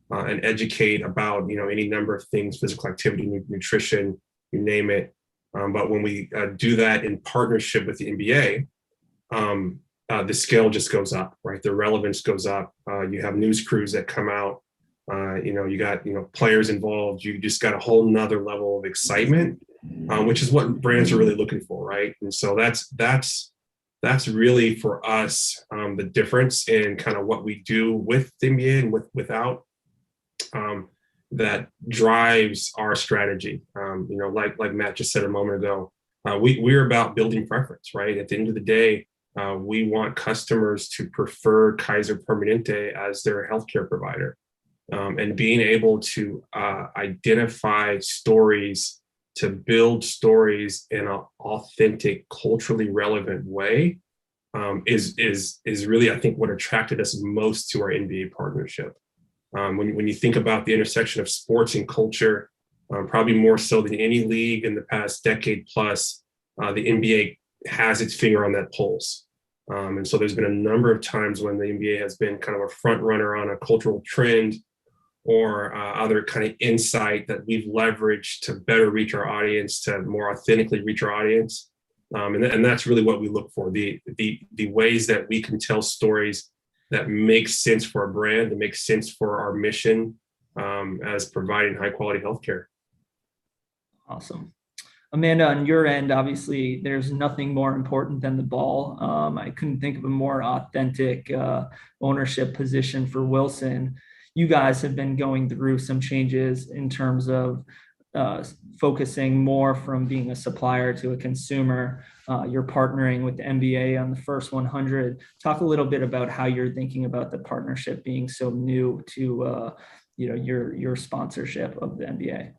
and educate about, any number of things, physical activity, nutrition, you name it. But when we do that in partnership with the NBA, the scale just goes up, right? The relevance goes up. You have news crews that come out. You got players involved. You just got a whole nother level of excitement, which is what brands are really looking for, right? And so that's really for us the difference in kind of what we do with the NBA and without. That drives our strategy. Like Matt just said a moment ago, we're about building preference, right? At the end of the day, we want customers to prefer Kaiser Permanente as their healthcare provider. And being able to identify stories, to build stories in an authentic, culturally relevant way is really, I think, what attracted us most to our NBA partnership. When you think about the intersection of sports and culture, probably more so than any league in the past decade plus, the NBA has its finger on that pulse. And so there's been a number of times when the NBA has been kind of a front runner on a cultural trend or other kind of insight that we've leveraged to better reach our audience, to more authentically reach our audience. And that's really what we look for, the ways that we can tell stories that make sense for our brand, that make sense for our mission as providing high quality healthcare. Awesome. Amanda, on your end, obviously, there's nothing more important than the ball. I couldn't think of a more authentic ownership position for Wilson. You guys have been going through some changes in terms of focusing more from being a supplier to a consumer. You're partnering with the NBA on the first 100. Talk a little bit about how you're thinking about the partnership being so new to your sponsorship of the NBA.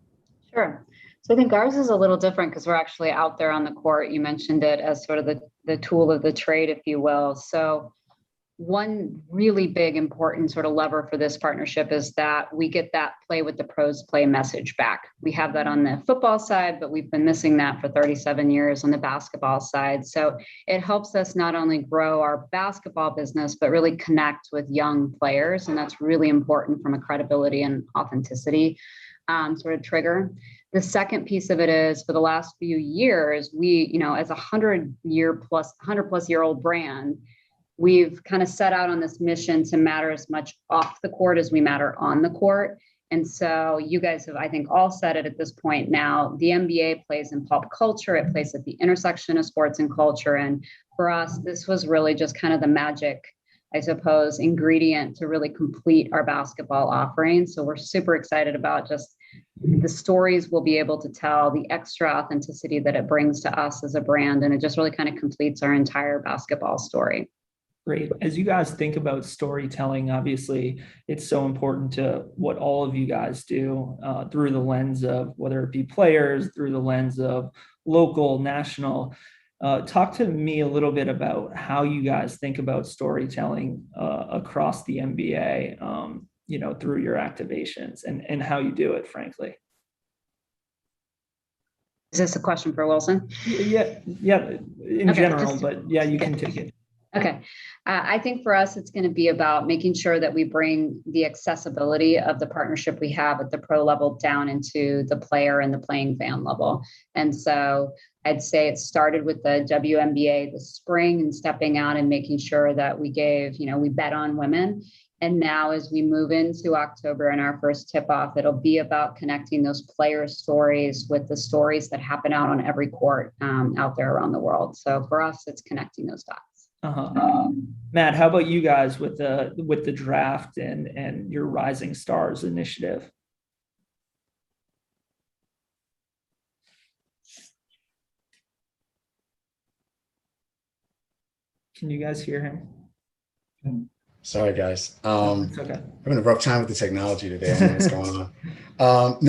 Sure. So I think ours is a little different because we're actually out there on the court. You mentioned it as sort of the tool of the trade, if you will. So one really big important sort of lever for this partnership is that we get that play with the pros play message back. We have that on the football side, but we've been missing that for 37 years on the basketball side. So it helps us not only grow our basketball business, but really connect with young players. And that's really important from a credibility and authenticity sort of trigger. The second piece of it is for the last few years, we, as a 100 plus year old brand, we've kind of set out on this mission to matter as much off the court as we matter on the court. And so you guys have, I think, all said it at this point now. The NBA plays in pop culture. It plays at the intersection of sports and culture. And for us, this was really just kind of the magic, I suppose, ingredient to really complete our basketball offering. So we're super excited about just the stories we'll be able to tell, the extra authenticity that it brings to us as a brand. And it just really kind of completes our entire basketball story. Great. As you guys think about storytelling, obviously, it's so important to what all of you guys do through the lens of whether it be players, through the lens of local, national. Talk to me a little bit about how you guys think about storytelling across the NBA, through your activations and how you do it, frankly. Is this a question for Wilson? Yeah, in general, but yeah, you can take it. Okay. I think for us, it's going to be about making sure that we bring the accessibility of the partnership we have at the pro level down into the player and the playing fan level. And so I'd say it started with the WNBA this spring and stepping out and making sure that we bet on women. And now as we move into October and our first tip off, it'll be about connecting those player stories with the stories that happen out on every court out there around the world. So for us, it's connecting those dots. Matt, how about you guys with the draft and your Rising Stars initiative? Can you guys hear him? Sorry, guys. It's okay. Having a rough time with the technology today. I don't know what's going on.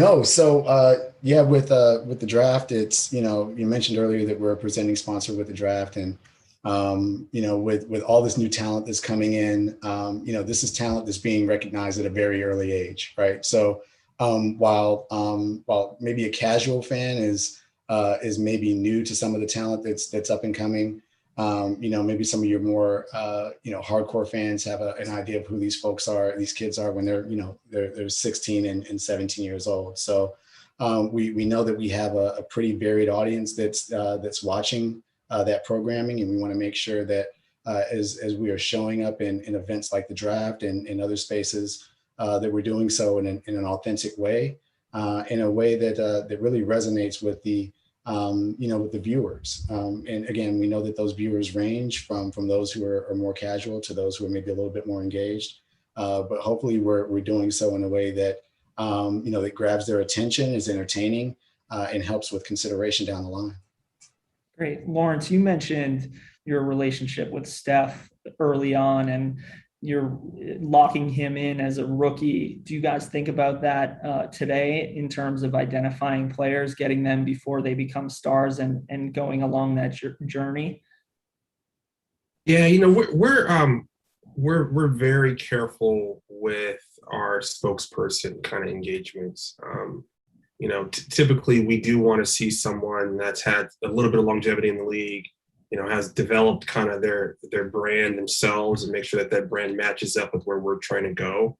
With the draft, it's, you mentioned earlier that we're a presenting sponsor with the draft, and with all this new talent that's coming in, this is talent that's being recognized at a very early age, right? So while maybe a casual fan is maybe new to some of the talent that's up and coming, maybe some of your more hardcore fans have an idea of who these kids are when they're 16 and 17 years old. So we know that we have a pretty varied audience that's watching that programming, and we want to make sure that as we are showing up in events like the draft and in other spaces, that we're doing so in an authentic way, in a way that really resonates with the viewers. And again, we know that those viewers range from those who are more casual to those who are maybe a little bit more engaged. But hopefully we're doing so in a way that that grabs their attention, is entertaining, and helps with consideration down the line. Great. Lawrence, you mentioned your relationship with Steph early on, and you're locking him in as a rookie. Do you guys think about that today in terms of identifying players, getting them before they become stars and going along that journey? Yeah, we're very careful with our spokesperson kind of engagements. Typically we do want to see someone that's had a little bit of longevity in the league, has developed kind of their brand themselves, and make sure that brand matches up with where we're trying to go.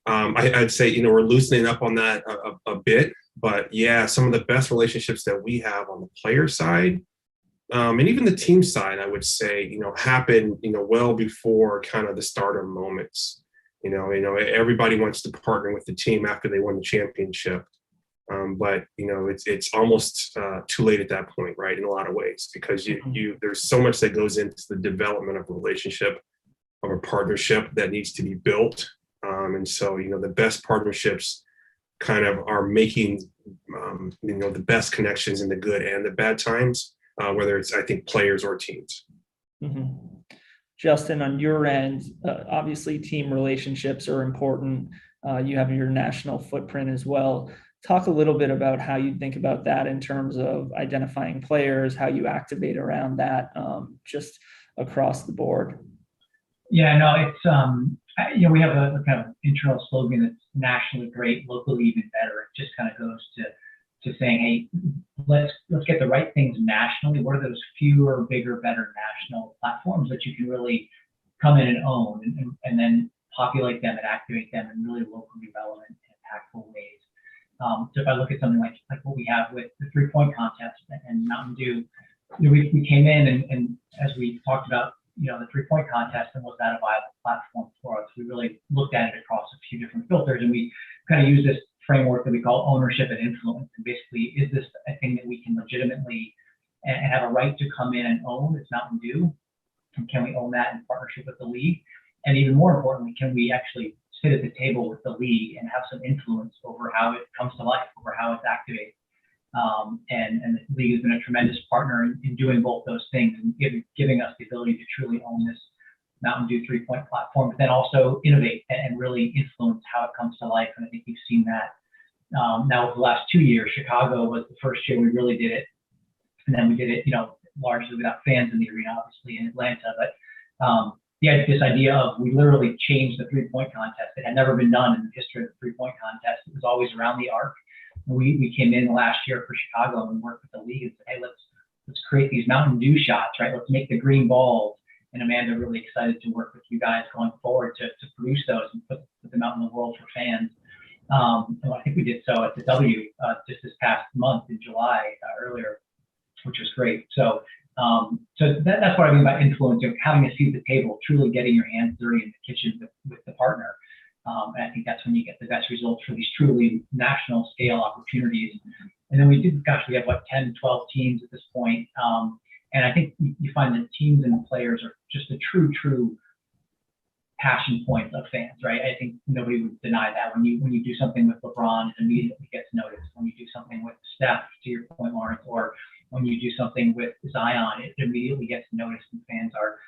I'd say, we're loosening up on that a bit, but yeah, some of the best relationships that we have on the player side, and even the team side, I would say, happen, well before kind of the stardom moments. Everybody wants to partner with the team after they won the championship. But it's almost too late at that point, right? In a lot of ways, because there's so much that goes into the development of a relationship, of a partnership that needs to be built. And so, the best partnerships kind of are making, the best connections in the good and the bad times, whether it's, I think, players or teams. Mm-hmm. Justin, on your end, obviously team relationships are important. You have your national footprint as well. Talk a little bit about how you think about that in terms of identifying players, how you activate around that, just across the board. Yeah, no, it's we have a kind of internal slogan that's nationally great, locally even better. It just kind of goes to saying, hey, let's get the right things nationally. What are those fewer, bigger, better national platforms that you can really come in and own, and then populate them and activate them in really locally relevant and impactful ways. So if I look at something like what we have with the 3-point contest and Mountain Dew, we came in and as we talked about, the 3-point contest and was that a viable platform for us, we really looked at it across a few different filters, and we kind of use this framework that we call ownership and influence. And basically, is this a thing that we can legitimately and have a right to come in and own? It's Mountain Dew. And can we own that in partnership with the league? And even more importantly, can we actually sit at the table with the league and have some influence over how it comes to life, over how it's activated? And the league has been a tremendous partner in doing both those things and giving us the ability to truly own this Mountain Dew 3-point platform, but then also innovate and really influence how it comes to life. And I think you've seen that now over the last 2 years. Chicago was the first year we really did it. And then we did it, largely without fans in the arena, obviously in Atlanta. But this idea of we literally changed the 3-point contest. It had never been done in the history of the 3-point contest. It was always around the arc. We came in last year for Chicago and worked with the league and said, hey, let's create these Mountain Dew shots, right? Let's make the green balls. And Amanda, really excited to work with you guys going forward to produce those and put them out in the world for fans. And I think we did so at the W just this past month in July earlier, which was great. So that's what I mean by influencing, having a seat at the table, truly getting your hands dirty in the kitchen with the partner. And I think that's when you get the best results for these truly national scale opportunities. And then we have 10, 12 teams at this point. And I think you find that teams and players are just a true passion point of fans, right? I think nobody would deny that. When you do something with LeBron, it immediately gets noticed. When you do something with Steph, to your point, Lawrence, or when you do something with Zion, it immediately gets noticed, and fans are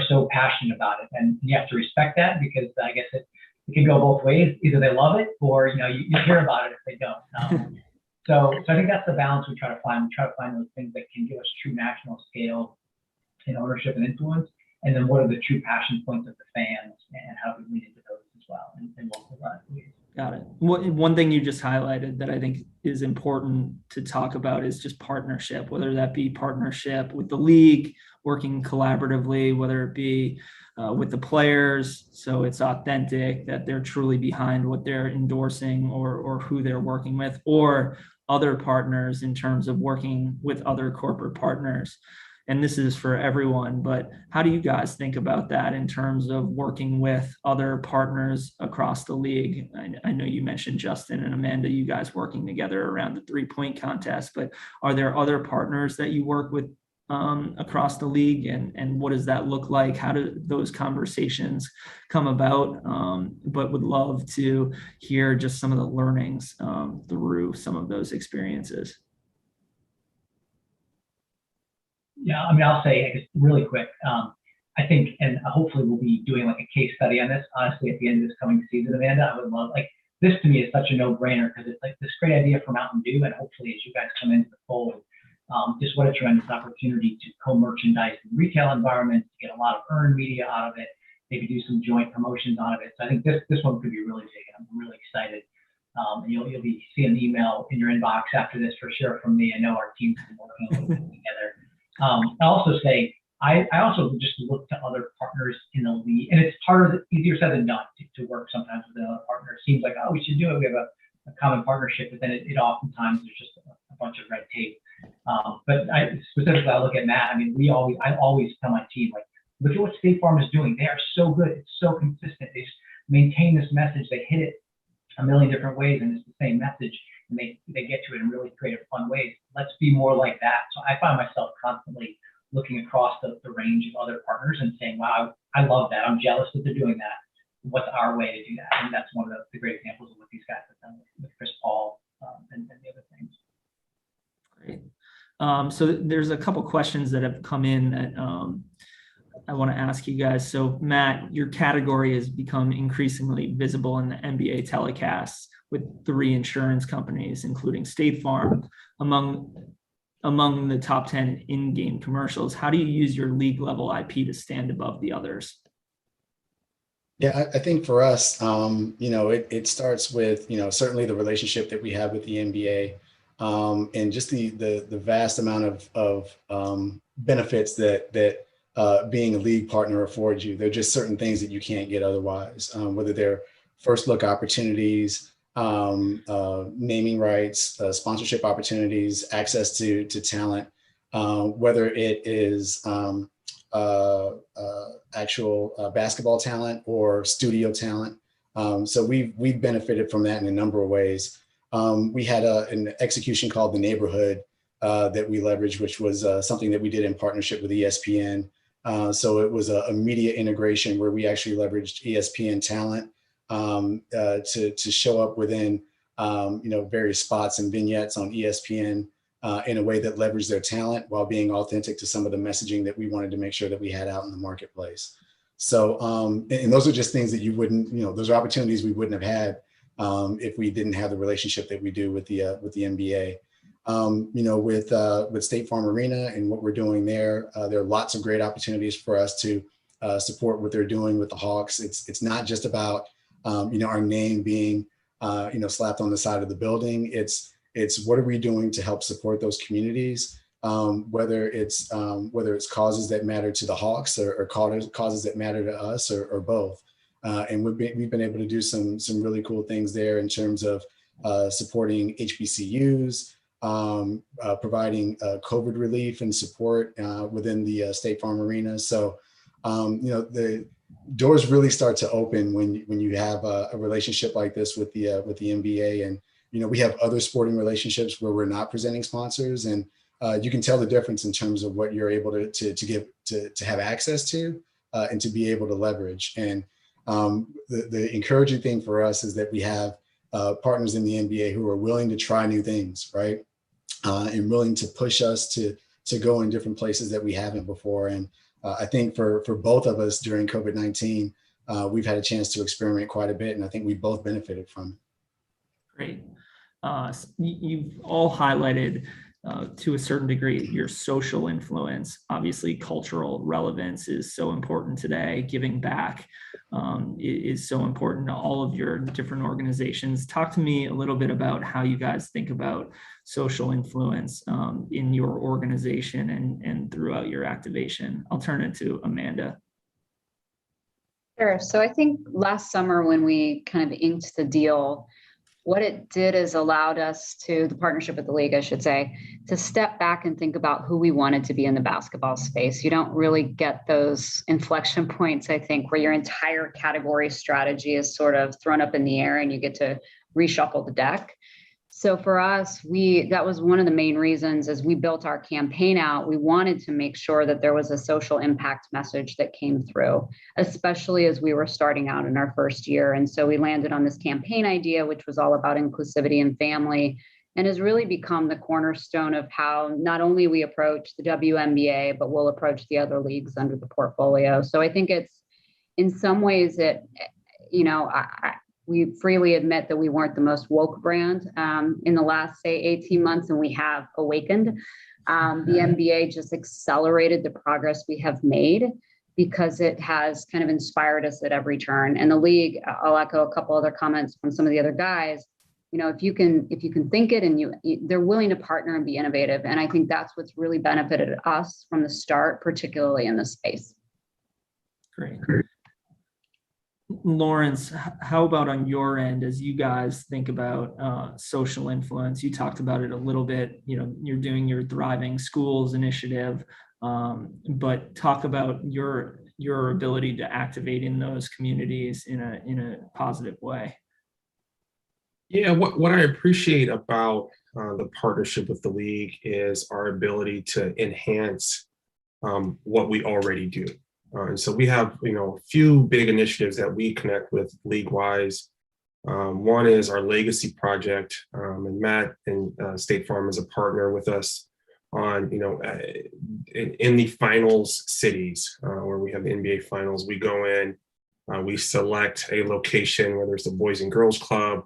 so passionate about it. And you have to respect that, because I guess it can go both ways. Either they love it, or you hear about it if they don't. So I think that's the balance we try to find. We try to find those things that can give us true national scale in ownership and influence, and then what are the true passion points of the fans, and how do we lean into those as well in local leagues. Got it. One thing you just highlighted that I think is important to talk about is just partnership, whether that be partnership with the league, working collaboratively, whether it be with the players, so it's authentic, that they're truly behind what they're endorsing or who they're working with, or other partners in terms of working with other corporate partners. And this is for everyone, but how do you guys think about that in terms of working with other partners across the league? I know you mentioned Justin and Amanda, you guys working together around the 3-point contest, but are there other partners that you work with across the league, and what does that look like? How do those conversations come about? But would love to hear just some of the learnings through some of those experiences. Yeah, I mean, I'll say, I guess, really quick. I think, and hopefully we'll be doing like a case study on this, honestly, at the end of this coming season, Amanda. I would love, like, this to me is such a no-brainer, because it's like this great idea for Mountain Dew, and hopefully as you guys come into the fold, just what a tremendous opportunity to co-merchandise in retail environments, to get a lot of earned media out of it, maybe do some joint promotions out of it. So I think this one could be really big, and I'm really excited. And you'll be seeing an email in your inbox after this for sure from me. I know our team's been working together. I also say, I also just look to other partners in the league, and it's harder, easier said than done to work sometimes with another partner. It seems like, oh, we should do it. We have a common partnership, but then it oftentimes there's just a bunch of red tape. But specifically, I look at Matt. I mean, I always tell my team, like, look at what State Farm is doing. They are so good. It's so consistent. They just maintain this message. They hit it a million different ways, and it's the same message, and they get to it in really creative, fun ways. Let's be more like that. So I find myself constantly looking across the range of other partners and saying, wow, I love that. I'm jealous that they're doing that. What's our way to do that? And that's one of the great examples of what these guys have done with Chris Paul and the other things. Great. So there's a couple questions that have come in that I want to ask you guys. So Matt, your category has become increasingly visible in the NBA telecasts with 3 insurance companies, including State Farm, among the top 10 in-game commercials. How do you use your league level IP to stand above the others? Yeah, I think for us, it starts with, certainly the relationship that we have with the NBA, and just the vast amount of benefits that being a league partner affords you. There are just certain things that you can't get otherwise, whether they're first look opportunities, naming rights, sponsorship opportunities, access to talent, whether it is actual basketball talent or studio talent. So we've benefited from that in a number of ways. We had an execution called The Neighborhood that we leveraged, which was something that we did in partnership with ESPN. So it was a media integration where we actually leveraged ESPN talent to show up within various spots and vignettes on ESPN in a way that leveraged their talent while being authentic to some of the messaging that we wanted to make sure that we had out in the marketplace. So and those are just things that you wouldn't, those are opportunities we wouldn't have had if we didn't have the relationship that we do with the NBA. With State Farm Arena and what we're doing there are lots of great opportunities for us to support what they're doing with the Hawks. It's not just about our name being slapped on the side of the building. It's what are we doing to help support those communities, whether it's causes that matter to the Hawks or causes that matter to us or both. And we've been able to do some really cool things there in terms of supporting HBCUs, providing COVID relief and support within the State Farm Arena. So, the doors really start to open when you have a relationship like this with the NBA. And we have other sporting relationships where we're not presenting sponsors, and you can tell the difference in terms of what you're able to have access to and to be able to leverage. And the encouraging thing for us is that we have partners in the NBA who are willing to try new things, right? And willing to push us to go in different places that we haven't before. And I think for both of us during COVID-19, we've had a chance to experiment quite a bit, and I think we both benefited from it. Great. You've all highlighted to a certain degree, your social influence. Obviously, cultural relevance is so important today. Giving back is so important to all of your different organizations. Talk to me a little bit about how you guys think about social influence in your organization and throughout your activation. I'll turn it to Amanda. Sure. So I think last summer when we kind of inked the deal, what it did is allowed us to, the partnership with the league, I should say, to step back and think about who we wanted to be in the basketball space. You don't really get those inflection points, I think, where your entire category strategy is sort of thrown up in the air and you get to reshuffle the deck. So for us, that was one of the main reasons as we built our campaign out, we wanted to make sure that there was a social impact message that came through, especially as we were starting out in our first year. And so we landed on this campaign idea, which was all about inclusivity and family, and has really become the cornerstone of how not only we approach the WNBA, but we'll approach the other leagues under the portfolio. So I think it's, in some ways, we freely admit that we weren't the most woke brand in the last, say, 18 months, and we have awakened. The NBA just accelerated the progress we have made because it has kind of inspired us at every turn. And the league, I'll echo a couple other comments from some of the other guys. If you can think it and they're willing to partner and be innovative. And I think that's what's really benefited us from the start, particularly in this space. Great. Lawrence, how about on your end as you guys think about social influence? You talked about it a little bit, you're doing your Thriving Schools initiative, but talk about your ability to activate in those communities in a positive way. Yeah, what I appreciate about the partnership with the league is our ability to enhance what we already do. And so we have, a few big initiatives that we connect with league-wise. One is our Legacy Project, and Matt and State Farm is a partner with us on, in the finals cities where we have the NBA finals. We go in, we select a location, whether it's the Boys and Girls Club,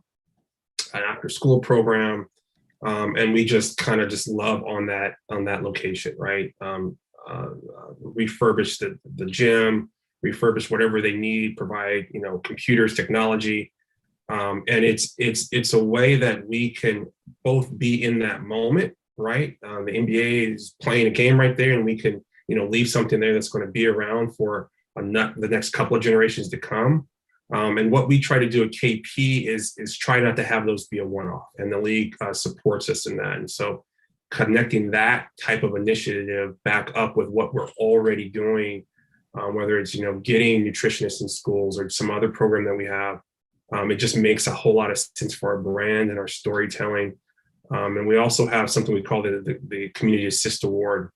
an after-school program, and we just kind of love on that location, right? Refurbish the gym, refurbish whatever they need, provide computers, technology, and it's a way that we can both be in that moment, right? The NBA is playing a game right there, and we can leave something there that's going to be around for the next couple of generations to come. And what we try to do at KP is try not to have those be a one-off, and the league supports us in that. And so connecting that type of initiative back up with what we're already doing, whether it's, getting nutritionists in schools or some other program that we have, it just makes a whole lot of sense for our brand and our storytelling. And we also have something we call the Community Assist Award,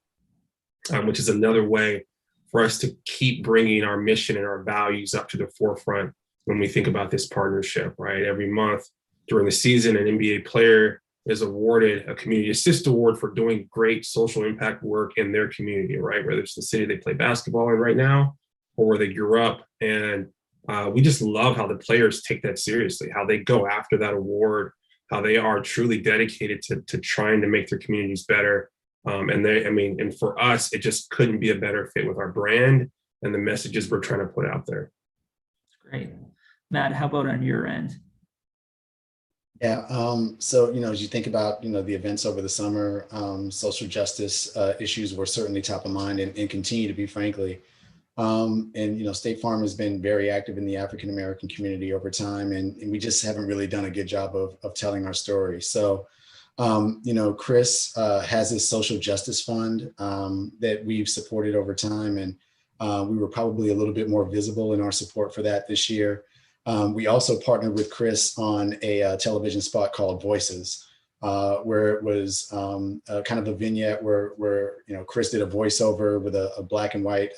which is another way for us to keep bringing our mission and our values up to the forefront when we think about this partnership, right? Every month during the season, an NBA player is awarded a Community Assist Award for doing great social impact work in their community, right? Whether it's the city they play basketball in right now or where they grew up. And we just love how the players take that seriously, how they go after that award, how they are truly dedicated to trying to make their communities better. And for us, it just couldn't be a better fit with our brand and the messages we're trying to put out there. Great. Matt, how about on your end? Yeah. So, as you think about, the events over the summer, social justice issues were certainly top of mind and continue to be, frankly. And State Farm has been very active in the African-American community over time, and we just haven't really done a good job of telling our story. So, Chris has this social justice fund that we've supported over time, and we were probably a little bit more visible in our support for that this year. We also partnered with Chris on a television spot called Voices, where it was kind of a vignette where Chris did a voiceover with a black and white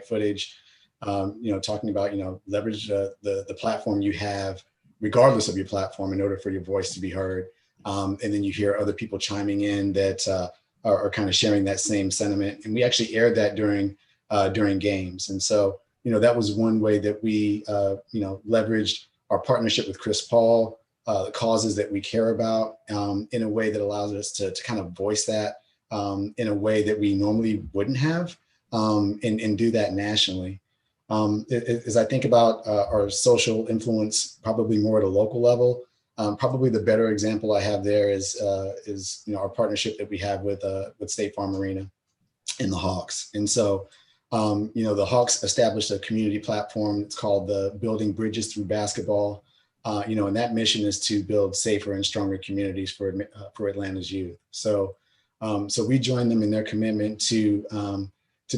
footage, talking about leverage the platform you have regardless of your platform in order for your voice to be heard, and then you hear other people chiming in that are kind of sharing that same sentiment, and we actually aired that during games. And so that was one way that we leveraged our partnership with Chris Paul causes that we care about in a way that allows us to kind of voice that in a way that we normally wouldn't have, and do that nationally. As I think about our social influence, probably more at a local level, probably the better example I have there is our partnership that we have with State Farm Arena and the Hawks. And so, the Hawks established a community platform. It's called the Building Bridges Through Basketball. And that mission is to build safer and stronger communities for Atlanta's youth. So we joined them in their commitment to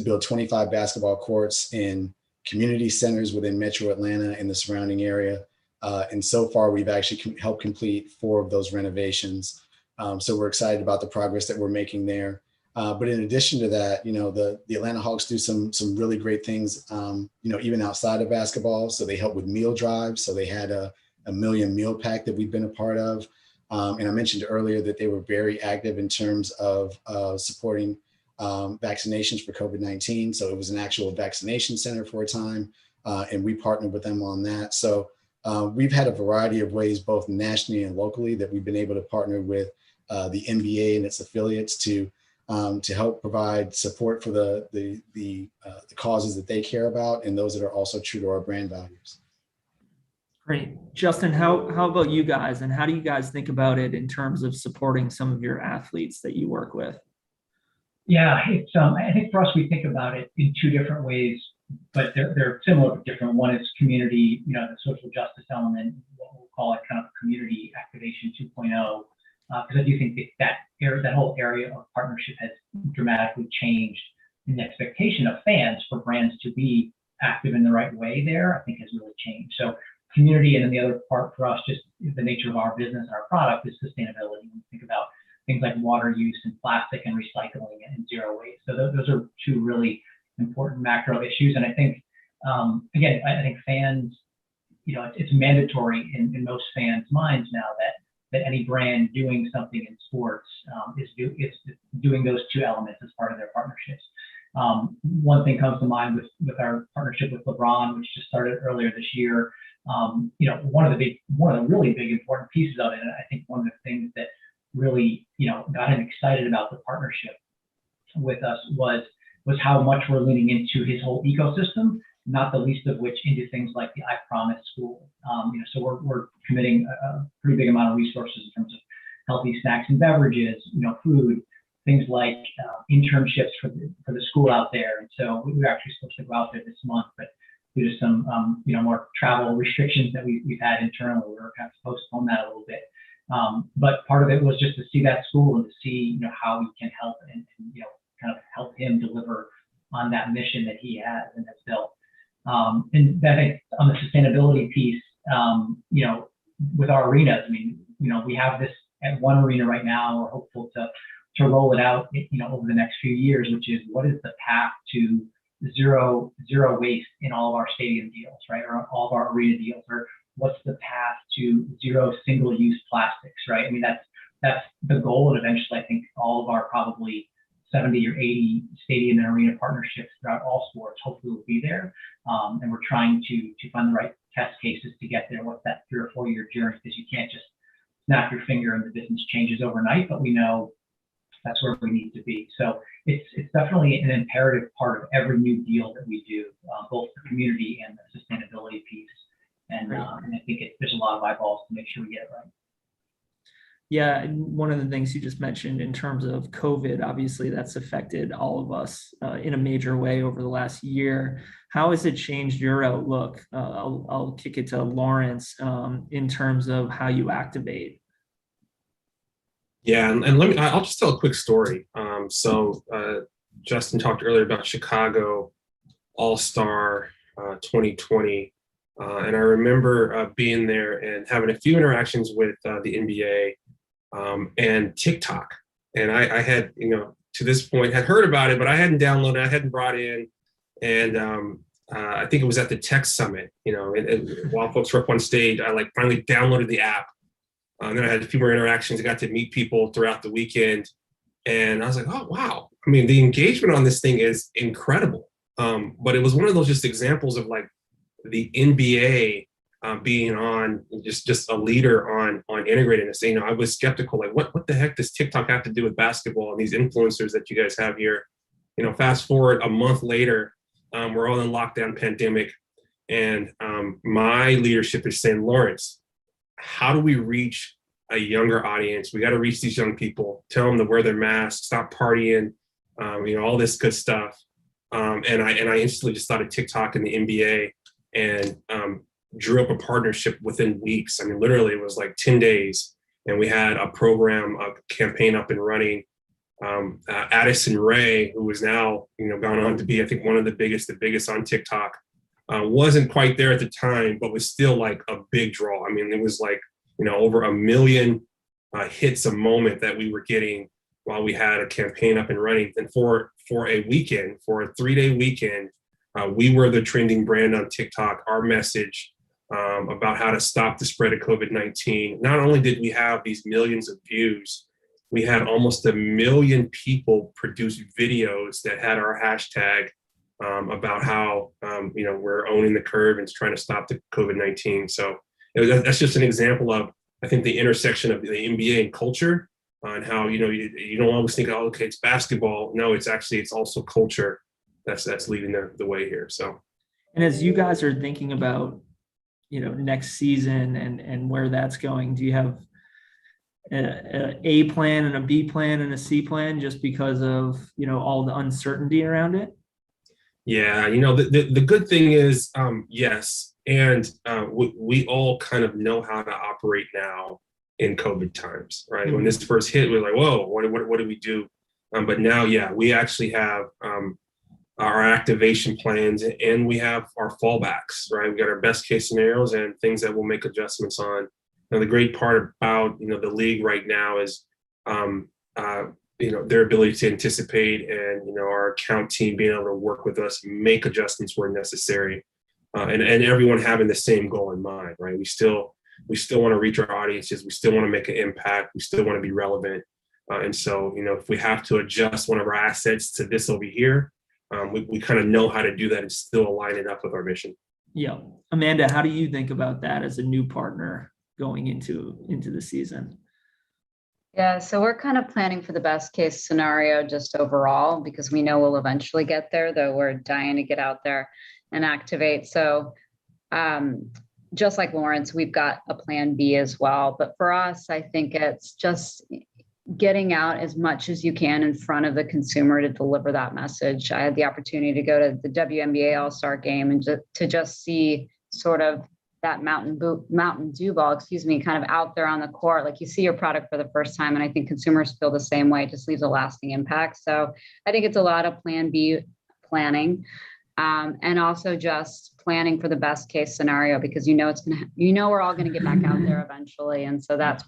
build 25 basketball courts in community centers within Metro Atlanta and the surrounding area. And so far, we've actually helped complete 4 of those renovations. So we're excited about the progress that we're making there. But in addition to that, the Atlanta Hawks do some really great things, even outside of basketball. So they help with meal drives. So they had a million meal pack that we've been a part of. And I mentioned earlier that they were very active in terms of supporting vaccinations for COVID-19. So it was an actual vaccination center for a time, and we partnered with them on that. So we've had a variety of ways, both nationally and locally, that we've been able to partner with the NBA and its affiliates to help provide support for the causes that they care about and those that are also true to our brand values. Great. Justin, how about you guys, and how do you guys think about it in terms of supporting some of your athletes that you work with? Yeah, it's I think for us, we think about it in 2 different ways, but they're similar but different. One is community, the social justice element, what we'll call it kind of community activation 2.0, because I do think that whole area of partnership has dramatically changed, and the expectation of fans for brands to be active in the right way there, I think, has really changed. So community, and then the other part for us, just the nature of our business, our product, is sustainability. When we think about things like water use and plastic and recycling and zero waste. So those are 2 really important macro issues. And I think, again, I think fans, it's mandatory in most fans' minds now that any brand doing something in sports is doing those 2 elements as part of their partnerships. One thing comes to mind with our partnership with LeBron, which just started earlier this year. One of the really big important pieces of it, and I think one of the things that really, got him excited about the partnership with us was how much we're leaning into his whole ecosystem, not the least of which into things like the I Promise school. So we're committing a pretty big amount of resources in terms of healthy snacks and beverages, food, things like internships for the school out there. And so we were actually supposed to go out there this month, but due to some more travel restrictions that we've had internally, we're kind of postpone that a little bit. But part of it was just to see that school and to see how we can help and kind of help him deliver on that mission that he has and has built. And I think on the sustainability piece, with our arenas, we have this at one arena right now. We're hopeful to roll it out, over the next few years, which is what is the path to zero waste in all of our stadium deals, right, or all of our arena deals, or what's the path to zero single-use plastics, right? That's the goal, and eventually, I think all of our probably 70 or 80 stadium and arena partnerships throughout all sports hopefully will be there, and we're trying to find the right test cases to get there. What's that 3 or 4 year journey? Because you can't just snap your finger and the business changes overnight, but we know that's where we need to be. So it's definitely an imperative part of every new deal that we do, both the community and the sustainability piece. And I think there's a lot of eyeballs to make sure we get it right. Yeah, and one of the things you just mentioned in terms of COVID, obviously that's affected all of us in a major way over the last year. How has it changed your outlook? I'll kick it to Lawrence in terms of how you activate. Yeah, and I'll just tell a quick story. So Justin talked earlier about Chicago All-Star 2020. And I remember being there and having a few interactions with the NBA and TikTok. And I had, to this point, had heard about it, but I hadn't downloaded, I hadn't brought in. And I think it was at the Tech Summit, and while folks were up on stage, I finally downloaded the app. And then I had a few more interactions. I got to meet people throughout the weekend. And I was like, oh, wow. The engagement on this thing is incredible. But it was one of those just examples of the NBA being on just a leader on integrating this. I was skeptical, like what the heck does TikTok have to do with basketball and these influencers that you guys have here? Fast forward a month later, we're all in lockdown pandemic, and my leadership is saying, Lawrence, how do we reach a younger audience? We got to reach these young people, tell them to wear their masks, stop partying, all this good stuff. And I instantly just thought of TikTok and the NBA, and drew up a partnership within weeks. I mean, literally it was like 10 days, and we had a program, a campaign up and running. Addison Rae, who is now, gone on to be, I think, one of the biggest on TikTok, wasn't quite there at the time, but was still like a big draw. I mean, it was like, over 1 million hits a moment that we were getting while we had a campaign up and running. And for a 3-day weekend, we were the trending brand on TikTok. Our message about how to stop the spread of COVID-19. Not only did we have these millions of views, we had almost 1 million people produce videos that had our hashtag about how we're owning the curve and trying to stop the COVID-19. So that's just an example of, I think, the intersection of the NBA and culture, and how you don't always think, oh, okay, it's basketball. No, it's also culture that's leading the way here. So, and as you guys are thinking about next season and where that's going, do you have a plan and a B plan and a C plan, just because of all the uncertainty around it? Yeah, the good thing is, yes, and we all kind of know how to operate now in COVID times, right? When this first hit, we were like, whoa, what do we do? But now, yeah, we actually have our activation plans, and we have our fallbacks, right? We got our best case scenarios and things that we'll make adjustments on. Now, the great part about the league right now is their ability to anticipate, and our account team being able to work with us, make adjustments where necessary, and everyone having the same goal in mind, right? We still want to reach our audiences. We still want to make an impact. We still want to be relevant. And so, if we have to adjust one of our assets to this over here, we kind of know how to do that and still align it up with our mission. Yeah. Amanda, how do you think about that as a new partner going into the season? Yeah, so we're kind of planning for the best case scenario just overall, because we know we'll eventually get there, though we're dying to get out there and activate. So just like Lawrence, we've got a plan B as well. But for us, I think it's just getting out as much as you can in front of the consumer to deliver that message. I had the opportunity to go to the WNBA All-Star game and to just see sort of that Mountain Dew ball, kind of out there on the court. Like, you see your product for the first time, and I think consumers feel the same way. It just leaves a lasting impact. So I think it's a lot of plan B planning, and also just planning for the best case scenario, because we're all going to get back out there eventually. And so that's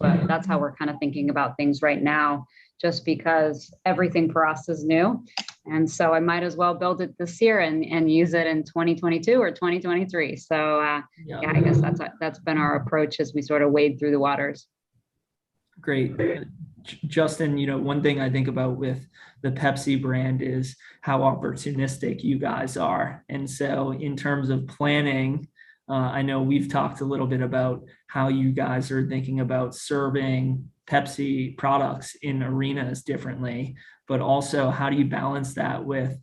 how we're kind of thinking about things right now, just because everything for us is new. And so I might as well build it this year and use it in 2022 or 2023. So I guess that's been our approach as we sort of wade through the waters. Great. Justin, one thing I think about with the Pepsi brand is how opportunistic you guys are. And so in terms of planning, I know we've talked a little bit about how you guys are thinking about serving Pepsi products in arenas differently, but also how do you balance that with,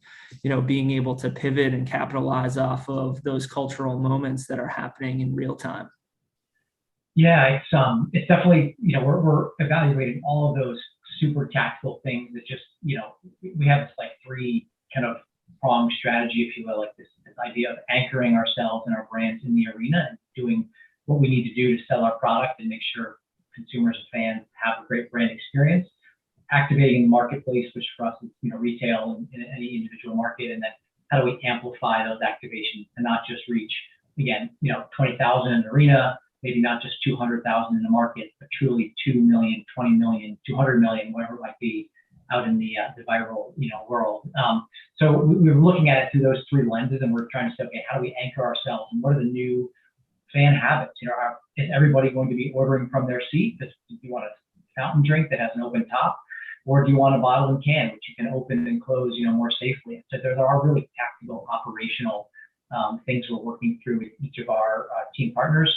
being able to pivot and capitalize off of those cultural moments that are happening in real time? Yeah, it's definitely, we're evaluating all of those super tactical things that just, we have this like 3 kind of pronged strategy, if you will, like this idea of anchoring ourselves and our brands in the arena and doing what we need to do to sell our product and make sure consumers and fans have a great brand experience, activating the marketplace, which for us is, retail in any individual market, and then how do we amplify those activations and not just reach, again, 20,000 in an arena, maybe not just 200,000 in the market, but truly 2 million, 20 million, 200 million, whatever it might be, out in the viral, world. So we were looking at it through those 3 lenses, and we're trying to say, okay, how do we anchor ourselves, and what are the new fan habits? Is everybody going to be ordering from their seat? Do you want a fountain drink that has an open top, or do you want a bottle and can, which you can open and close, more safely? So there are really tactical, operational things we're working through with each of our team partners.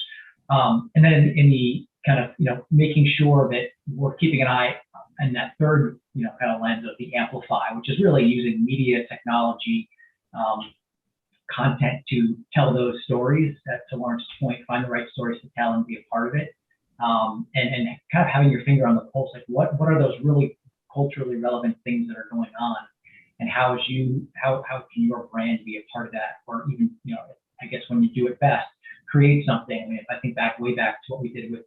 And then in the kind of, making sure that we're keeping an eye on that third, kind of lens of the amplify, which is really using media technology, content to tell those stories, to Lawrence's point, find the right stories to tell and be a part of it. And kind of having your finger on the pulse, like what are those really culturally relevant things that are going on, and how can your brand be a part of that, or even, I guess when you do it best, create something. I mean, if I think way back to what we did with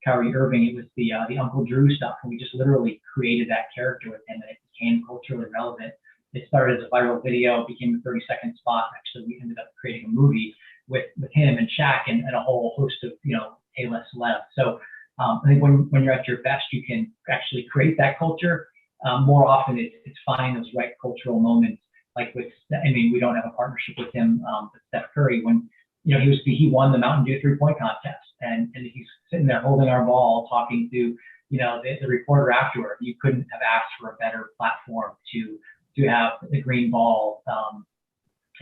Kyrie Irving, it was the Uncle Drew stuff, and we just literally created that character with him, and it became culturally relevant. It started as a viral video, became a 30-second spot. Actually, we ended up creating a movie with him and Shaq and a whole host of, A-list celebs. So I think when you're at your best, you can actually create that culture. More often, it's finding those right cultural moments. Like we don't have a partnership with him, but Steph Curry, when he won the Mountain Dew 3-point contest, and he's sitting there holding our ball, talking to the reporter afterward. You couldn't have asked for a better platform to have the green ball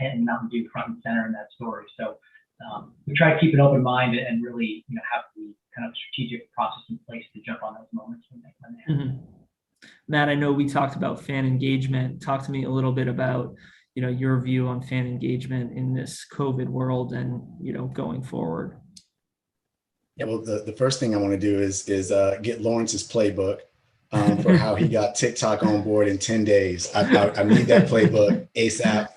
and Mountain Dew front and center in that story. So we try to keep an open mind and really have the kind of strategic process in place to jump on those moments when they happen. Mm-hmm. Matt, I know we talked about fan engagement. Talk to me a little bit about your view on fan engagement in this COVID world and going forward. Yeah, well, the first thing I want to do is get Lawrence's playbook for how he got TikTok on board in 10 days. I need that playbook ASAP.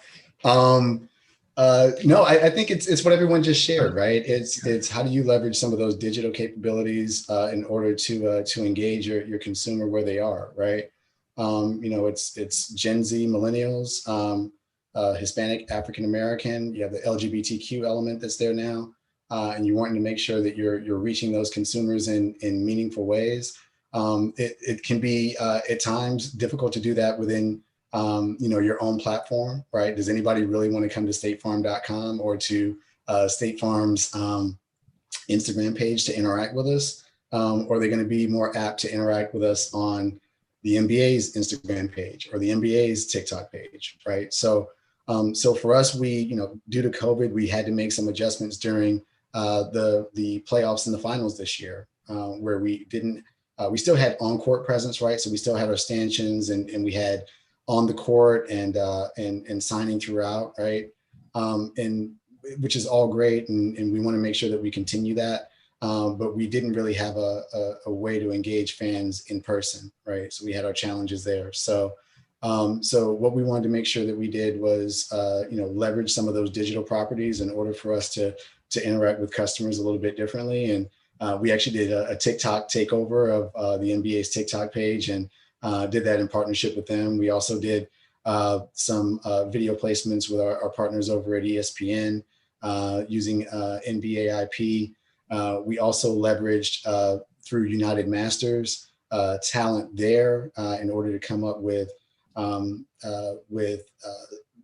No, I think it's what everyone just shared, right? It's how do you leverage some of those digital capabilities in order to engage your consumer where they are, right? It's Gen Z, millennials, Hispanic, African American. You have the LGBTQ element that's there now, and you're wanting to make sure that you're reaching those consumers in meaningful ways. It can be at times difficult to do that within your own platform, right? Does anybody really want to come to statefarm.com or to State Farm's Instagram page to interact with us? Or are they going to be more apt to interact with us on the NBA's Instagram page or the NBA's TikTok page, right? So for us, we, due to COVID, we had to make some adjustments during the playoffs and the finals this year, where we didn't. We still had on-court presence, right? So we still had our stanchions and we had on the court and signing throughout, right? And which is all great, and we want to make sure that we continue that. But we didn't really have a way to engage fans in person, right? So we had our challenges there. So what we wanted to make sure that we did was, leverage some of those digital properties in order for us to interact with customers a little bit differently. And we actually did a TikTok takeover of the NBA's TikTok page and did that in partnership with them. We also did some video placements with our partners over at ESPN using NBA IP. We also leveraged through United Masters talent there in order to come up with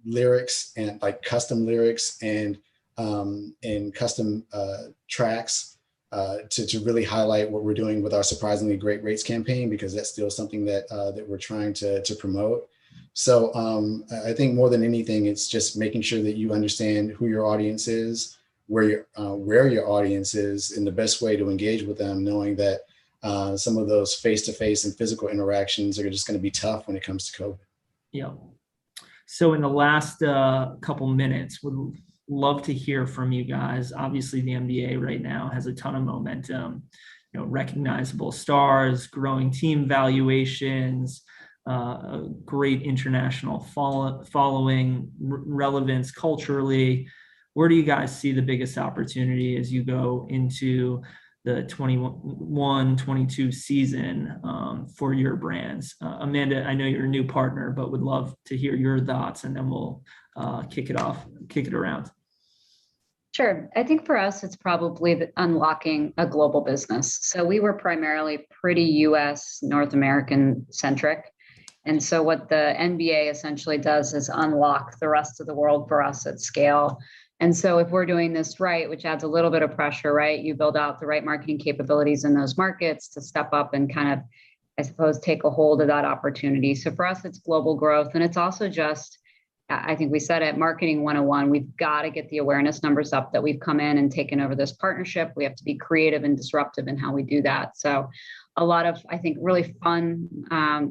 lyrics and like custom lyrics and custom tracks to really highlight what we're doing with our Surprisingly Great Rates campaign, because that's still something that we're trying to promote. So I think more than anything, it's just making sure that you understand who your audience is, where your audience is, and the best way to engage with them, knowing that some of those face-to-face and physical interactions are just going to be tough when it comes to COVID. Yeah. So in the last couple minutes, would love to hear from you guys. Obviously, the NBA right now has a ton of momentum, recognizable stars, growing team valuations, great international following, relevance culturally. Where do you guys see the biggest opportunity as you go into the 21-22 season for your brands? Amanda, I know you're a new partner, but would love to hear your thoughts, and then we'll kick it around. Sure. I think for us, it's probably unlocking a global business. So we were primarily pretty US, North American centric. And so what the NBA essentially does is unlock the rest of the world for us at scale. And so if we're doing this right, which adds a little bit of pressure, right? You build out the right marketing capabilities in those markets to step up and kind of, I suppose, take a hold of that opportunity. So for us, it's global growth. And it's also just I think we said it, marketing 101, we've got to get the awareness numbers up that we've come in and taken over this partnership. We have to be creative and disruptive in how we do that. So a lot of, I think, really fun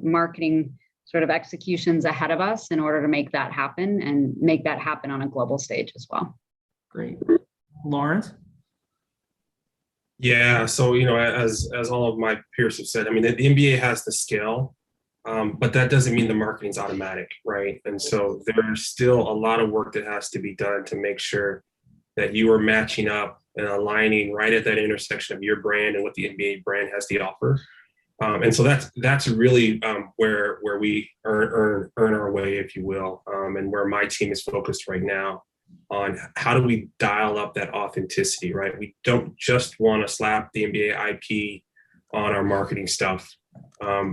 marketing sort of executions ahead of us in order to make that happen and make that happen on a global stage as well. Great. Lawrence? Yeah, so as all of my peers have said, I mean, the NBA has the scale, but that doesn't mean the marketing's automatic, right? And so there's still a lot of work that has to be done to make sure that you are matching up and aligning right at that intersection of your brand and what the NBA brand has to offer. And so that's really where we earn our way, if you will, and where my team is focused right now on how do we dial up that authenticity, right? We don't just want to slap the NBA IP on our marketing stuff.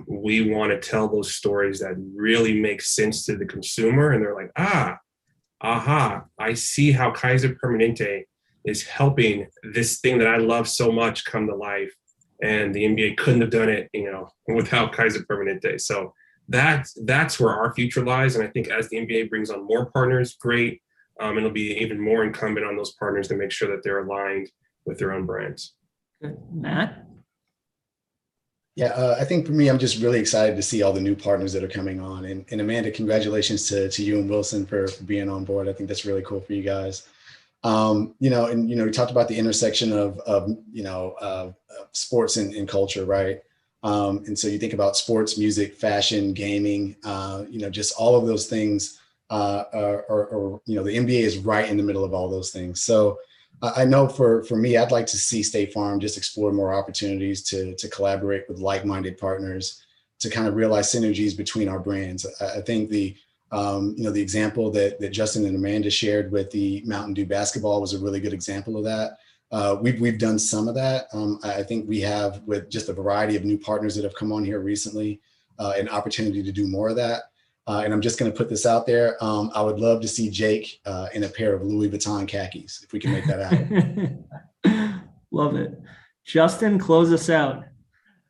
We want to tell those stories that really make sense to the consumer, and they're like, aha, I see how Kaiser Permanente is helping this thing that I love so much come to life. And the NBA couldn't have done it, without Kaiser Permanente. So that's where our future lies. And I think as the NBA brings on more partners, great. It'll be even more incumbent on those partners to make sure that they're aligned with their own brands. Good. Matt? Yeah, I think for me, I'm just really excited to see all the new partners that are coming on. And Amanda, congratulations to you and Wilson for being on board. I think that's really cool for you guys. We talked about the intersection of sports and culture, right? And so you think about sports, music, fashion, gaming, just all of those things the NBA is right in the middle of all those things. So I know for me, I'd like to see State Farm just explore more opportunities to collaborate with like-minded partners to kind of realize synergies between our brands. I think the example that Justin and Amanda shared with the Mountain Dew basketball was a really good example of that. We've done some of that. I think we have, with just a variety of new partners that have come on here recently, an opportunity to do more of that. And I'm just going to put this out there. I would love to see Jake in a pair of Louis Vuitton khakis, if we can make that happen. Love it. Justin, close us out.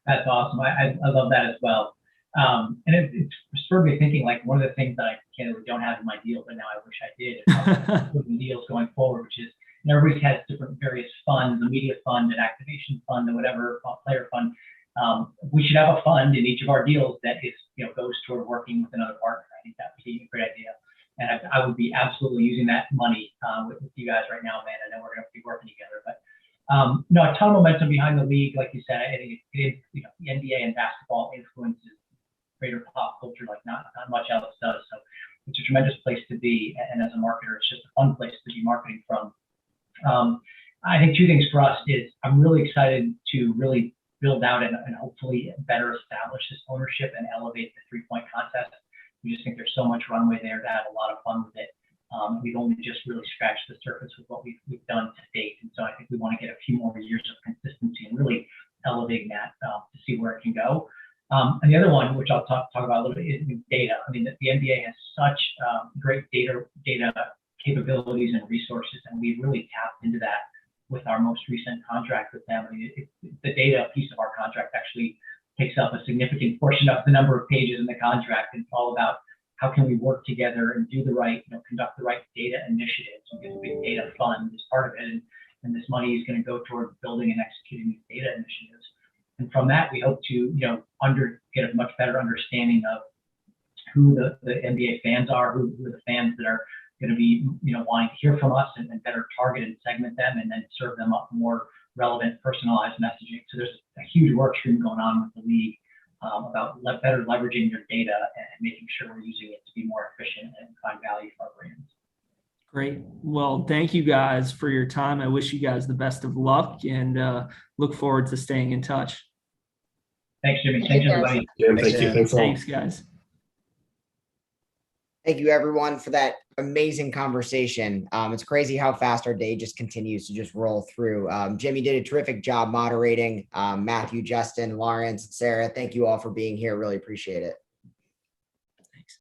That's awesome. I love that as well. And it spurred me thinking, like, one of the things that I candidly don't have in my deal, but now I wish I did, is deals going forward, which is everybody has different various funds, the media fund, an activation fund, or whatever, player fund. We should have a fund in each of our deals that is, goes toward working with another partner. I think that would be a great idea. And I would be absolutely using that money with you guys right now, man. I know we're going to be working together, but a ton of momentum behind the league. Like you said, I think the NBA and basketball influences greater pop culture like not much else does. So it's a tremendous place to be. And as a marketer, it's just a fun place to be marketing from. I think two things for us is I'm really excited to really build out and hopefully better establish this ownership and elevate the three-point contest. We just think there's so much runway there to have a lot of fun with it. We've only just really scratched the surface with what we've done to date. And so I think we want to get a few more years of consistency and really elevating that to see where it can go. And the other one, which I'll talk about a little bit, is data. I mean, the NBA has such great data capabilities and resources, and we've really tapped into that with our most recent contract with them. I mean, the data piece of our contract actually takes up a significant portion of the number of pages in the contract. And it's all about how can we work together and do the right, conduct the right data initiatives. And get a big data fund as part of it. And this money is going to go toward building and executing these data initiatives. And from that, we hope to, get a much better understanding of who the NBA fans are, who are the fans that are going to be, wanting to hear from us and better target and segment them and then serve them up more relevant, personalized messaging. So there's a huge work stream going on with the league about better leveraging your data and making sure we're using it to be more efficient and find value for our brands. Great. Well, thank you guys for your time. I wish you guys the best of luck and look forward to staying in touch. Thanks, Jimmy. Thanks, everybody. Thank you. Thanks, guys. Thank you, everyone, for that amazing conversation. It's crazy how fast our day just continues to just roll through. Jimmy did a terrific job moderating. Matthew, Justin, Lawrence, and Sarah, thank you all for being here. Really appreciate it. Thanks.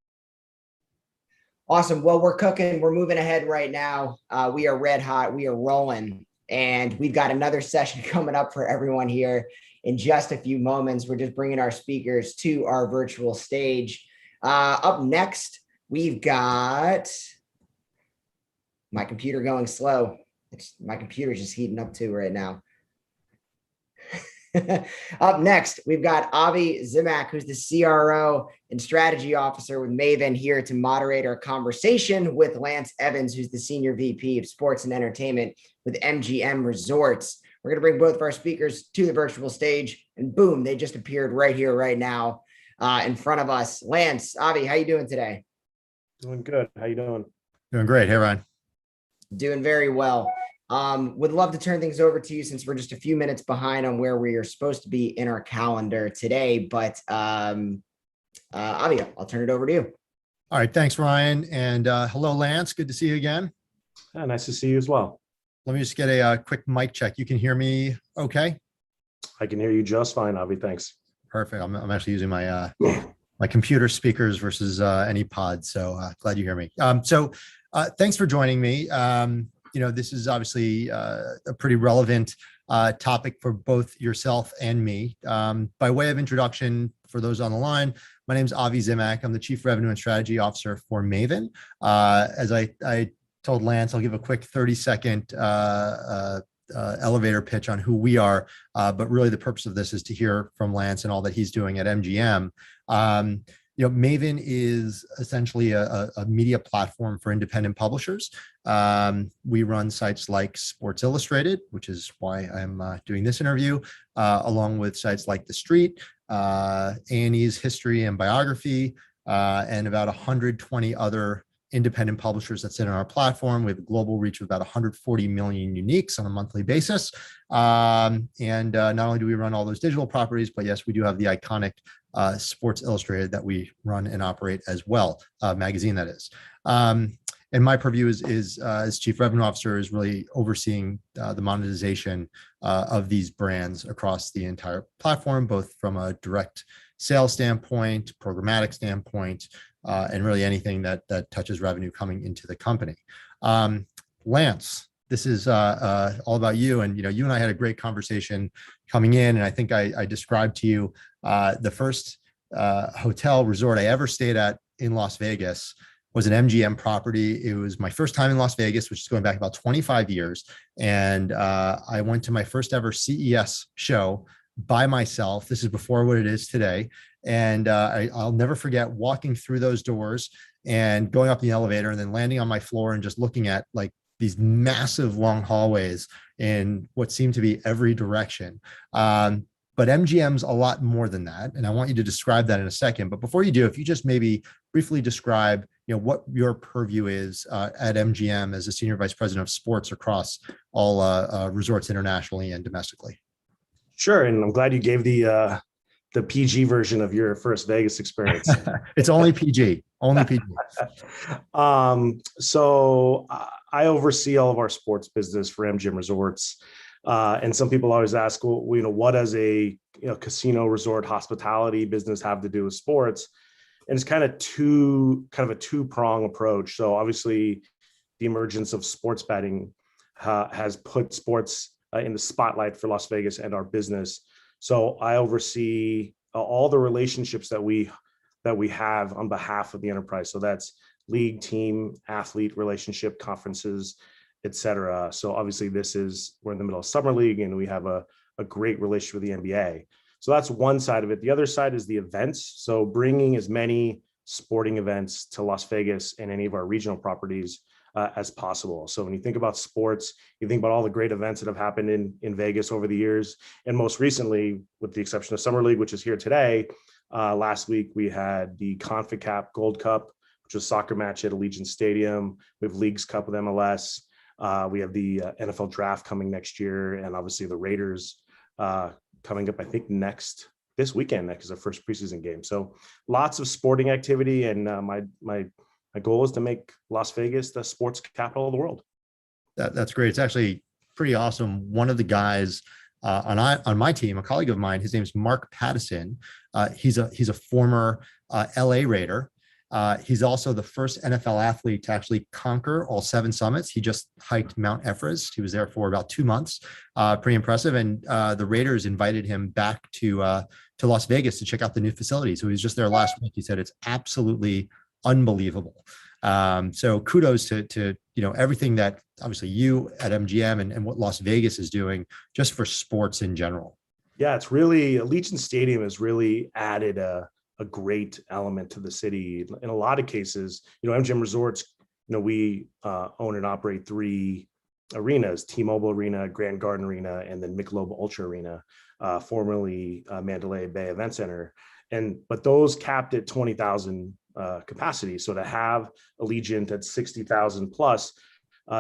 Awesome. Well, we're cooking. We're moving ahead right now. We are red hot. We are rolling. And we've got another session coming up for everyone here in just a few moments. We're just bringing our speakers to our virtual stage. Up next, we've got my computer going slow. My computer's just heating up too right now. Up next, we've got Avi Zimak, who's the CRO and strategy officer with Maven, here to moderate our conversation with Lance Evans, who's the senior VP of sports and entertainment with MGM Resorts. We're going to bring both of our speakers to the virtual stage, and boom, they just appeared right here, right now, in front of us. Lance, Avi, how you doing today? Doing good. How you doing? Doing great. Hey, Ryan. Doing very well. Would love to turn things over to you since we're just a few minutes behind on where we are supposed to be in our calendar today. But Avi, I'll turn it over to you. All right. Thanks, Ryan. And hello, Lance. Good to see you again. Yeah, nice to see you as well. Let me just get a quick mic check. You can hear me okay? I can hear you just fine, Avi. Thanks. Perfect. I'm actually using my my computer speakers versus any pod. So glad you hear me. Thanks for joining me. This is obviously a pretty relevant topic for both yourself and me. By way of introduction, for those on the line, my name is Avi Zimak. I'm the Chief Revenue and Strategy Officer for Maven. As I told Lance, I'll give a quick 30-second elevator pitch on who we are. But really the purpose of this is to hear from Lance and all that he's doing at MGM. Maven is essentially a media platform for independent publishers. We run sites like Sports Illustrated, which is why I'm doing this interview, along with sites like The Street, A&E's History and Biography, and about 120 other independent publishers that sit on our platform. We have a global reach of about 140 million uniques on a monthly basis. Not only do we run all those digital properties, but yes, we do have the iconic Sports Illustrated that we run and operate as well, magazine that is. And my purview is as Chief Revenue Officer is really overseeing the monetization of these brands across the entire platform, both from a direct sales standpoint, programmatic standpoint, and really anything that touches revenue coming into the company. Lance, this is all about you. And you and I had a great conversation coming in, and I think I described to you the first hotel resort I ever stayed at in Las Vegas was an MGM property. It was my first time in Las Vegas, which is going back about 25 years. And I went to my first ever CES show by myself. This is before what it is today. And I'll never forget walking through those doors and going up the elevator and then landing on my floor and just looking at like these massive long hallways in what seemed to be every direction. But MGM's a lot more than that. And I want you to describe that in a second. But before you do, if you just maybe briefly describe what your purview is at MGM as a Senior Vice President of Sports across all resorts internationally and domestically. Sure. And I'm glad you gave the PG version of your first Vegas experience. It's only PG, only PG. So I oversee all of our sports business for MGM Resorts. And some people always ask, well, what does a casino resort hospitality business have to do with sports? And it's kind of a two-prong approach. So obviously the emergence of sports betting has put sports in the spotlight for Las Vegas and our business. So I oversee all the relationships that we have on behalf of the enterprise. So that's league, team, athlete relationship, conferences, et cetera. So obviously we're in the middle of summer league and we have a great relationship with the NBA. So that's one side of it. The other side is the events. So bringing as many sporting events to Las Vegas and any of our regional properties as possible. So when you think about sports, you think about all the great events that have happened in Vegas over the years. And most recently, with the exception of Summer League, which is here today, last week we had the CONCACAF Gold Cup, which was a soccer match at Allegiant Stadium. We have Leagues Cup with MLS. We have the NFL draft coming next year, and obviously the Raiders coming up, I think this weekend, that is our first preseason game. So lots of sporting activity, and my goal is to make Las Vegas the sports capital of the world. That's great. It's actually pretty awesome. One of the guys on my team, a colleague of mine, his name's Mark Pattison. He's a former LA Raider. He's also the first NFL athlete to actually conquer all 7 summits. He just hiked Mount Everest. He was there for about 2 months. Pretty impressive. And the Raiders invited him back to Las Vegas to check out the new facility. So he was just there last week. He said it's absolutely unbelievable. So kudos to everything that obviously you at MGM and what Las Vegas is doing just for sports in general. Yeah, it's really, Allegiant Stadium has really added a great element to the city. In a lot of cases, MGM Resorts, we own and operate 3 arenas: T-Mobile Arena, Grand Garden Arena, and then Michelob Ultra Arena, formerly Mandalay Bay Event Center. But those capped at 20,000 capacity. So to have Allegiant at 60,000 plus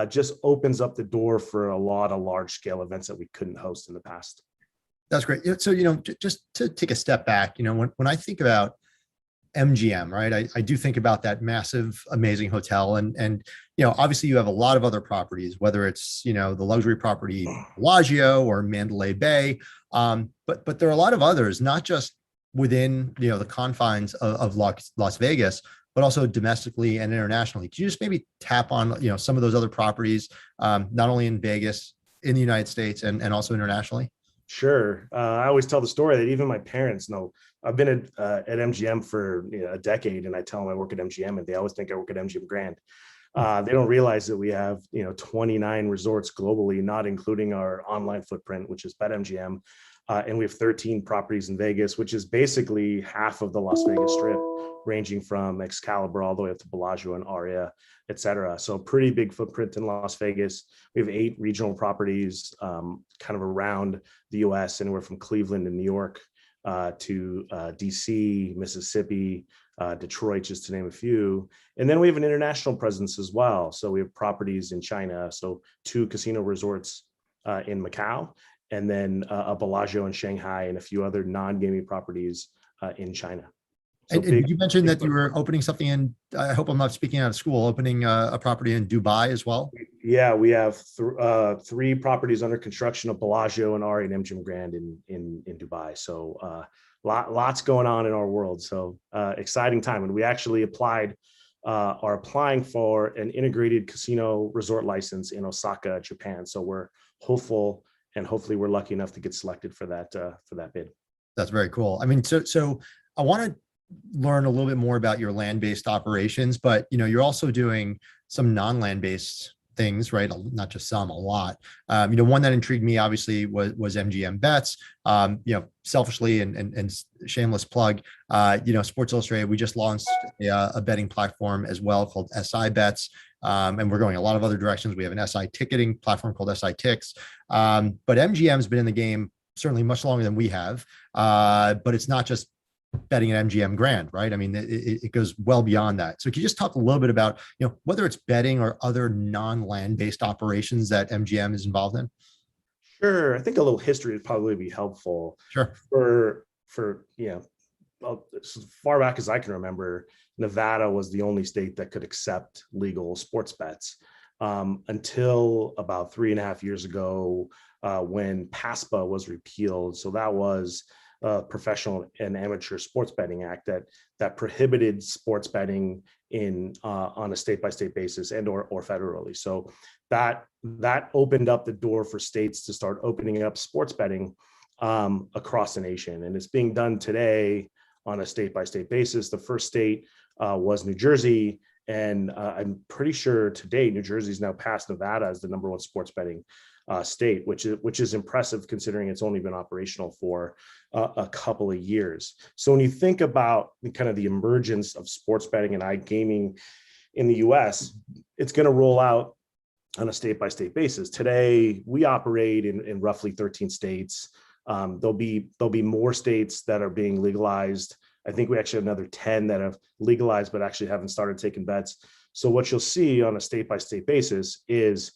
just opens up the door for a lot of large scale events that we couldn't host in the past. That's great. So, just to take a step back, when I think about MGM, right, I do think about that massive, amazing hotel. And obviously you have a lot of other properties, whether it's, the luxury property Bellagio or Mandalay Bay. But there are a lot of others, not just within, the confines of Las Vegas, but also domestically and internationally. Could you just maybe tap on, some of those other properties, not only in Vegas, in the United States and also internationally? Sure. I always tell the story that even my parents know. I've been at MGM for a decade, and I tell them I work at MGM, and they always think I work at MGM Grand. They don't realize that we have 29 resorts globally, not including our online footprint, which is BetMGM, and we have 13 properties in Vegas, which is basically half of the Las Vegas Strip, ranging from Excalibur all the way up to Bellagio and Aria, et cetera. So pretty big footprint in Las Vegas. We have 8 regional properties kind of around the US, anywhere from Cleveland and New York to DC, Mississippi, Detroit, just to name a few. And then we have an international presence as well. So we have properties in China, so 2 casino resorts in Macau, and then a Bellagio in Shanghai, and a few other non-gaming properties in China. So and you mentioned that you were opening something in, I hope I'm not speaking out of school, opening a property in Dubai as well? Yeah, we have 3 properties under construction of Bellagio and Aria and MGM Grand in Dubai. So lots going on in our world. So exciting time. And we actually are applying for an integrated casino resort license in Osaka, Japan. So we're hopeful, and hopefully we're lucky enough to get selected for that bid. That's very cool. I mean, so I want to learn a little bit more about your land-based operations, but you're also doing some non-land-based things, right? Not just some, a lot. One that intrigued me obviously was MGM Bets. Selfishly and shameless plug, Sports Illustrated, we just launched a betting platform as well called SI Bets. And we're going a lot of other directions. We have an SI ticketing platform called SI Ticks. But MGM's been in the game certainly much longer than we have. But it's not just betting at MGM Grand, right? I mean, it goes well beyond that. So can you just talk a little bit about, whether it's betting or other non-land based operations that MGM is involved in? Sure. I think a little history would probably be helpful. Sure. For as far back as I can remember, Nevada was the only state that could accept legal sports bets until about 3.5 years ago when PASPA was repealed. So that was Professional and Amateur Sports Betting Act that prohibited sports betting on a state-by-state basis and or federally. So that opened up the door for states to start opening up sports betting across the nation, and it's being done today on a state-by-state basis. The first state was New Jersey, and I'm pretty sure to date New Jersey's now passed Nevada as the #1 sports betting state, which is impressive considering it's only been operational for a couple of years. So when you think about kind of the emergence of sports betting and iGaming in the US, it's going to roll out on a state-by-state basis. Today, we operate in roughly 13 states. There'll be more states that are being legalized. I think we actually have another 10 that have legalized but actually haven't started taking bets. So what you'll see on a state-by-state basis is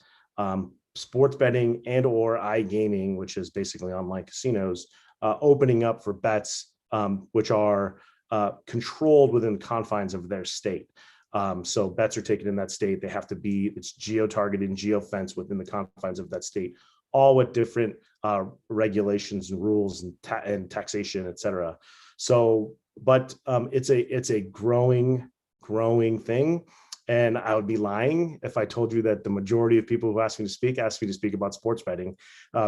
sports betting and or iGaming, which is basically online casinos, opening up for bets which are controlled within the confines of their state. So bets are taken in that state. They have to be, it's geo-targeted and geo-fenced within the confines of that state, all with different regulations and rules and taxation, et cetera. So, but it's a growing thing. And I would be lying if I told you that the majority of people who ask me to speak about sports betting,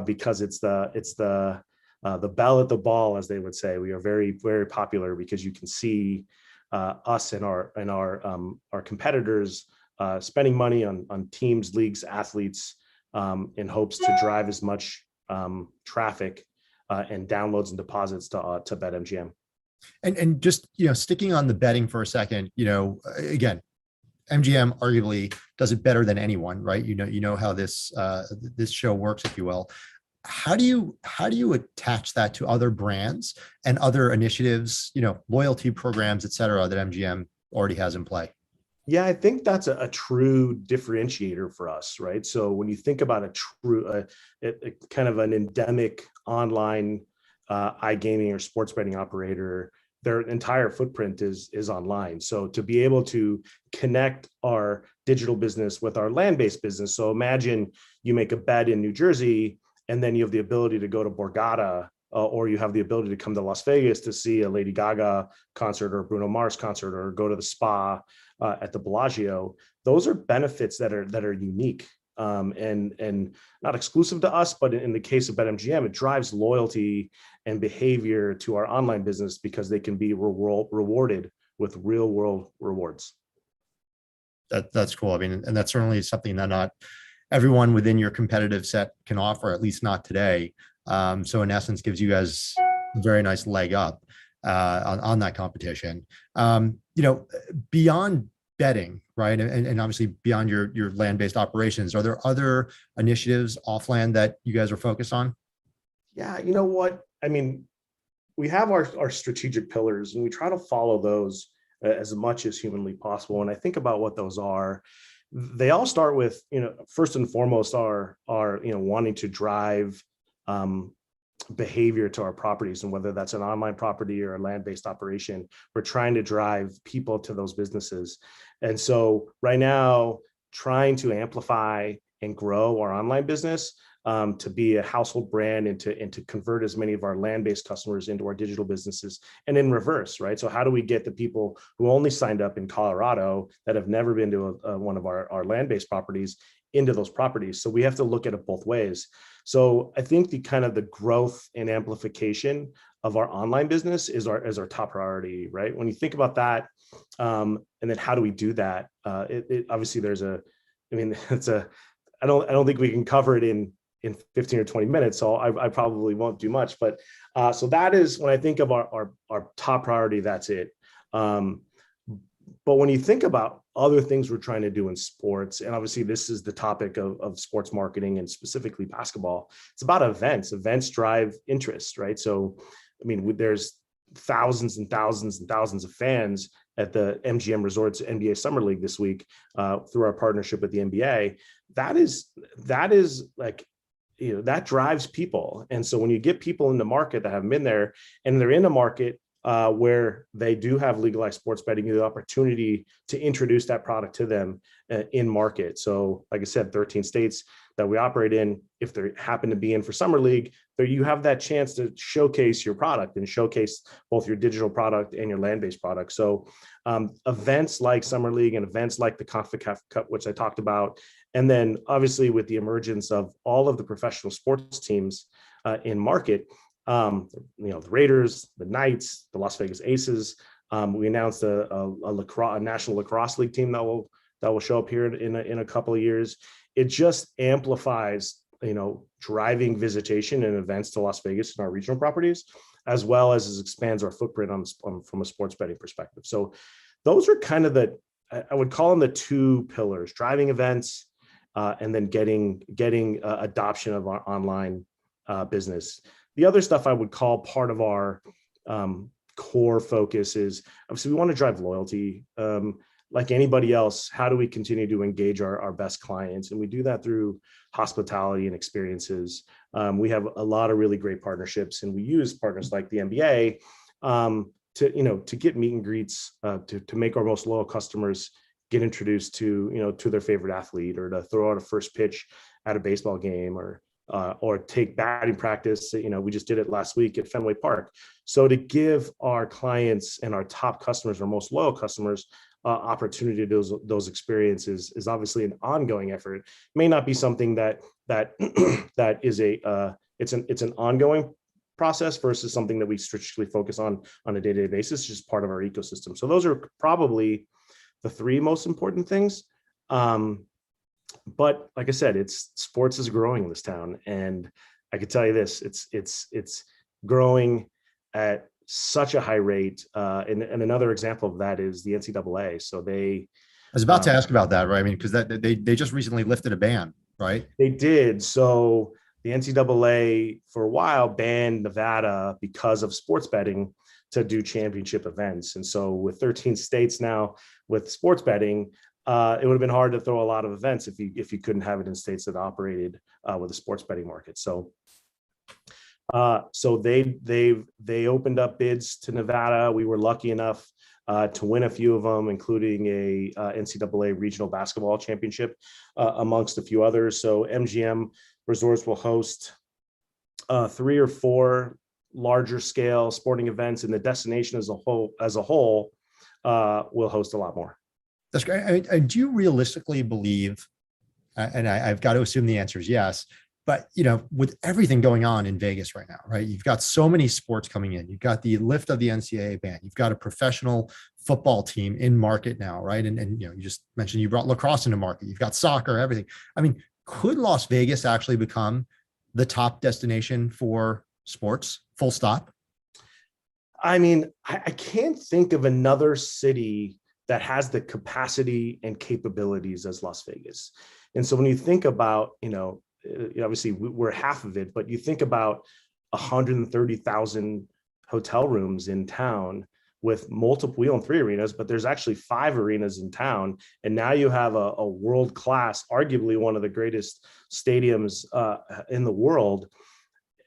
because it's the belle at the ball, as they would say. We are very, very popular because you can see us and our competitors spending money on teams, leagues, athletes in hopes to drive as much traffic and downloads and deposits to BetMGM. And just, sticking on the betting for a second, again, MGM arguably does it better than anyone, right? You know how this show works, if you will. How do you attach that to other brands and other initiatives, loyalty programs, et cetera, that MGM already has in play? Yeah, I think that's a true differentiator for us, right? So when you think about a true, kind of an endemic online iGaming or sports betting operator, their entire footprint is online. So to be able to connect our digital business with our land-based business. So imagine you make a bet in New Jersey, and then you have the ability to go to Borgata, or you have the ability to come to Las Vegas to see a Lady Gaga concert or Bruno Mars concert, or go to the spa at the Bellagio. Those are benefits that are unique and not exclusive to us, but in the case of BetMGM, it drives loyalty and behavior to our online business because they can be rewarded with real world rewards. That's cool. I mean, and that's certainly something that not everyone within your competitive set can offer, at least not today. So in essence, gives you guys a very nice leg up on that competition. Beyond betting, right, and obviously beyond your land-based operations, are there other initiatives off land that you guys are focused on? Yeah, you know what? I mean, we have our strategic pillars, and we try to follow those as much as humanly possible. And I think about what those are. They all start with, first and foremost, are wanting to drive behavior to our properties, and whether that's an online property or a land-based operation, we're trying to drive people to those businesses. And so right now, trying to amplify and grow our online business to be a household brand and to convert as many of our land-based customers into our digital businesses, and in reverse, right? So how do we get the people who only signed up in Colorado that have never been to one of our land-based properties into those properties? So we have to look at it both ways. So I think the growth and amplification of our online business is our top priority, right? When you think about that, and then how do we do that? Obviously I don't think we can cover it in 15 or 20 minutes, so I probably won't do much. But so that is, when I think of our top priority, that's it. But when you think about other things we're trying to do in sports, and obviously this is the topic of sports marketing and specifically basketball, it's about events. Events drive interest, right? So, I mean, there's thousands and thousands and thousands of fans at the MGM Resorts NBA Summer League this week through our partnership with the NBA. That is like, that drives people. And so when you get people in the market that haven't been there, and they're in a market where they do have legalized sports betting, you have the opportunity to introduce that product to them in market. So like I said, 13 states that we operate in, if they happen to be in for Summer League, there you have that chance to showcase your product and showcase both your digital product and your land-based product. So events like Summer League and events like the CONCACAF Cup, which I talked about, and then obviously with the emergence of all of the professional sports teams in market, the Raiders, the Knights, the Las Vegas Aces. We announced a National Lacrosse League team that will show up here in a couple of years. It just amplifies, driving visitation and events to Las Vegas and our regional properties, as well as expands our footprint from a sports betting perspective. So those are kind of I would call them the two pillars: driving events, and then getting adoption of our online business. The other stuff I would call part of our core focus is, obviously, we want to drive loyalty. Like anybody else, how do we continue to engage our best clients? And we do that through hospitality and experiences. We have a lot of really great partnerships, and we use partners like the NBA to get meet and greets, to make our most loyal customers get introduced to their favorite athlete, or to throw out a first pitch at a baseball game, or take batting practice. We just did it last week at Fenway Park. So to give our clients and our top customers, our most loyal customers, opportunity to those experiences is obviously an ongoing effort. It may not be something that is it's an ongoing process versus something that we strictly focus on a day-to-day basis, just part of our ecosystem. So those are probably the three most important things. But like I said, sports is growing in this town, and I could tell you this: it's growing at such a high rate. And another example of that is the NCAA. So I was about to ask about that, right? I mean, because they just recently lifted a ban, right? They did. So the NCAA for a while banned Nevada because of sports betting to do championship events. And so with 13 states now with sports betting, it would have been hard to throw a lot of events if you couldn't have it in states that operated with a sports betting market. So they opened up bids to Nevada. We were lucky enough to win a few of them, including a NCAA regional basketball championship, amongst a few others. So MGM Resorts will host 3 or 4 larger scale sporting events, and the destination as a whole will host a lot more. That's great. I do you realistically believe, and I've got to assume the answer is yes, but with everything going on in Vegas right now, right? You've got so many sports coming in. You've got the lift of the NCAA ban. You've got a professional football team in market now, right? And you just mentioned you brought lacrosse into market. You've got soccer, everything. I mean, could Las Vegas actually become the top destination for sports? Full stop. I mean, I can't think of another city that has the capacity and capabilities as Las Vegas. And so when you think about, obviously we're half of it, but you think about 130,000 hotel rooms in town with multiple, we own 3 arenas, but there's actually 5 arenas in town. And now you have a world-class, arguably one of the greatest stadiums in the world.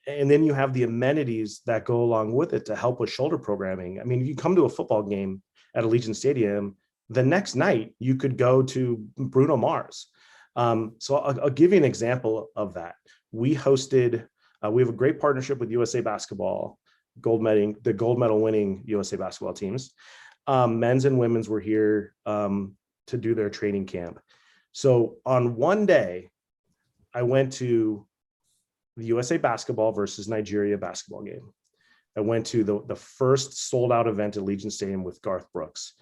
And then you have the amenities that go along with it to help with shoulder programming. I mean, you come to a football game at Allegiant Stadium, the next night you could go to Bruno Mars. So I'll give you an example of that. We have a great partnership with USA Basketball, the gold medal winning USA Basketball teams. Men's and women's were here to do their training camp. So on one day, I went to the USA Basketball versus Nigeria basketball game. I went to the first sold out event at Allegiant Stadium with Garth Brooks.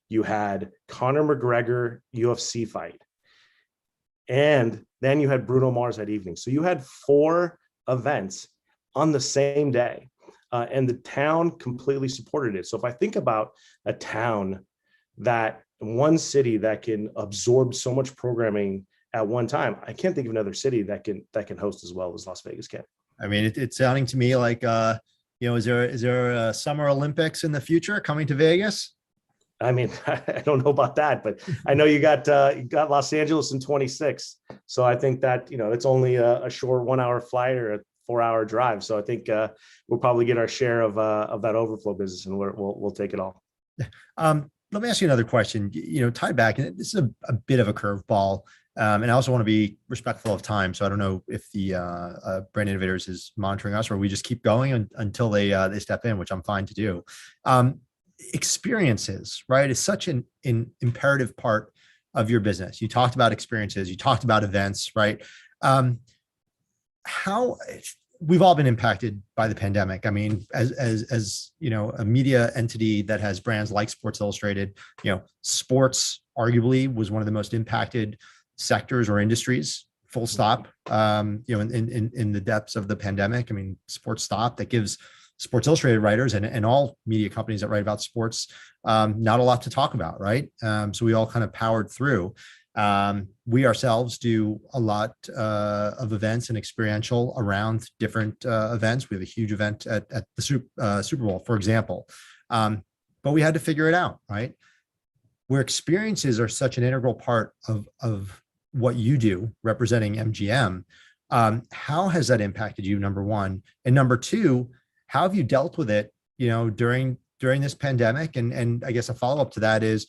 You had Conor McGregor UFC fight. And then you had Bruno Mars that evening. So you had 4 events on the same day. And the town completely supported it. So if I think about a town one city that can absorb so much programming at one time, I can't think of another city that can host as well as Las Vegas can. I mean, it's sounding to me like, is there a Summer Olympics in the future coming to Vegas? I mean, I don't know about that, but I know you got Los Angeles in 26. So I think that, it's only a short 1-hour flight or a 4-hour drive. So I think we'll probably get our share of that overflow business, and we'll take it all. Let me ask you another question, tied back, and this is a bit of a curveball. And I also want to be respectful of time. So I don't know if the Brand Innovators is monitoring us, or we just keep going until they step in, which I'm fine to do. Experiences, right, is such an imperative part of your business. You talked about experiences, you talked about events, right? How we've all been impacted by the pandemic. I mean, as a media entity that has brands like Sports Illustrated, sports arguably was one of the most impacted sectors or industries, full stop. In the depths of the pandemic, I mean, sports stopped. That gives Sports Illustrated writers and all media companies that write about sports not a lot to talk about, right? So we all kind of powered through. We ourselves do a lot of events and experiential around different events. We have a huge event at the Super Bowl, for example. But we had to figure it out, right? Where experiences are such an integral part of what you do representing MGM, how has that impacted you, number one? And number two, how have you dealt with it, during this pandemic? And I guess a follow-up to that is,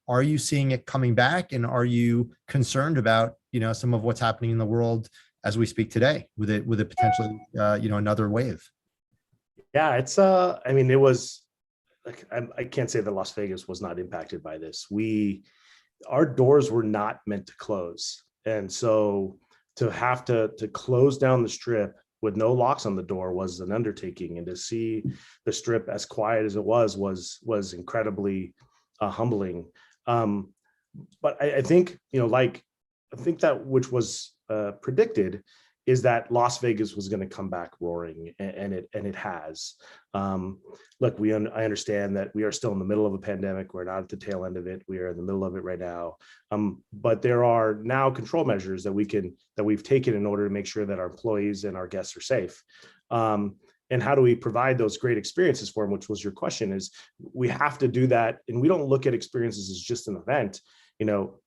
are you seeing it coming back, and are you concerned about, some of what's happening in the world as we speak today with it potentially, another wave? Yeah, it was like, I can't say that Las Vegas was not impacted by this. Our doors were not meant to close. And so to have to close down the strip with no locks on the door was an undertaking, and to see the Strip as quiet as it was incredibly humbling. But I think, I think that which was predicted is that Las Vegas was going to come back roaring, and it has. Look, I understand that we are still in the middle of a pandemic. We're not at the tail end of it. We are in the middle of it right now. But there are now control measures that we've taken in order to make sure that our employees and our guests are safe. And how do we provide those great experiences for them, which was your question, is we have to do that. And we don't look at experiences as just an event.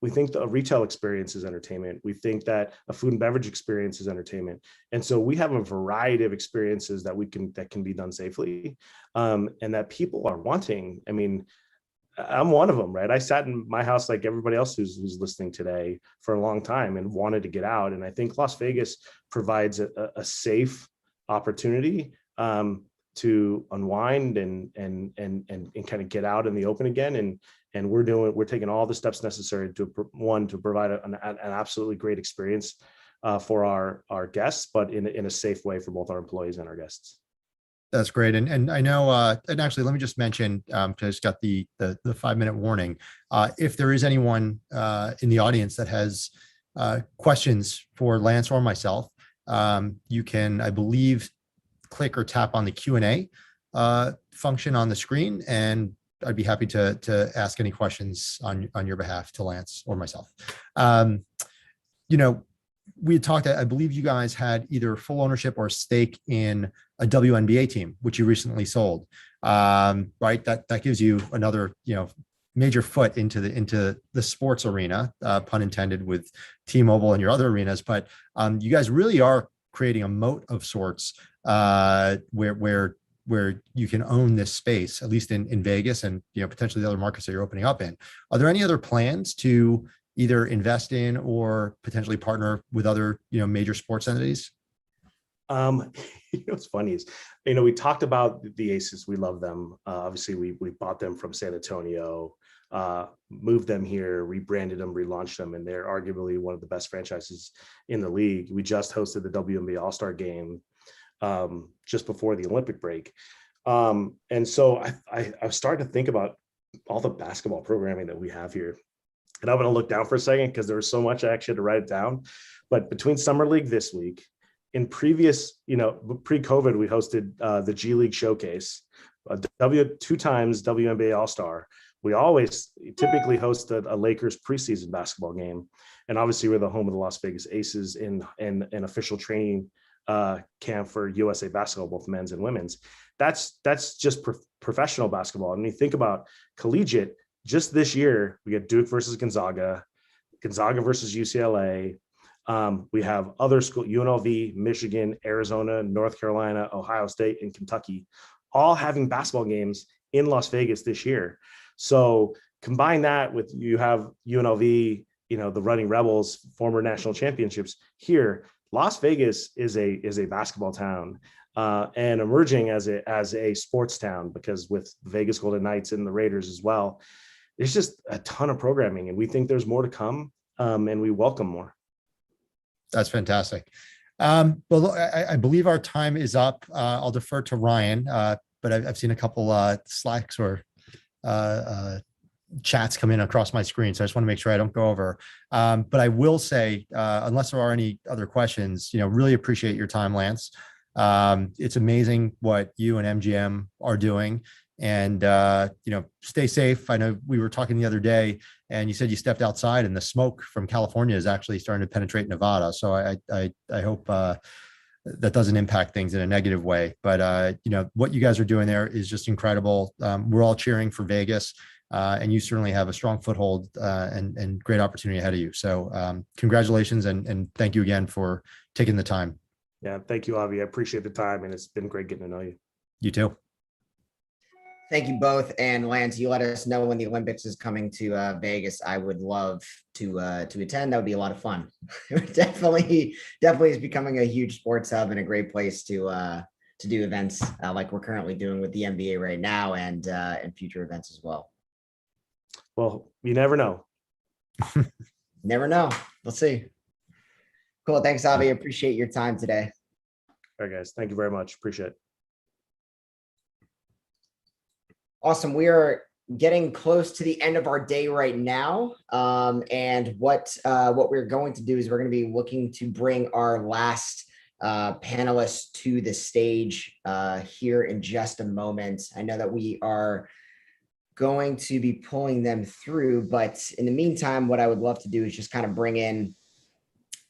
We think that a retail experience is entertainment. We think that a food and beverage experience is entertainment. And so we have a variety of experiences that can be done safely, and that people are wanting. I mean, I'm one of them, right? I sat in my house like everybody else who's listening today for a long time and wanted to get out. And I think Las Vegas provides a safe opportunity to unwind and kind of get out in the open again. And we're taking all the steps necessary to provide an absolutely great experience for our guests, but in a safe way for both our employees and our guests. That's great. And I know, and actually, let me just mention, because I just got the 5-minute warning. If there is anyone in the audience that has questions for Lance or myself, you can, I believe, click or tap on the Q&A function on the screen, and I'd be happy to ask any questions on your behalf to Lance or myself. We had talked, I believe you guys had either full ownership or stake in a WNBA team, which you recently sold, right? That gives you another, major foot into the sports arena, pun intended, with T-Mobile and your other arenas. But you guys really are creating a moat of sorts, where you can own this space, at least in Vegas and potentially the other markets that you're opening up in. Are there any other plans to either invest in or potentially partner with other major sports entities? What's funny is, we talked about the Aces. We love them. Obviously, we bought them from San Antonio, moved them here, rebranded them, relaunched them, and they're arguably one of the best franchises in the league. We just hosted the WNBA All-Star Game just before the Olympic break. And so I started to think about all the basketball programming that we have here. And I'm going to look down for a second because there was so much I actually had to write it down. But between Summer League this week, in previous, pre-COVID, we hosted the G League Showcase, 2 times WNBA All-Star. We always typically host a Lakers preseason basketball game. And obviously we're the home of the Las Vegas Aces in an official training camp for USA basketball, both men's and women's. That's just professional basketball. And when you think about collegiate, just this year, we get Duke versus Gonzaga versus UCLA. We have other schools, UNLV, Michigan, Arizona, North Carolina, Ohio State, and Kentucky, all having basketball games in Las Vegas this year. So combine that with, you have UNLV, the Running Rebels, former national championships here. Las Vegas is a basketball town, and emerging as a sports town, because with Vegas Golden Knights and the Raiders as well. There's just a ton of programming, and we think there's more to come, and we welcome more. That's fantastic. Well, look, I believe our time is up. I'll defer to Ryan, but I've seen a couple Slacks or chats come in across my screen, so I just want to make sure I don't go over. But I will say, unless there are any other questions, really appreciate your time, Lance. It's amazing what you and MGM are doing. And, stay safe. I know we were talking the other day and you said you stepped outside and the smoke from California is actually starting to penetrate Nevada. So I hope that doesn't impact things in a negative way. But, what you guys are doing there is just incredible. We're all cheering for Vegas, and you certainly have a strong foothold and great opportunity ahead of you. So congratulations and thank you again for taking the time. Yeah, thank you, Avi. I appreciate the time, and it's been great getting to know you. You too. Thank you both. And Lance, you let us know when the Olympics is coming to Vegas. I would love to attend. That would be a lot of fun. It definitely is becoming a huge sports hub and a great place to do events like we're currently doing with the NBA right now, and future events as well. Well, you never know. Never know. We'll see. Cool. Thanks, Avi. Appreciate your time today. All right, guys. Thank you very much. Appreciate it. Awesome. We are getting close to the end of our day right now. And what we're going to do is we're going to be looking to bring our last panelists to the stage here in just a moment. I know that we are going to be pulling them through, but in the meantime, what I would love to do is just kind of bring in,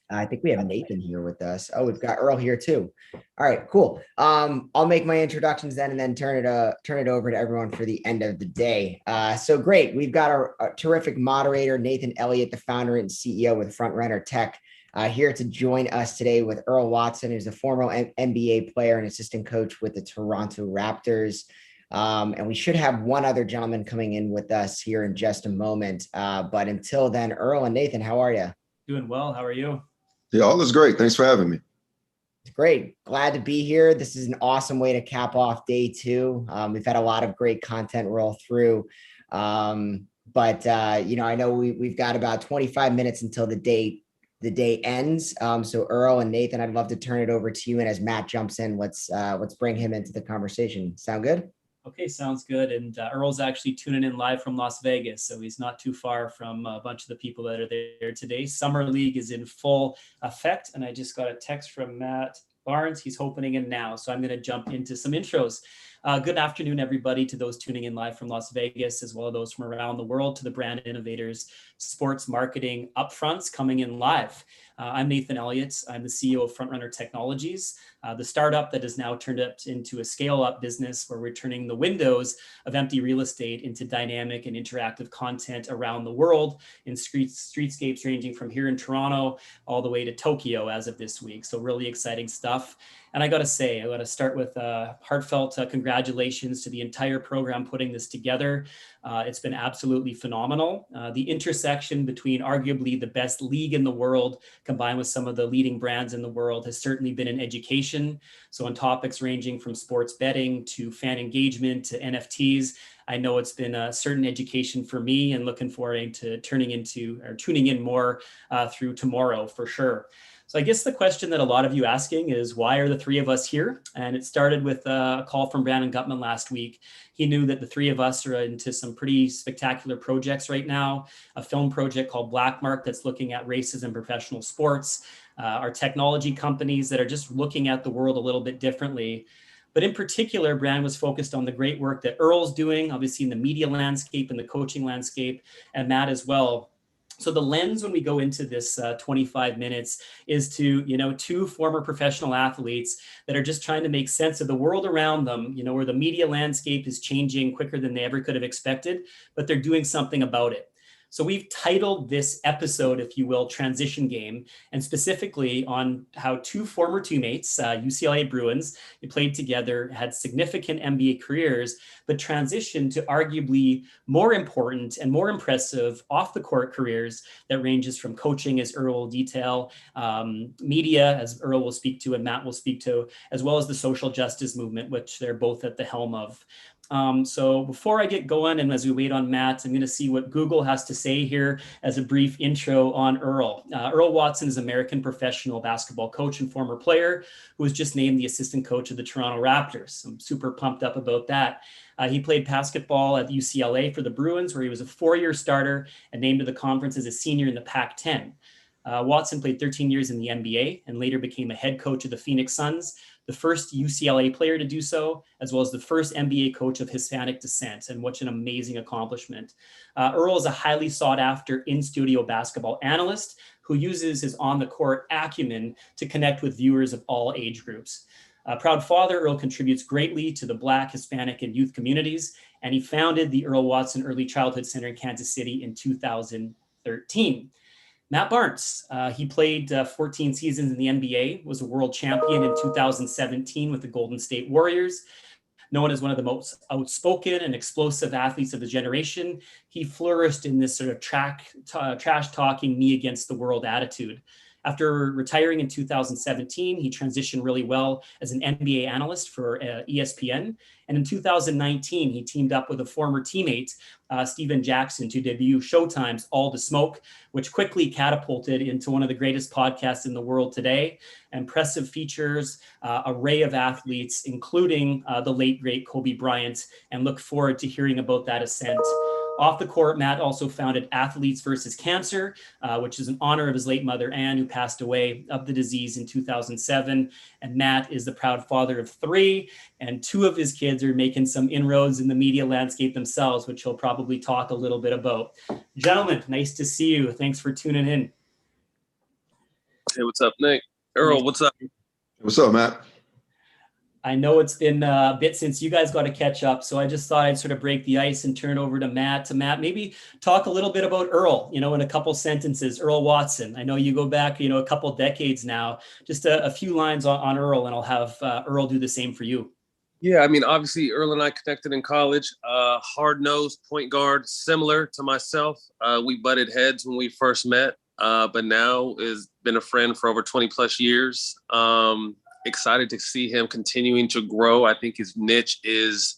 I think we have Nathan here with us. Oh, we've got Earl here too. All right, cool. I'll make my introductions then and then turn it over to everyone for the end of the day. So great. We've got our terrific moderator, Nathan Elliott, the founder and CEO with Frontrunner Tech, here to join us today with Earl Watson, who's a former NBA player and assistant coach with the Toronto Raptors. And we should have one other gentleman coming in with us here in just a moment. But until then, Earl and Nathan, how are you? Doing well. How are you? Yeah, all is great. Thanks for having me. It's great. Glad to be here. This is an awesome way to cap off day two. We've had a lot of great content roll through. But I know we've got about 25 minutes until the day ends. So Earl and Nathan, I'd love to turn it over to you. And as Matt jumps in, let's bring him into the conversation. Sound good? Okay, sounds good. And Earl's actually tuning in live from Las Vegas, so he's not too far from a bunch of the people that are there today. Summer League is in full effect, and I just got a text from Matt Barnes. He's opening in now, so I'm going to jump into some intros. Good afternoon, everybody, to those tuning in live from Las Vegas, as well as those from around the world, to the Brand Innovators Sports Marketing Upfronts coming in live. I'm Nathan Elliott. I'm the CEO of Frontrunner Technologies, the startup that has now turned up into a scale-up business where we're turning the windows of empty real estate into dynamic and interactive content around the world in streetscapes ranging from here in Toronto all the way to Tokyo as of this week. So really exciting stuff. And I got to start with heartfelt congratulations to the entire program putting this together. It's been absolutely phenomenal. The intersection between arguably the best league in the world combined with some of the leading brands in the world has certainly been in education. So on topics ranging from sports betting to fan engagement to NFTs, I know it's been a certain education for me and looking forward to tuning in more through tomorrow for sure. So I guess the question that a lot of you asking is, why are the three of us here? And it started with a call from Brandon Gutman last week. He knew that the three of us are into some pretty spectacular projects right now. A film project called Blackmark that's looking at races in professional sports. Our technology companies that are just looking at the world a little bit differently. But in particular, Brand was focused on the great work that Earl's doing, obviously in the media landscape and the coaching landscape, and Matt as well. So the lens when we go into this 25 minutes is to, two former professional athletes that are just trying to make sense of the world around them, where the media landscape is changing quicker than they ever could have expected, but they're doing something about it. So we've titled this episode, if you will, Transition Game, and specifically on how two former teammates, UCLA Bruins, they played together, had significant NBA careers, but transitioned to arguably more important and more impressive off-the-court careers that ranges from coaching, as Earl will detail, media, as Earl will speak to and Matt will speak to, as well as the social justice movement, which they're both at the helm of. So before I get going and as we wait on Matt, I'm going to see what Google has to say here as a brief intro on Earl. Earl Watson is an American professional basketball coach and former player who was just named the assistant coach of the Toronto Raptors. I'm super pumped up about that. He played basketball at UCLA for the Bruins, where he was a 4-year starter and named to the conference as a senior in the Pac-10. Watson played 13 years in the NBA and later became a head coach of the Phoenix Suns, the first UCLA player to do so, as well as the first NBA coach of Hispanic descent, and what an amazing accomplishment. Earl is a highly sought after in-studio basketball analyst who uses his on-the-court acumen to connect with viewers of all age groups. Proud father, Earl contributes greatly to the Black, Hispanic, and youth communities, and he founded the Earl Watson Early Childhood Center in Kansas City in 2013. Matt Barnes, he played 14 seasons in the NBA, was a world champion in 2017 with the Golden State Warriors. Known as one of the most outspoken and explosive athletes of the generation, he flourished in this sort of trash talking me against the world attitude. After retiring in 2017, he transitioned really well as an NBA analyst for ESPN. And in 2019, he teamed up with a former teammate, Steven Jackson, to debut Showtime's All the Smoke, which quickly catapulted into one of the greatest podcasts in the world today. Impressive features, array of athletes, including the late, great Kobe Bryant, and look forward to hearing about that ascent. Off the court, Matt also founded Athletes versus Cancer, which is in honor of his late mother, Anne, who passed away of the disease in 2007. And Matt is the proud father of 3, and 2 of his kids are making some inroads in the media landscape themselves, which he'll probably talk a little bit about. Gentlemen, nice to see you. Thanks for tuning in. Hey, what's up, Nick? Earl, what's up? What's up, Matt? I know it's been a bit since you guys got to catch up, so I just thought I'd sort of break the ice and turn over to Matt. Matt, maybe talk a little bit about Earl, in a couple sentences. Earl Watson. I know you go back, a couple decades now. Just a few lines on Earl, and I'll have Earl do the same for you. Yeah, I mean, obviously, Earl and I connected in college. Hard-nosed point guard, similar to myself. We butted heads when we first met, but now has been a friend for over 20 plus years. Excited to see him continuing to grow. I think his niche is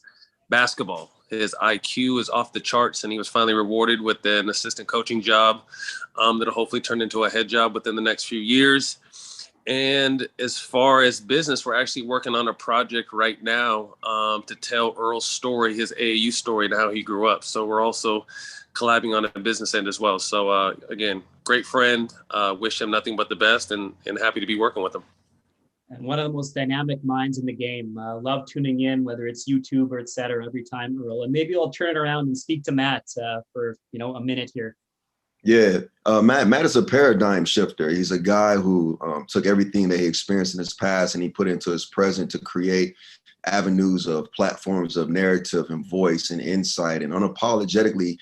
basketball. His IQ is off the charts, and he was finally rewarded with an assistant coaching job that'll hopefully turn into a head job within the next few years. And as far as business, we're actually working on a project right now to tell Earl's story, his AAU story, and how he grew up. So we're also collabing on a business end as well. So again, great friend. Wish him nothing but the best, and happy to be working with him. And one of the most dynamic minds in the game. Love tuning in, whether it's YouTube or et cetera, every time, Earl. And maybe I'll turn it around and speak to Matt for a minute here. Yeah, Matt is a paradigm shifter. He's a guy who took everything that he experienced in his past and he put into his present to create avenues of platforms of narrative and voice and insight, and unapologetically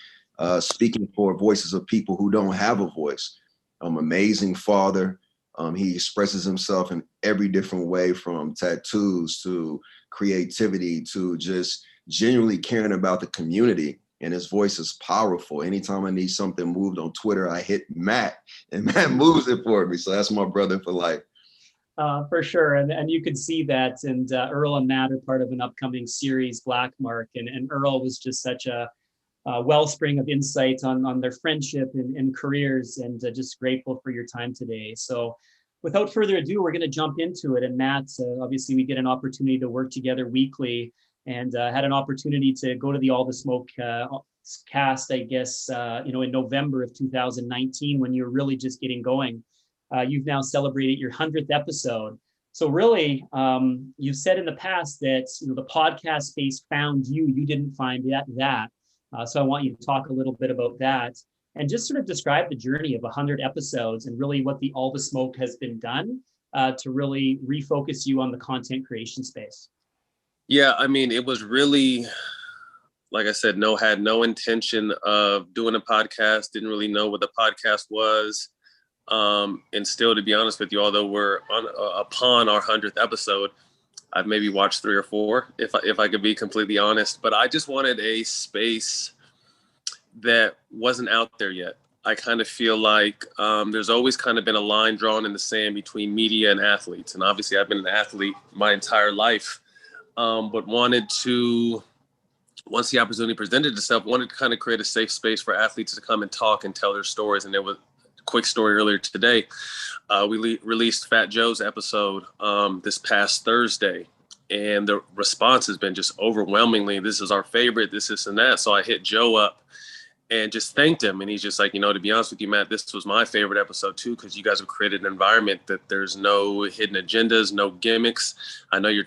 speaking for voices of people who don't have a voice. Amazing father. He expresses himself in every different way, from tattoos to creativity to just genuinely caring about the community. And his voice is powerful. Anytime I need something moved on Twitter, I hit Matt, and Matt moves it for me. So that's my brother for life. For sure. And you could see that. And Earl and Matt are part of an upcoming series, Black Mark. And Earl was just such a wellspring of insight on their friendship and careers, and just grateful for your time today. So without further ado, we're going to jump into it. And Matt, obviously we get an opportunity to work together weekly, and had an opportunity to go to the All the Smoke cast, I guess, in November of 2019, when you were really just getting going. You've now celebrated your 100th episode. So really, you've said in the past that the podcast space found you. You didn't find that. So I want you to talk a little bit about that, and just sort of describe the journey of 100 episodes and really what the All the Smoke has been done to really refocus you on the content creation space. Yeah, I mean, it was really, like I said, had no intention of doing a podcast, didn't really know what the podcast was. And still, to be honest with you, although we're upon our 100th episode, I've maybe watched 3 or 4, if I could be completely honest. But I just wanted a space that wasn't out there yet. I kind of feel like there's always kind of been a line drawn in the sand between media and athletes. And obviously, I've been an athlete my entire life, but wanted to, once the opportunity presented itself, wanted to kind of create a safe space for athletes to come and talk and tell their stories. And there was a quick story earlier today. We released Fat Joe's episode this past Thursday, and the response has been just overwhelmingly, this is our favorite, this and that. So I hit Joe up and just thanked him. And he's just like, to be honest with you, Matt, this was my favorite episode too, because you guys have created an environment that there's no hidden agendas, no gimmicks. I know you're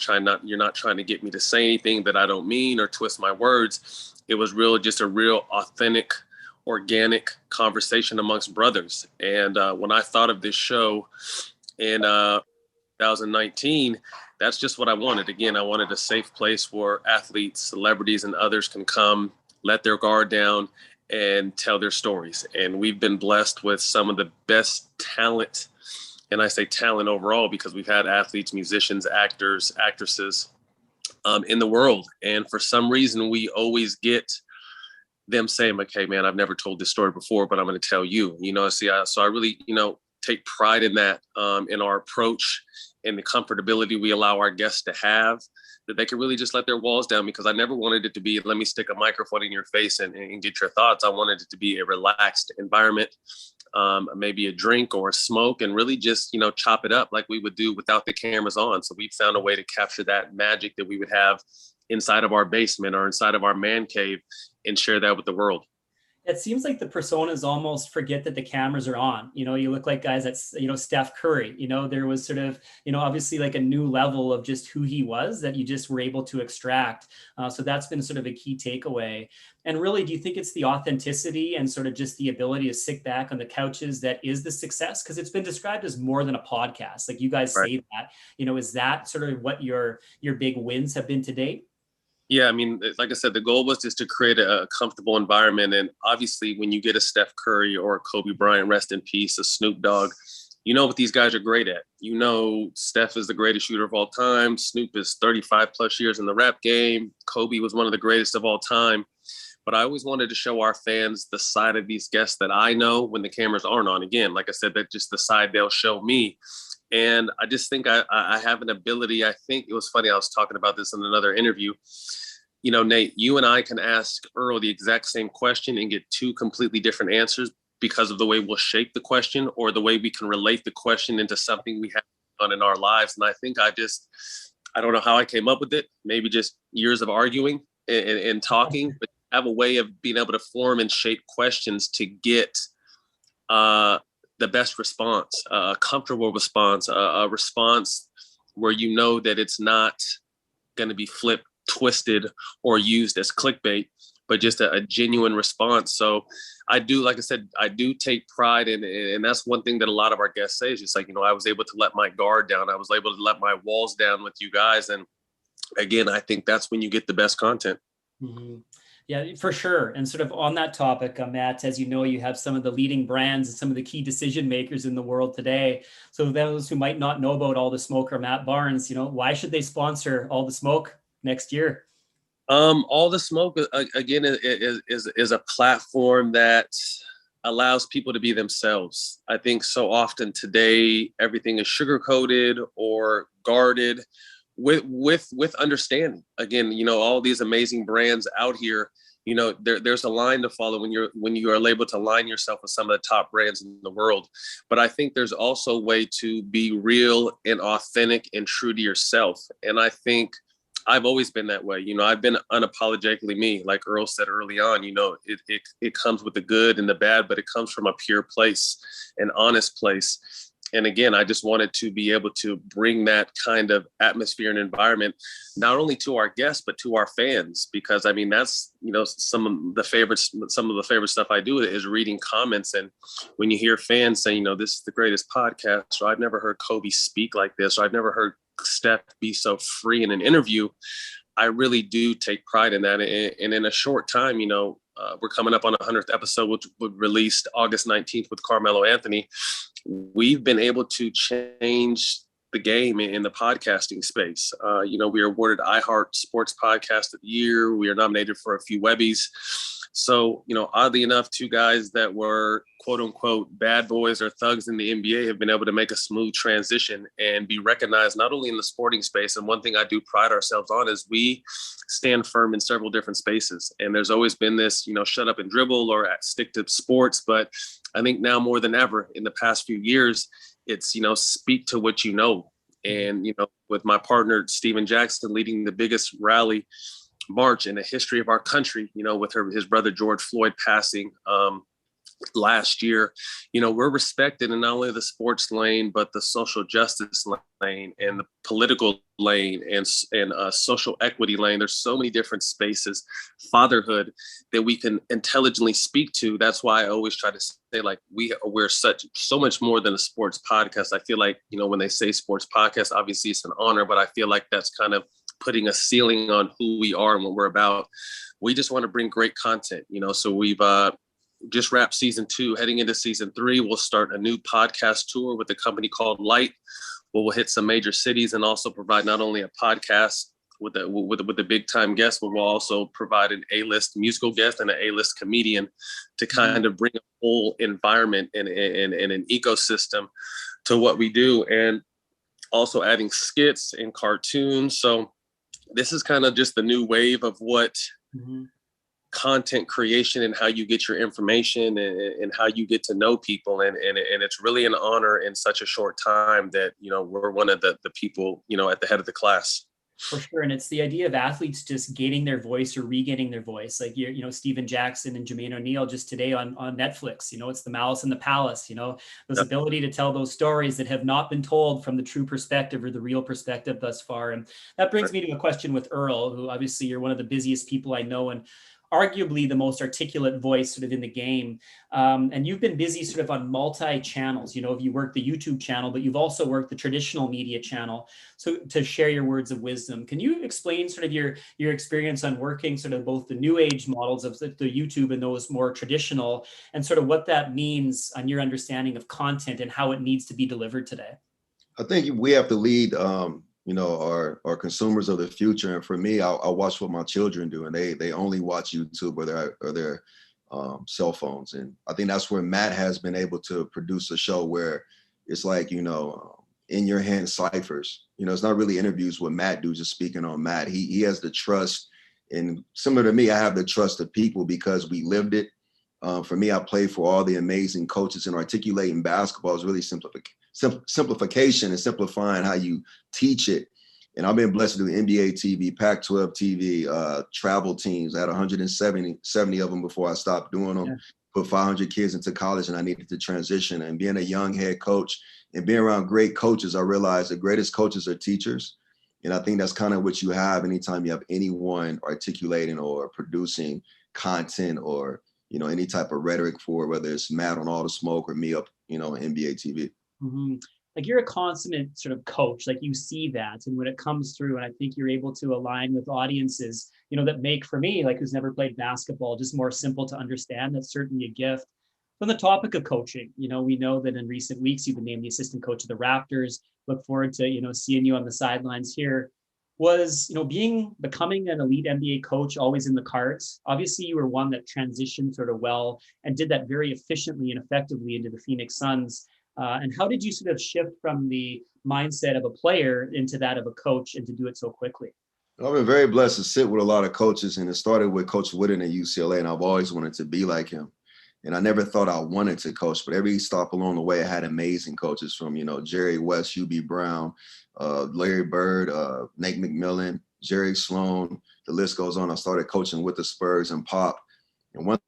not trying to get me to say anything that I don't mean or twist my words. It was just a real authentic, organic conversation amongst brothers. And when I thought of this show in 2019, that's just what I wanted. Again, I wanted a safe place where athletes, celebrities, and others can come, let their guard down, and tell their stories. And we've been blessed with some of the best talent, and I say talent overall because we've had athletes, musicians, actors, actresses in the world. And for some reason, we always get them saying, okay, man, I've never told this story before, but I'm going to tell you, so I really, take pride in that, in our approach and the comfortability we allow our guests to have, that they can really just let their walls down, because I never wanted it to be, let me stick a microphone in your face and get your thoughts. I wanted it to be a relaxed environment, maybe a drink or a smoke, and really just, chop it up like we would do without the cameras on. So we found a way to capture that magic that we would have inside of our basement or inside of our man cave and share that with the world. It seems like the personas almost forget that the cameras are on. You look like guys that's, Steph Curry. There was sort of, obviously like a new level of just who he was that you just were able to extract. So that's been sort of a key takeaway. And really, do you think it's the authenticity and sort of just the ability to sit back on the couches that is the success? Because it's been described as more than a podcast. Like you guys say that, is that sort of what your big wins have been to date? Yeah, I mean, like I said, the goal was just to create a comfortable environment. And obviously, when you get a Steph Curry or a Kobe Bryant, rest in peace, a Snoop Dogg, you know what these guys are great at. Steph is the greatest shooter of all time. Snoop is 35 plus years in the rap game. Kobe was one of the greatest of all time. But I always wanted to show our fans the side of these guests that I know when the cameras aren't on. Again, like I said, that's just the side they'll show me. And I just think I have an ability. I think it was funny. I was talking about this in another interview. Nate, you and I can ask Earl the exact same question and get two completely different answers because of the way we'll shape the question or the way we can relate the question into something we have done in our lives. And I think I don't know how I came up with it. Maybe just years of arguing and talking, but have a way of being able to form and shape questions to get the best response, a comfortable response, a response where that it's not going to be flipped, twisted, or used as clickbait, but just a genuine response. So I do, like I said, I do take pride in it. And that's one thing that a lot of our guests say is just like, I was able to let my guard down. I was able to let my walls down with you guys. And again, I think that's when you get the best content. Mm-hmm. Yeah, for sure. And sort of on that topic, Matt, as you know, you have some of the leading brands and some of the key decision makers in the world today. So those who might not know about All the Smoke or Matt Barnes, why should they sponsor All the Smoke next year? All the Smoke, again, is a platform that allows people to be themselves. I think so often today, everything is sugar-coated or guarded with understanding. Again, all these amazing brands out here, there's a line to follow when you are able to align yourself with some of the top brands in the world. But I think there's also a way to be real and authentic and true to yourself. And I think I've always been that way. I've been unapologetically me. Like Earl said early on, it comes with the good and the bad, but it comes from a pure place, an honest place. And again, I just wanted to be able to bring that kind of atmosphere and environment, not only to our guests, but to our fans, because I mean, that's, some of the favorite stuff I do is reading comments. And when you hear fans saying, this is the greatest podcast, or I've never heard Kobe speak like this, or I've never heard Steph be so free in an interview, I really do take pride in that. And in a short time, we're coming up on a 100th episode, which was released August 19th with Carmelo Anthony. We've been able to change the game in the podcasting space. We are awarded iHeart Sports Podcast of the Year. We are nominated for a few Webbies. So, oddly enough, two guys that were quote unquote bad boys or thugs in the NBA have been able to make a smooth transition and be recognized not only in the sporting space. And one thing I do pride ourselves on is we stand firm in several different spaces. And there's always been this, shut up and dribble or stick to sports. But I think now more than ever in the past few years, it's, speak to what you know. And, with my partner, Steven Jackson, leading the biggest rally march in the history of our country, with his brother George Floyd passing last year, we're respected in not only the sports lane, but the social justice lane and the political lane and social equity lane. There's so many different spaces, fatherhood, that we can intelligently speak to. That's why I always try to say, like, we're so much more than a sports podcast. I feel like, when they say sports podcast, obviously it's an honor, but I feel like that's kind of putting a ceiling on who we are and what we're about. We just want to bring great content, so we've just wrapped season 2. Heading into season 3, we'll start a new podcast tour with a company called Light, where we'll hit some major cities and also provide not only a podcast with the big time guest, but we'll also provide an A-list musical guest and an A-list comedian to kind of bring a whole environment and an ecosystem to what we do, and also adding skits and cartoons. So this is kind of just the new wave of what content creation and how you get your information and how you get to know people. And it's really an honor in such a short time that, we're one of the people, at the head of the class. For sure. And it's the idea of athletes just gaining their voice or regaining their voice. Like, Steven Jackson and Jermaine O'Neal just today on Netflix, it's the Malice in the Palace, this ability to tell those stories that have not been told from the true perspective or the real perspective thus far. And that brings me to a question with Earl, who obviously you're one of the busiest people I know, and arguably the most articulate voice sort of in the game. And you've been busy sort of on multi-channels. You work the YouTube channel, but you've also worked the traditional media channel. So to share your words of wisdom, can you explain sort of your experience on working sort of both the new age models of the YouTube and those more traditional, and sort of what that means on your understanding of content and how it needs to be delivered today? I think we have to lead our consumers of the future. And for me, I watch what my children do, and they only watch YouTube or their cell phones. And I think that's where Matt has been able to produce a show where it's like, in your hand ciphers. It's not really interviews with Matt do, just speaking on Matt. He has the trust, and similar to me, I have the trust of people because we lived it. For me, I played for all the amazing coaches, and articulating basketball is really simplification and simplifying how you teach it. And I've been blessed to do NBA TV, Pac-12 TV, travel teams. I had 170 of them before I stopped doing them. Yeah. Put 500 kids into college, and I needed to transition. And being a young head coach and being around great coaches, I realized the greatest coaches are teachers. And I think that's kind of what you have anytime you have anyone articulating or producing content or, any type of rhetoric for, whether it's Matt on All the Smoke or me up, on NBA TV. Mm-hmm. Like, you're a consummate sort of coach, like you see that, and when it comes through, and I think you're able to align with audiences, that make, for me, like who's never played basketball, just more simple to understand. That's certainly a gift. On the topic of coaching, we know that in recent weeks you've been named the assistant coach of the Raptors. Look forward to seeing you on the sidelines here. Was becoming an elite NBA coach always in the cards? Obviously, you were one that transitioned sort of well and did that very efficiently and effectively into the Phoenix Suns. And how did you sort of shift from the mindset of a player into that of a coach, and to do it so quickly? I've been very blessed to sit with a lot of coaches, and it started with Coach Wooden at UCLA, and I've always wanted to be like him. And I never thought I wanted to coach, but every stop along the way, I had amazing coaches from, Jerry West, Hubie Brown, Larry Bird, Nate McMillan, Jerry Sloan, the list goes on. I started coaching with the Spurs and Pop. And one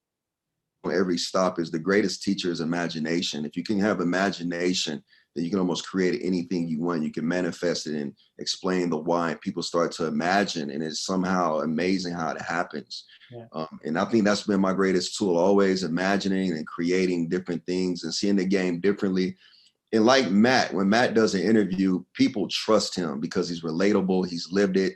on every stop is the greatest teacher is imagination. If you can have imagination, then you can almost create anything you want. You can manifest it and explain the why. People start to imagine, and it's somehow amazing how it happens. Yeah. And I think that's been my greatest tool, always imagining and creating different things and seeing the game differently. And like Matt, when Matt does an interview, people trust him because he's relatable, he's lived it,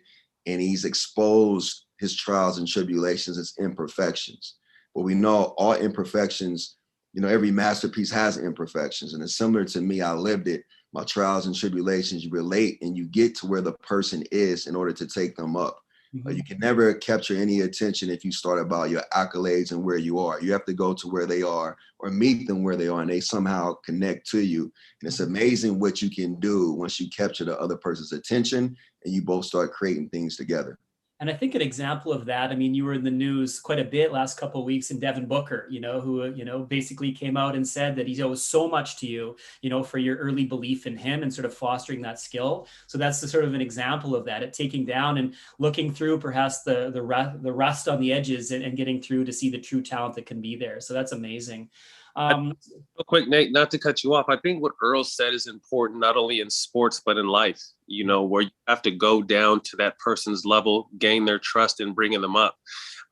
and he's exposed his trials and tribulations, his imperfections. But we know all imperfections, every masterpiece has imperfections. And it's similar to me, I lived it. My trials and tribulations, you relate and you get to where the person is in order to take them up. Mm-hmm. You can never capture any attention if you start about your accolades and where you are. You have to go to where they are or meet them where they are, and they somehow connect to you. And it's amazing what you can do once you capture the other person's attention and you both start creating things together. And I think an example of that, you were in the news quite a bit last couple of weeks, in Devin Booker, who, basically came out and said that he owes so much to you, for your early belief in him and sort of fostering that skill. So that's the sort of an example of that, at taking down and looking through perhaps the rust on the edges and getting through to see the true talent that can be there. So that's amazing. Real quick, Nate, not to cut you off. I think what Earl said is important, not only in sports, but in life, where you have to go down to that person's level, gain their trust and bringing them up.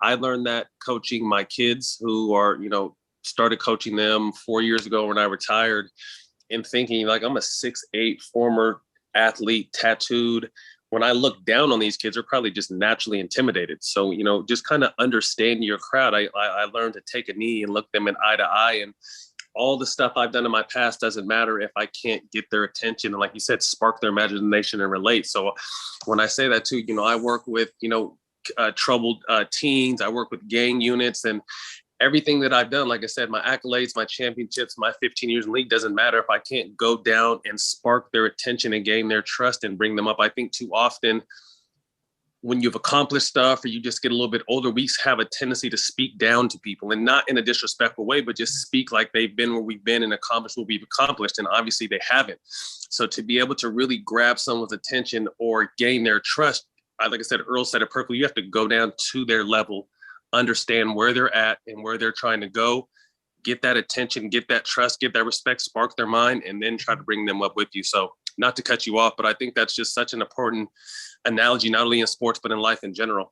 I learned that coaching my kids who are, started coaching them 4 years ago when I retired, and thinking like, I'm a 6'8" former athlete, tattooed. When I look down on these kids, they're probably just naturally intimidated. So, just kind of understand your crowd. I learned to take a knee and look them in eye to eye. And all the stuff I've done in my past doesn't matter if I can't get their attention and, like you said, spark their imagination and relate. So when I say that too, I work with, troubled teens, I work with gang units, and everything that I've done, like I said, my accolades, my championships, my 15 years in league, doesn't matter if I can't go down and spark their attention and gain their trust and bring them up. I think too often when you've accomplished stuff or you just get a little bit older, we have a tendency to speak down to people, and not in a disrespectful way, but just speak like they've been where we've been and accomplished what we've accomplished. And obviously they haven't. So to be able to really grab someone's attention or gain their trust, like I said, Earl said it perfectly, you have to go down to their level, understand where they're at and where they're trying to go, get that attention, get that trust, get that respect, spark their mind, and then try to bring them up with you. So not to cut you off, but I think that's just such an important analogy, not only in sports, but in life in general.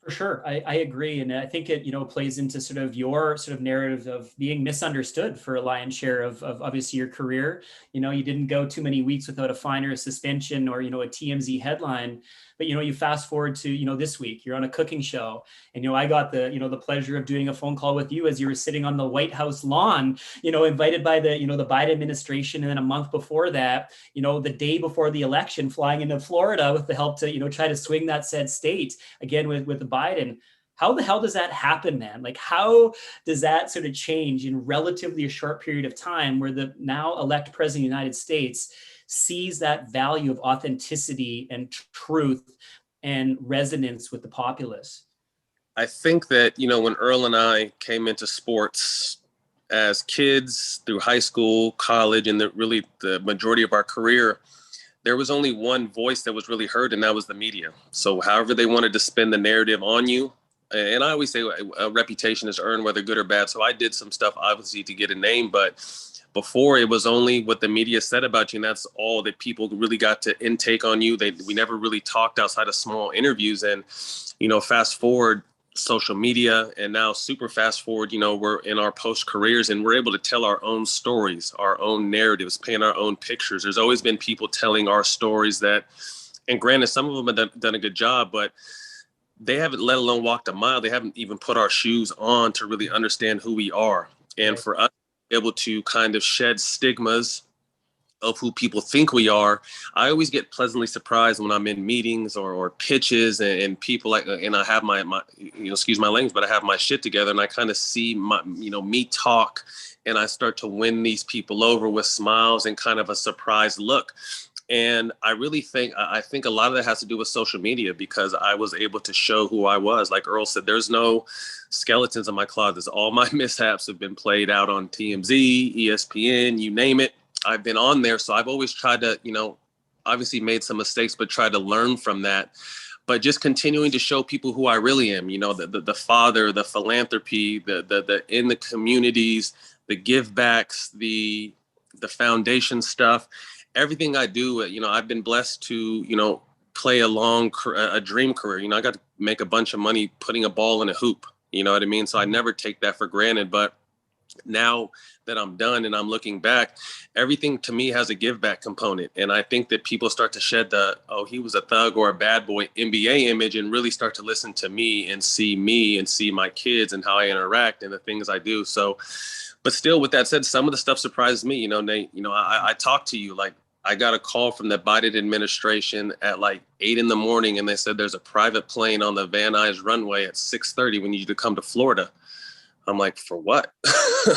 For sure. I agree. And I think it, plays into sort of your sort of narrative of being misunderstood for a lion's share of obviously your career. You didn't go too many weeks without a fine or a suspension or, a TMZ headline. But, you fast forward to, this week, you're on a cooking show. And, I got the pleasure of doing a phone call with you as you were sitting on the White House lawn, invited by the Biden administration. And then a month before that, the day before the election, flying into Florida with the help to, try to swing that said state again with Biden. How the hell does that happen, man? Like, how does that sort of change in relatively a short period of time where the now elect president of the United States sees that value of authenticity and truth and resonance with the populace? I think that, when Earl and I came into sports as kids through high school, college, and the majority of our career, there was only one voice that was really heard, and that was the media. So however they wanted to spin the narrative on you, and I always say a reputation is earned, whether good or bad. So I did some stuff, obviously, to get a name, but before it was only what the media said about you, and that's all that people really got to intake on you. We never really talked outside of small interviews. And, fast forward social media, and now super fast forward, we're in our post careers and we're able to tell our own stories, our own narratives, paint our own pictures. There's always been people telling our stories and granted, some of them have done a good job, but they haven't let alone walked a mile. They haven't even put our shoes on to really understand who we are. And for us, able to kind of shed stigmas of who people think we are. I always get pleasantly surprised when I'm in meetings or pitches and people and I have my excuse my language, but I have my shit together and I kind of see me talk and I start to win these people over with smiles and kind of a surprised look. And I really think a lot of that has to do with social media, because I was able to show who I was. Like Earl said, there's no skeletons in my closet. All my mishaps have been played out on TMZ, ESPN, you name it. I've been on there. So I've always tried to, obviously made some mistakes, but tried to learn from that. But just continuing to show people who I really am, the father, the philanthropy, the in the communities, the give backs, the foundation stuff. Everything I do, I've been blessed to, play a dream career. I got to make a bunch of money putting a ball in a hoop. You know what I mean? So I never take that for granted. But now that I'm done and I'm looking back, everything to me has a give back component. And I think that people start to shed he was a thug or a bad boy NBA image and really start to listen to me and see my kids and how I interact and the things I do. So, but still, with that said, some of the stuff surprised me. Nate, I talked to you, like I got a call from the Biden administration at like 8 a.m, and they said there's a private plane on the Van Nuys runway at 6:30. We need you to come to Florida. I'm like, for what?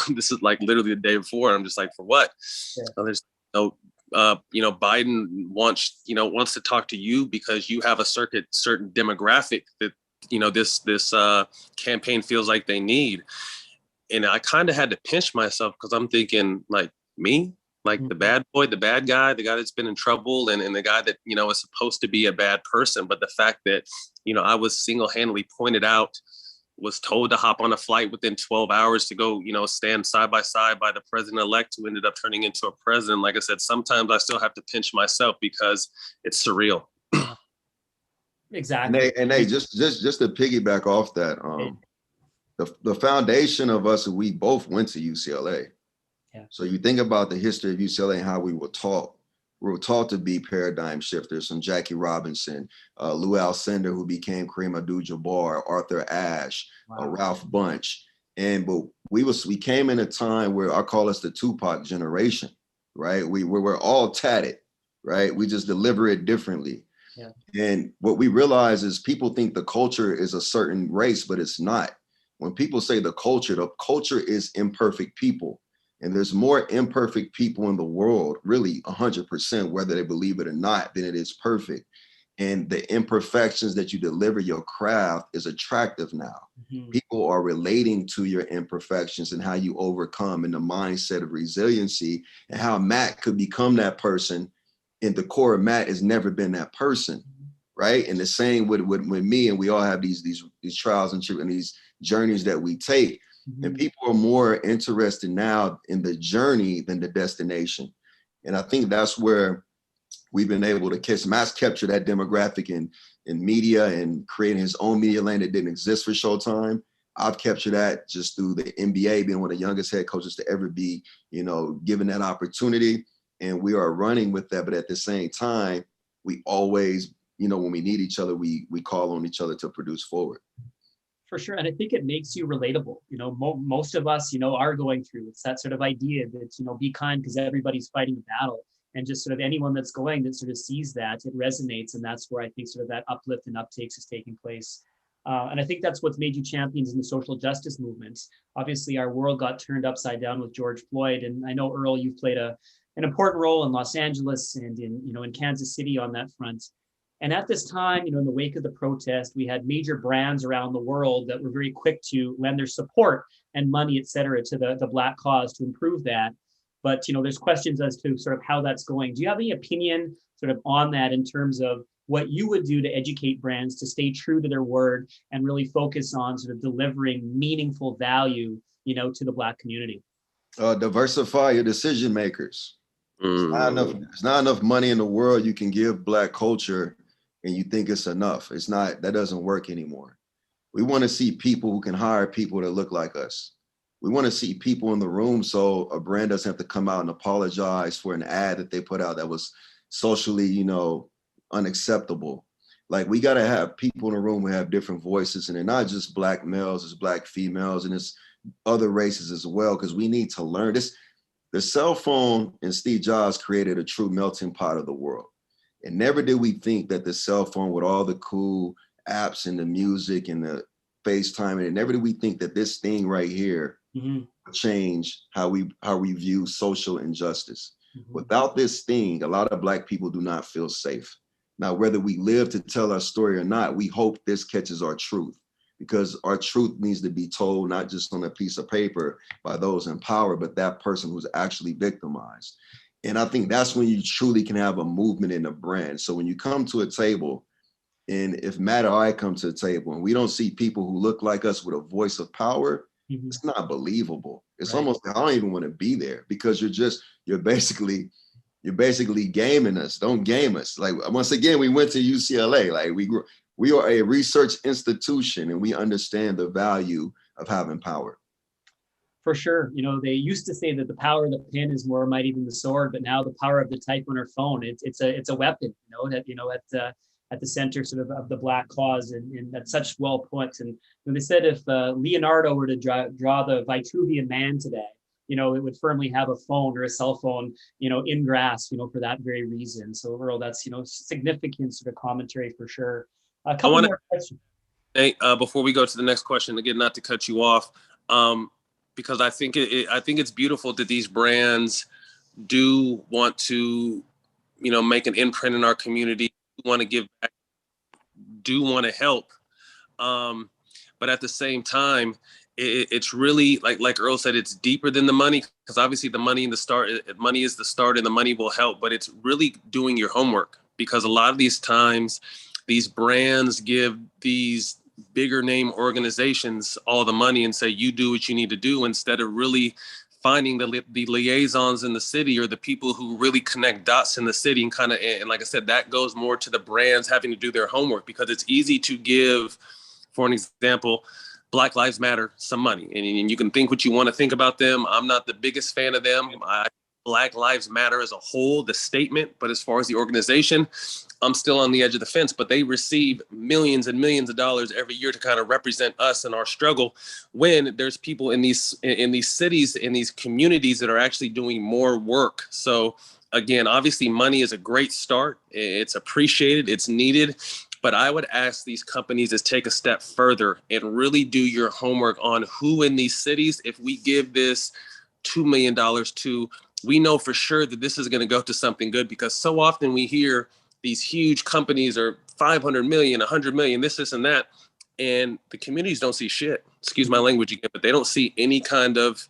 This is like literally the day before. I'm just like, for what? Yeah. There's no, Biden wants to talk to you because you have a certain demographic that, this campaign feels like they need. And I kind of had to pinch myself because I'm thinking, like, me, like the bad boy, the bad guy, the guy that's been in trouble and the guy that, is supposed to be a bad person. But the fact that, I was single-handedly pointed out, was told to hop on a flight within 12 hours to go, stand side by side by the president-elect who ended up turning into a president. Like I said, sometimes I still have to pinch myself because it's surreal. Exactly. And they just to piggyback off that, the foundation of us, we both went to UCLA. Yeah. So you think about the history of UCLA and how we were taught. We were taught to be paradigm shifters, from Jackie Robinson, Lou Alcindor, who became Kareem Abdul-Jabbar, Arthur Ashe, Ralph Bunche. But we came in a time where I call us the Tupac generation, right? We're all tatted, right? We just deliver it differently. Yeah. And what we realize is people think the culture is a certain race, but it's not. When people say the culture is imperfect people. And there's more imperfect people in the world, really 100%, whether they believe it or not, than it is perfect. And the imperfections that you deliver your craft is attractive now. Mm-hmm. People are relating to your imperfections and how you overcome, and the mindset of resiliency, and how Matt could become that person. And the core of Matt has never been that person, right? And the same with me, and we all have these trials and these journeys that we take. Mm-hmm. And people are more interested now in the journey than the destination. And I think that's where we've been able to catch. Matt's capture that demographic in media and creating his own media lane that didn't exist for Showtime. I've captured that just through the NBA, being one of the youngest head coaches to ever be, given that opportunity. And we are running with that. But at the same time, we always, when we need each other, we call on each other to produce forward. For sure. And I think it makes you relatable. Most of us, are going through, it's that sort of idea that, be kind because everybody's fighting a battle. And just sort of anyone that's going that sort of sees that, it resonates. And that's where I think sort of that uplift and uptakes is taking place. And I think that's what's made you champions in the social justice movement. Obviously, our world got turned upside down with George Floyd. And I know, Earl, you've played an important role in Los Angeles and in Kansas City on that front. And at this time, in the wake of the protest, we had major brands around the world that were very quick to lend their support and money, et cetera, to the Black cause to improve that. But, there's questions as to sort of how that's going. Do you have any opinion sort of on that in terms of what you would do to educate brands to stay true to their word and really focus on sort of delivering meaningful value, to the Black community? Diversify your decision makers. There's not enough money in the world you can give Black culture and you think it's enough. It's not. That doesn't work anymore. We want to see people who can hire people that look like us. We want to see people in the room so a brand doesn't have to come out and apologize for an ad that they put out that was socially, unacceptable. Like, we got to have people in the room who have different voices, and they're not just Black males, it's Black females, and it's other races as well, because we need to learn this. The cell phone and Steve Jobs created a true melting pot of the world. And never did we think that the cell phone with all the cool apps and the music and the FaceTime, and never did we think that this thing right here would change how we view social injustice. Without this thing, a lot of Black people do not feel safe. Now, whether we live to tell our story or not, we hope this catches our truth, because our truth needs to be told not just on a piece of paper by those in power, but that person who's actually victimized. And I think that's when you truly can have a movement in a brand. So when you come to a table, and if Matt or I come to the table and we don't see people who look like us with a voice of power, it's not believable. It's almost, I don't even want to be there, because you're basically gaming us. Don't game us. Like, once again, we went to UCLA. Like, we are a research institution, and we understand the value of having power. For sure. They used to say that the power of the pen is more mighty than the sword, but now the power of the type on our phone, it's a weapon, at the center sort of the Black cause, and that's such well put. And they said if Leonardo were to draw the Vitruvian Man today, it would firmly have a phone or a cell phone, in grasp, for that very reason. So, Earl, that's, significant sort of commentary for sure. A couple more questions. Hey, before we go to the next question, again, not to cut you off, because I think it's beautiful that these brands do want to, make an imprint in our community, want to give back, do want to help. But at the same time, it's really like Earl said, it's deeper than the money, because obviously the money is the start and the money will help, but it's really doing your homework, because a lot of these times these brands give these bigger name organizations all the money and say, you do what you need to do, instead of really finding the liaisons in the city, or the people who really connect dots in the city, and like I said, that goes more to the brands having to do their homework, because it's easy to give, for an example, Black Lives Matter some money, and you can think what you want to think about them. I'm not the biggest fan of them. Black Lives Matter as a whole, the statement, but as far as the organization, I'm still on the edge of the fence, but they receive millions and millions of dollars every year to kind of represent us and our struggle, when there's people in these cities, in these communities that are actually doing more work. So again, obviously money is a great start. It's appreciated, it's needed, but I would ask these companies to take a step further and really do your homework on who in these cities, if we give this $2 million to, we know for sure that this is going to go to something good, because so often we hear these huge companies are 500 million, 100 million, this and that. And the communities don't see shit, excuse my language again, but they don't see any kind of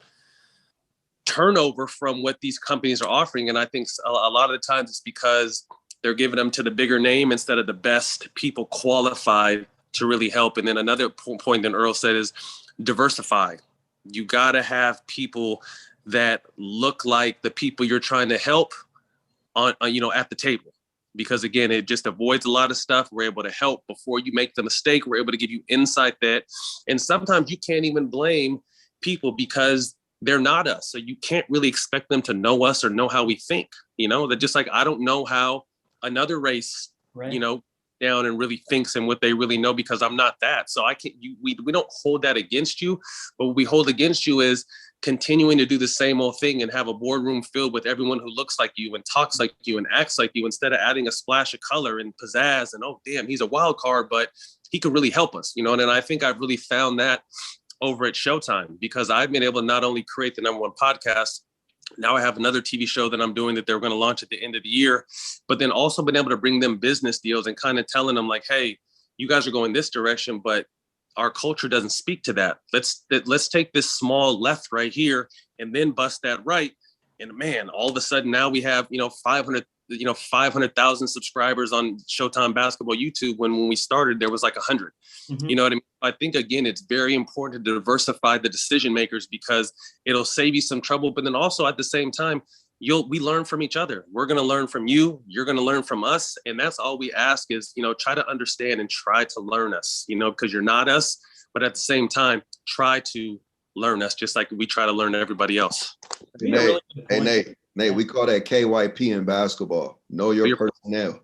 turnover from what these companies are offering. And I think a lot of the times it's because they're giving them to the bigger name instead of the best people qualified to really help. And then another point that Earl said is diversify. You got to have people that look like the people you're trying to help on at the table. Because again, it just avoids a lot of stuff. We're able to help before you make the mistake. We're able to give you insight that, and sometimes you can't even blame people because they're not us. So you can't really expect them to know us or know how we think, that just like, I don't know how another race, down and really thinks and what they really know, because I'm not that. So I can't, we don't hold that against you, but what we hold against you is continuing to do the same old thing and have a boardroom filled with everyone who looks like you and talks like you and acts like you, instead of adding a splash of color and pizzazz and, oh, damn, he's a wild card, but he could really help us, And I think I've really found that over at Showtime, because I've been able to not only create the #1 podcast, now I have another TV show that I'm doing that they're going to launch at the end of the year, but then also been able to bring them business deals and kind of telling them like, hey, you guys are going this direction, but our culture doesn't speak to that. Let's take this small left right here and then bust that right. And man, all of a sudden now we have, 500,000 subscribers on Showtime Basketball YouTube, when we started, there was like 100. Mm-hmm. You know what I mean? I think, again, it's very important to diversify the decision makers, because it'll save you some trouble. But then also at the same time, we learn from each other. We're going to learn from you. You're going to learn from us. And that's all we ask is, try to understand and try to learn us, because you're not us, but at the same time, try to learn us just like we try to learn everybody else. Nate, we call that KYP in basketball. Know your personnel.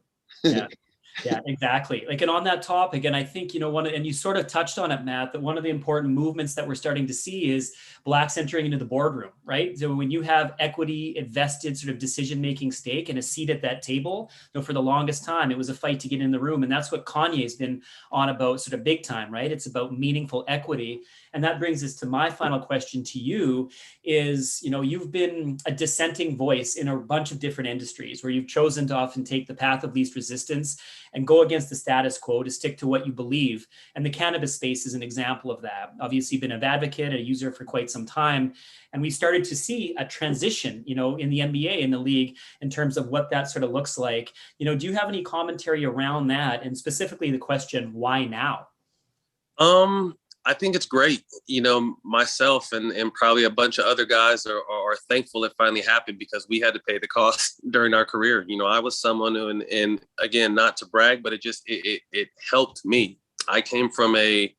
Yeah, exactly. And on that topic, and I think, and you sort of touched on it, Matt, that one of the important movements that we're starting to see is Blacks entering into the boardroom, right? So when you have equity, invested sort of decision-making stake and a seat at that table, for the longest time, it was a fight to get in the room. And that's what Kanye's been on about sort of big time, right? It's about meaningful equity. And that brings us to my final question to you is, you've been a dissenting voice in a bunch of different industries where you've chosen to often take the path of least resistance and go against the status quo to stick to what you believe. And the cannabis space is an example of that. Obviously been an advocate, a user for quite some time. And we started to see a transition, in the NBA, in the league, in terms of what that sort of looks like. Do you have any commentary around that? And specifically the question, why now? I think it's great. Myself and probably a bunch of other guys are thankful it finally happened, because we had to pay the cost during our career. I was someone who, and again, not to brag, but it helped me. I came from a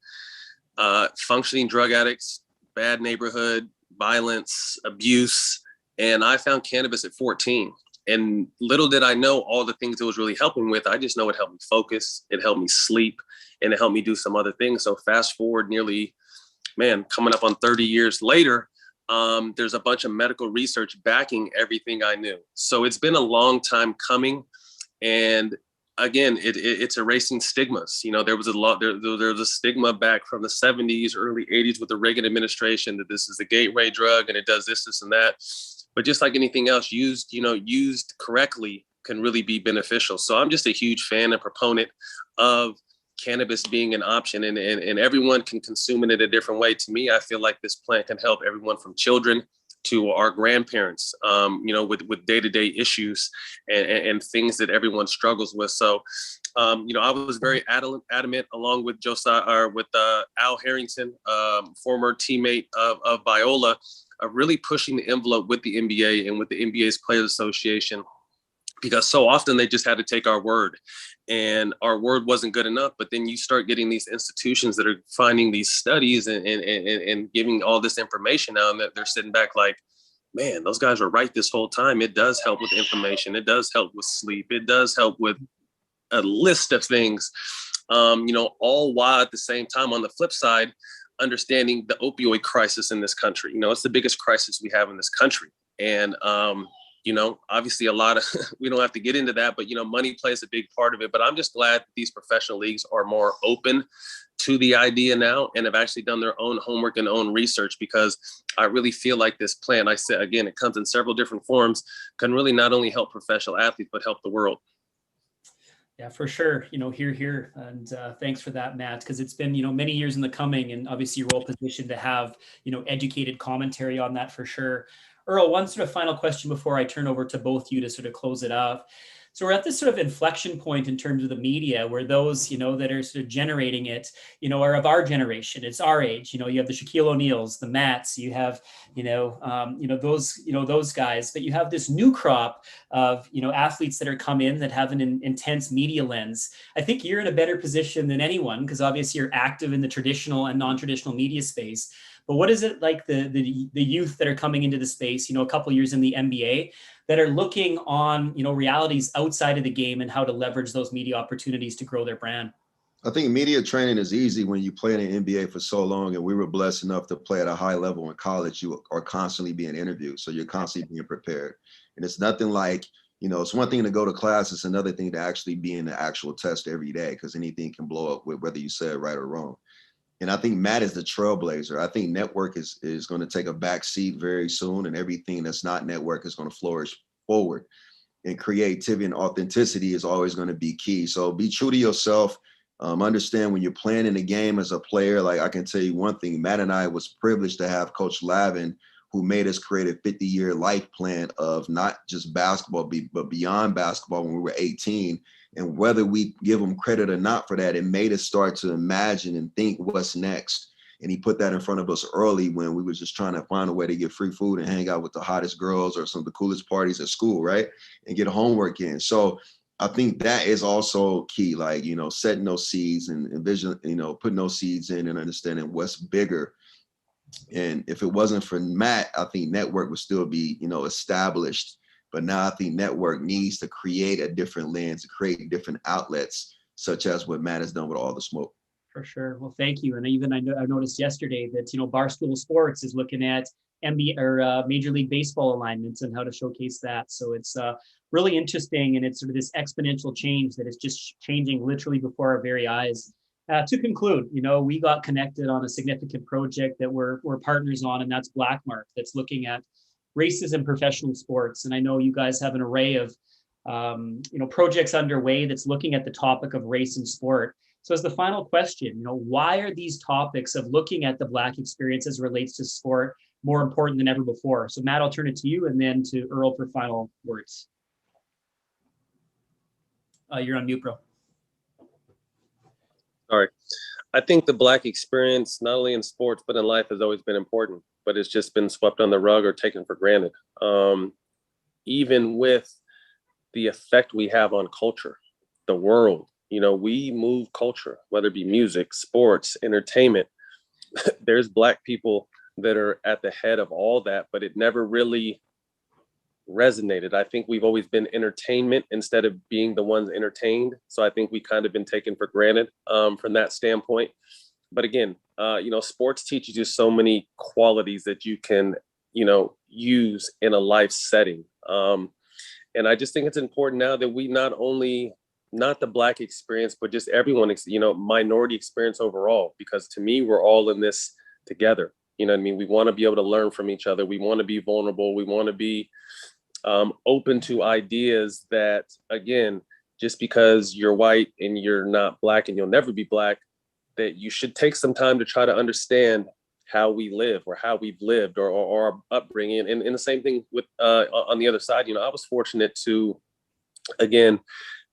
functioning drug addicts, bad neighborhood, violence, abuse, and I found cannabis at 14. And little did I know all the things it was really helping with. I just know it helped me focus, it helped me sleep, and it helped me do some other things. So fast forward coming up on 30 years later, there's a bunch of medical research backing everything I knew. So it's been a long time coming. And again, it's erasing stigmas. There was a stigma back from the 70s, early 80s with the Reagan administration that this is a gateway drug and it does this, and that. But just like anything else, used correctly can really be beneficial. So I'm just a huge fan and proponent of cannabis being an option, and everyone can consume it in a different way. To me, I feel like this plant can help everyone from children to our grandparents, with day-to-day issues and things that everyone struggles with. So, I was very adamant along with Al Harrington, former teammate of Viola, of really pushing the envelope with the NBA and with the NBA's Players Association, because so often they just had to take our word, and our word wasn't good enough. But then you start getting these institutions that are finding these studies and giving all this information out, and that they're sitting back like, man, those guys were right this whole time. It does help with information. It does help with sleep. It does help with a list of things, all while at the same time, on the flip side, understanding the opioid crisis in this country. It's the biggest crisis we have in this country. And, obviously a lot of, we don't have to get into that, but, money plays a big part of it. But I'm just glad that these professional leagues are more open to the idea now and have actually done their own homework and own research, because I really feel like this plan, I said, again, it comes in several different forms, can really not only help professional athletes, but help the world. Yeah, for sure. Here. And thanks for that, Matt, because it's been, many years in the coming, and obviously you're well positioned to have, educated commentary on that for sure. Earl, one sort of final question before I turn over to both you to sort of close it up. So we're at this sort of inflection point in terms of the media, where those, that are sort of generating it, are of our generation. It's our age. You have the Shaquille O'Neals, the Matts, you have, those guys. But you have this new crop of, athletes that are come in that have an intense media lens. I think you're in a better position than anyone, because obviously you're active in the traditional and non-traditional media space. But what is it like the youth that are coming into the space, a couple of years in the NBA, that are looking on, realities outside of the game and how to leverage those media opportunities to grow their brand? I think media training is easy when you play in the NBA for so long, and we were blessed enough to play at a high level in college. You are constantly being interviewed, so you're constantly being prepared. And it's nothing like, it's one thing to go to class, it's another thing to actually be in the actual test every day, because anything can blow up with whether you say it right or wrong. And I think Matt is the trailblazer. I think network is going to take a back seat very soon, and everything that's not network is going to flourish forward. And creativity and authenticity is always going to be key. So be true to yourself. Understand when you're playing in the game as a player. Like, I can tell you one thing, Matt and I was privileged to have Coach Lavin, who made us create a 50-year life plan of not just basketball, but beyond basketball when we were 18. And whether we give him credit or not for that, it made us start to imagine and think what's next. And he put that in front of us early when we were just trying to find a way to get free food and hang out with the hottest girls or some of the coolest parties at school, right? And get homework in. So I think that is also key, like, setting those seeds and vision, putting those seeds in and understanding what's bigger. And if it wasn't for Matt, I think network would still be, established. But now I think network needs to create a different lens, to create different outlets, such as what Matt has done with All the Smoke. For sure. Well, thank you. And even I noticed yesterday that, Barstool Sports is looking at NBA or Major League Baseball alignments and how to showcase that. So it's really interesting. And it's sort of this exponential change that is just changing literally before our very eyes. To conclude, we got connected on a significant project that we're partners on, and that's Blackmark, that's looking at racism in professional sports. And I know you guys have an array of, projects underway that's looking at the topic of race in sport. So as the final question, why are these topics of looking at the Black experience as it relates to sport more important than ever before? So Matt, I'll turn it to you, and then to Earl for final words. You're on mute, bro. Sorry. I think the Black experience, not only in sports, but in life, has always been important, but it's just been swept on the rug or taken for granted. Even with the effect we have on culture, the world, we move culture, whether it be music, sports, entertainment. There's Black people that are at the head of all that, but it never really resonated. I think we've always been entertainment instead of being the ones entertained. So I think we kind of been taken for granted from that standpoint. But again, sports teaches you so many qualities that you can, use in a life setting. And I just think it's important now that we not the Black experience, but just everyone, minority experience overall, because to me, we're all in this together. You know what I mean? We want to be able to learn from each other. We want to be vulnerable. We want to be open to ideas that, again, just because you're white and you're not Black and you'll never be Black, that you should take some time to try to understand how we live or how we've lived or our upbringing. And the same thing with on the other side, I was fortunate to, again,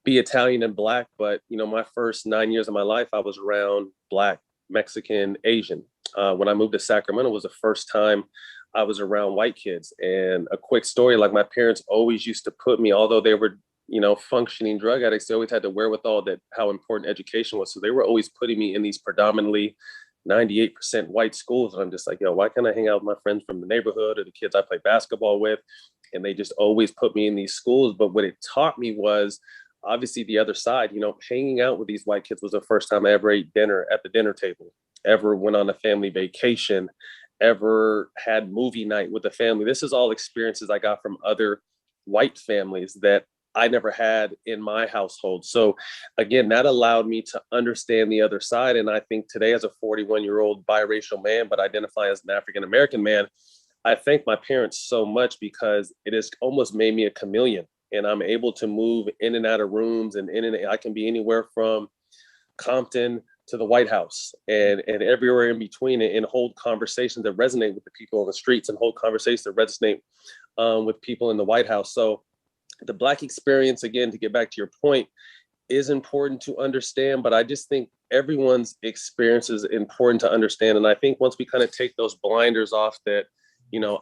be Italian and Black, but, my first 9 years of my life, I was around Black, Mexican, Asian. When I moved to Sacramento, it was the first time I was around white kids. And a quick story, like my parents always used to put me, although they were, functioning drug addicts, they always had the wherewithal that how important education was. So they were always putting me in these predominantly 98% white schools. And I'm just like, why can't I hang out with my friends from the neighborhood or the kids I play basketball with? And they just always put me in these schools. But what it taught me was obviously the other side, hanging out with these white kids was the first time I ever ate dinner at the dinner table, ever went on a family vacation, ever had movie night with the family. This is all experiences I got from other white families that I never had in my household. So again, that allowed me to understand the other side. And I think today, as a 41-year-old biracial man, but identify as an African-American man, I thank my parents so much because it has almost made me a chameleon. And I'm able to move in and out of rooms and I can be anywhere from Compton to the White House and everywhere in between, and hold conversations that resonate with the people on the streets and hold conversations that resonate with people in the White House. So the Black experience, again, to get back to your point, is important to understand, but I just think everyone's experience is important to understand. And I think once we kind of take those blinders off that,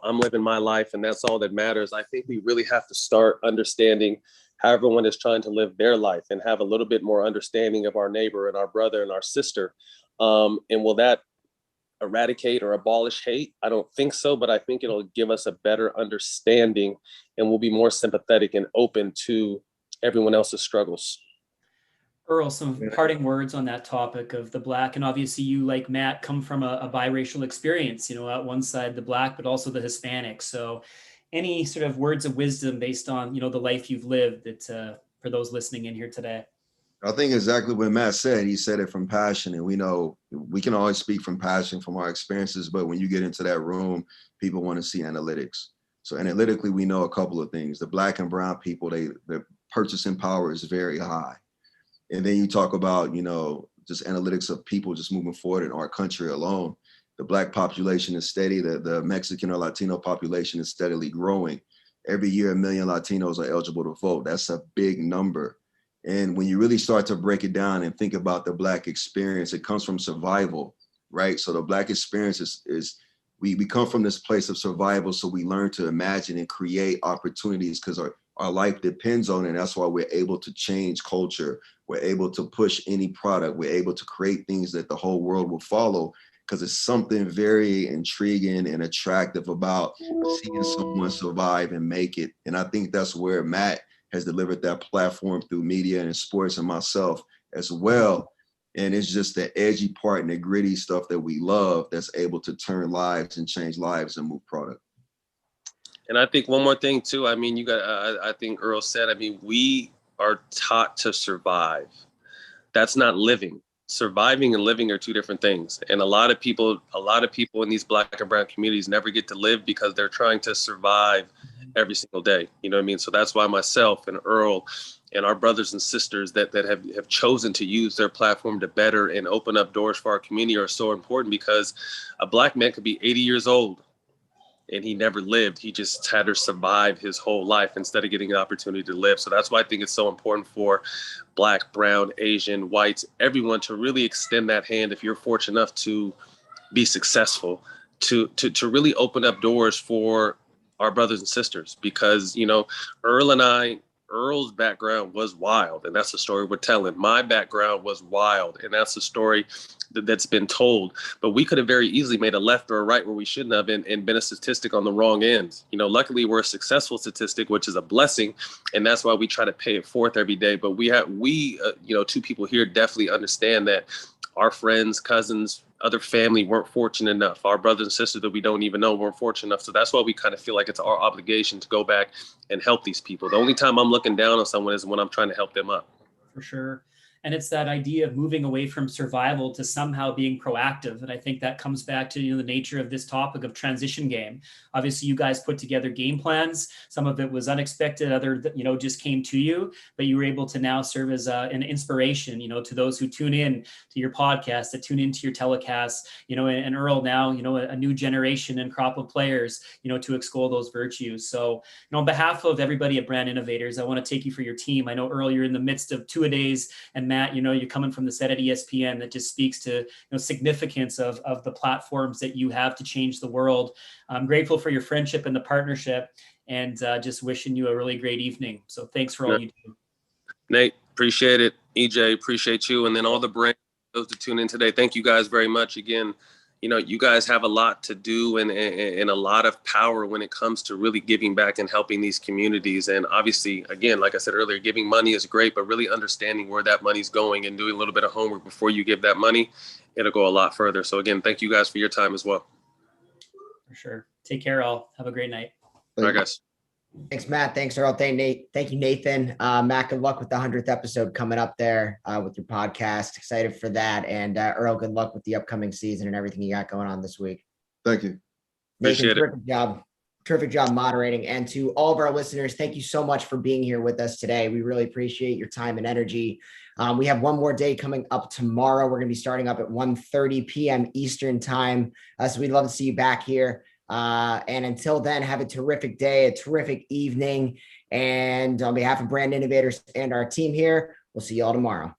I'm living my life and that's all that matters, I think we really have to start understanding how everyone is trying to live their life and have a little bit more understanding of our neighbor and our brother and our sister. And will that eradicate or abolish hate? I don't think so, but I think it'll give us a better understanding and we'll be more sympathetic and open to everyone else's struggles. Earl, some parting words on that topic of the Black, and obviously you, like Matt, come from a biracial experience, at one side the Black, but also the Hispanic. So any sort of words of wisdom based on, the life you've lived that for those listening in here today? I think exactly what Matt said. He said it from passion, and we know we can always speak from passion from our experiences, but when you get into that room, people want to see analytics. So analytically, we know a couple of things. The Black and brown people, their purchasing power is very high. And then you talk about, just analytics of people just moving forward in our country alone. The Black population is steady. The Mexican or Latino population is steadily growing. Every year, 1 million Latinos are eligible to vote. That's a big number. And when you really start to break it down and think about the Black experience, it comes from survival, right? So the Black experience is we come from this place of survival. So we learn to imagine and create opportunities because our life depends on it. And that's why we're able to change culture. We're able to push any product. We're able to create things that the whole world will follow because it's something very intriguing and attractive about seeing someone survive and make it. And I think that's where Matt has delivered that platform through media and sports and myself as well. And it's just the edgy part and the gritty stuff that we love that's able to turn lives and change lives and move product. And I think one more thing too, I think Earl said, we are taught to survive. That's not living. Surviving and living are two different things. And a lot of people in these Black and brown communities never get to live because they're trying to survive every single day. You know what I mean? So that's why myself and Earl and our brothers and sisters that have chosen to use their platform to better and open up doors for our community are so important, because a Black man could be 80 years old and he never lived. He just had to survive his whole life instead of getting an opportunity to live. So that's why I think it's so important for Black, brown, Asian, whites, everyone to really extend that hand if you're fortunate enough to be successful, to really open up doors for our brothers and sisters. Because, Earl's background was wild, and that's the story we're telling. My background was wild, and that's the story that's been told. But we could have very easily made a left or a right where we shouldn't have and been a statistic on the wrong end. Luckily we're a successful statistic, which is a blessing, and that's why we try to pay it forth every day. But we two people here definitely understand that our friends, cousins, other family weren't fortunate enough. Our brothers and sisters that we don't even know weren't fortunate enough. So that's why we kind of feel like it's our obligation to go back and help these people. The only time I'm looking down on someone is when I'm trying to help them up. For sure. And it's that idea of moving away from survival to somehow being proactive. And I think that comes back to the nature of this topic of transition game. Obviously, you guys put together game plans. Some of it was unexpected, other just came to you, but you were able to now serve as an inspiration, to those who tune in to your podcast, that tune into your telecasts, and Earl now, a new generation and crop of players, to extol those virtues. So, on behalf of everybody at Brand Innovators, I want to take you for your team. I know, Earl, you're in the midst of two-a-days, and Matt, you're coming from the set at ESPN. That just speaks to significance of the platforms that you have to change the world. I'm grateful for your friendship and the partnership, and just wishing you a really great evening. So thanks for all you do. Nate, appreciate it. EJ, appreciate you. And then all the brands, those that tune in today, thank you guys very much. Again, you guys have a lot to do and a lot of power when it comes to really giving back and helping these communities. And obviously, again, like I said earlier, giving money is great, but really understanding where that money's going and doing a little bit of homework before you give that money, it'll go a lot further. So again, thank you guys for your time as well. For sure. Take care, all. Have a great night. All right, guys. Thanks, Matt. Thanks, Earl. Thank you, Nathan. Matt, good luck with the 100th episode coming up there with your podcast. Excited for that. And Earl, good luck with the upcoming season and everything you got going on this week. Thank you. Nathan, terrific job moderating. And to all of our listeners, thank you so much for being here with us today. We really appreciate your time and energy. We have one more day coming up tomorrow. We're going to be starting up at 1:30 p.m. Eastern time. So we'd love to see you back here. And until then, have a terrific day, a terrific evening. And on behalf of Brand Innovators and our team here, we'll see you all tomorrow.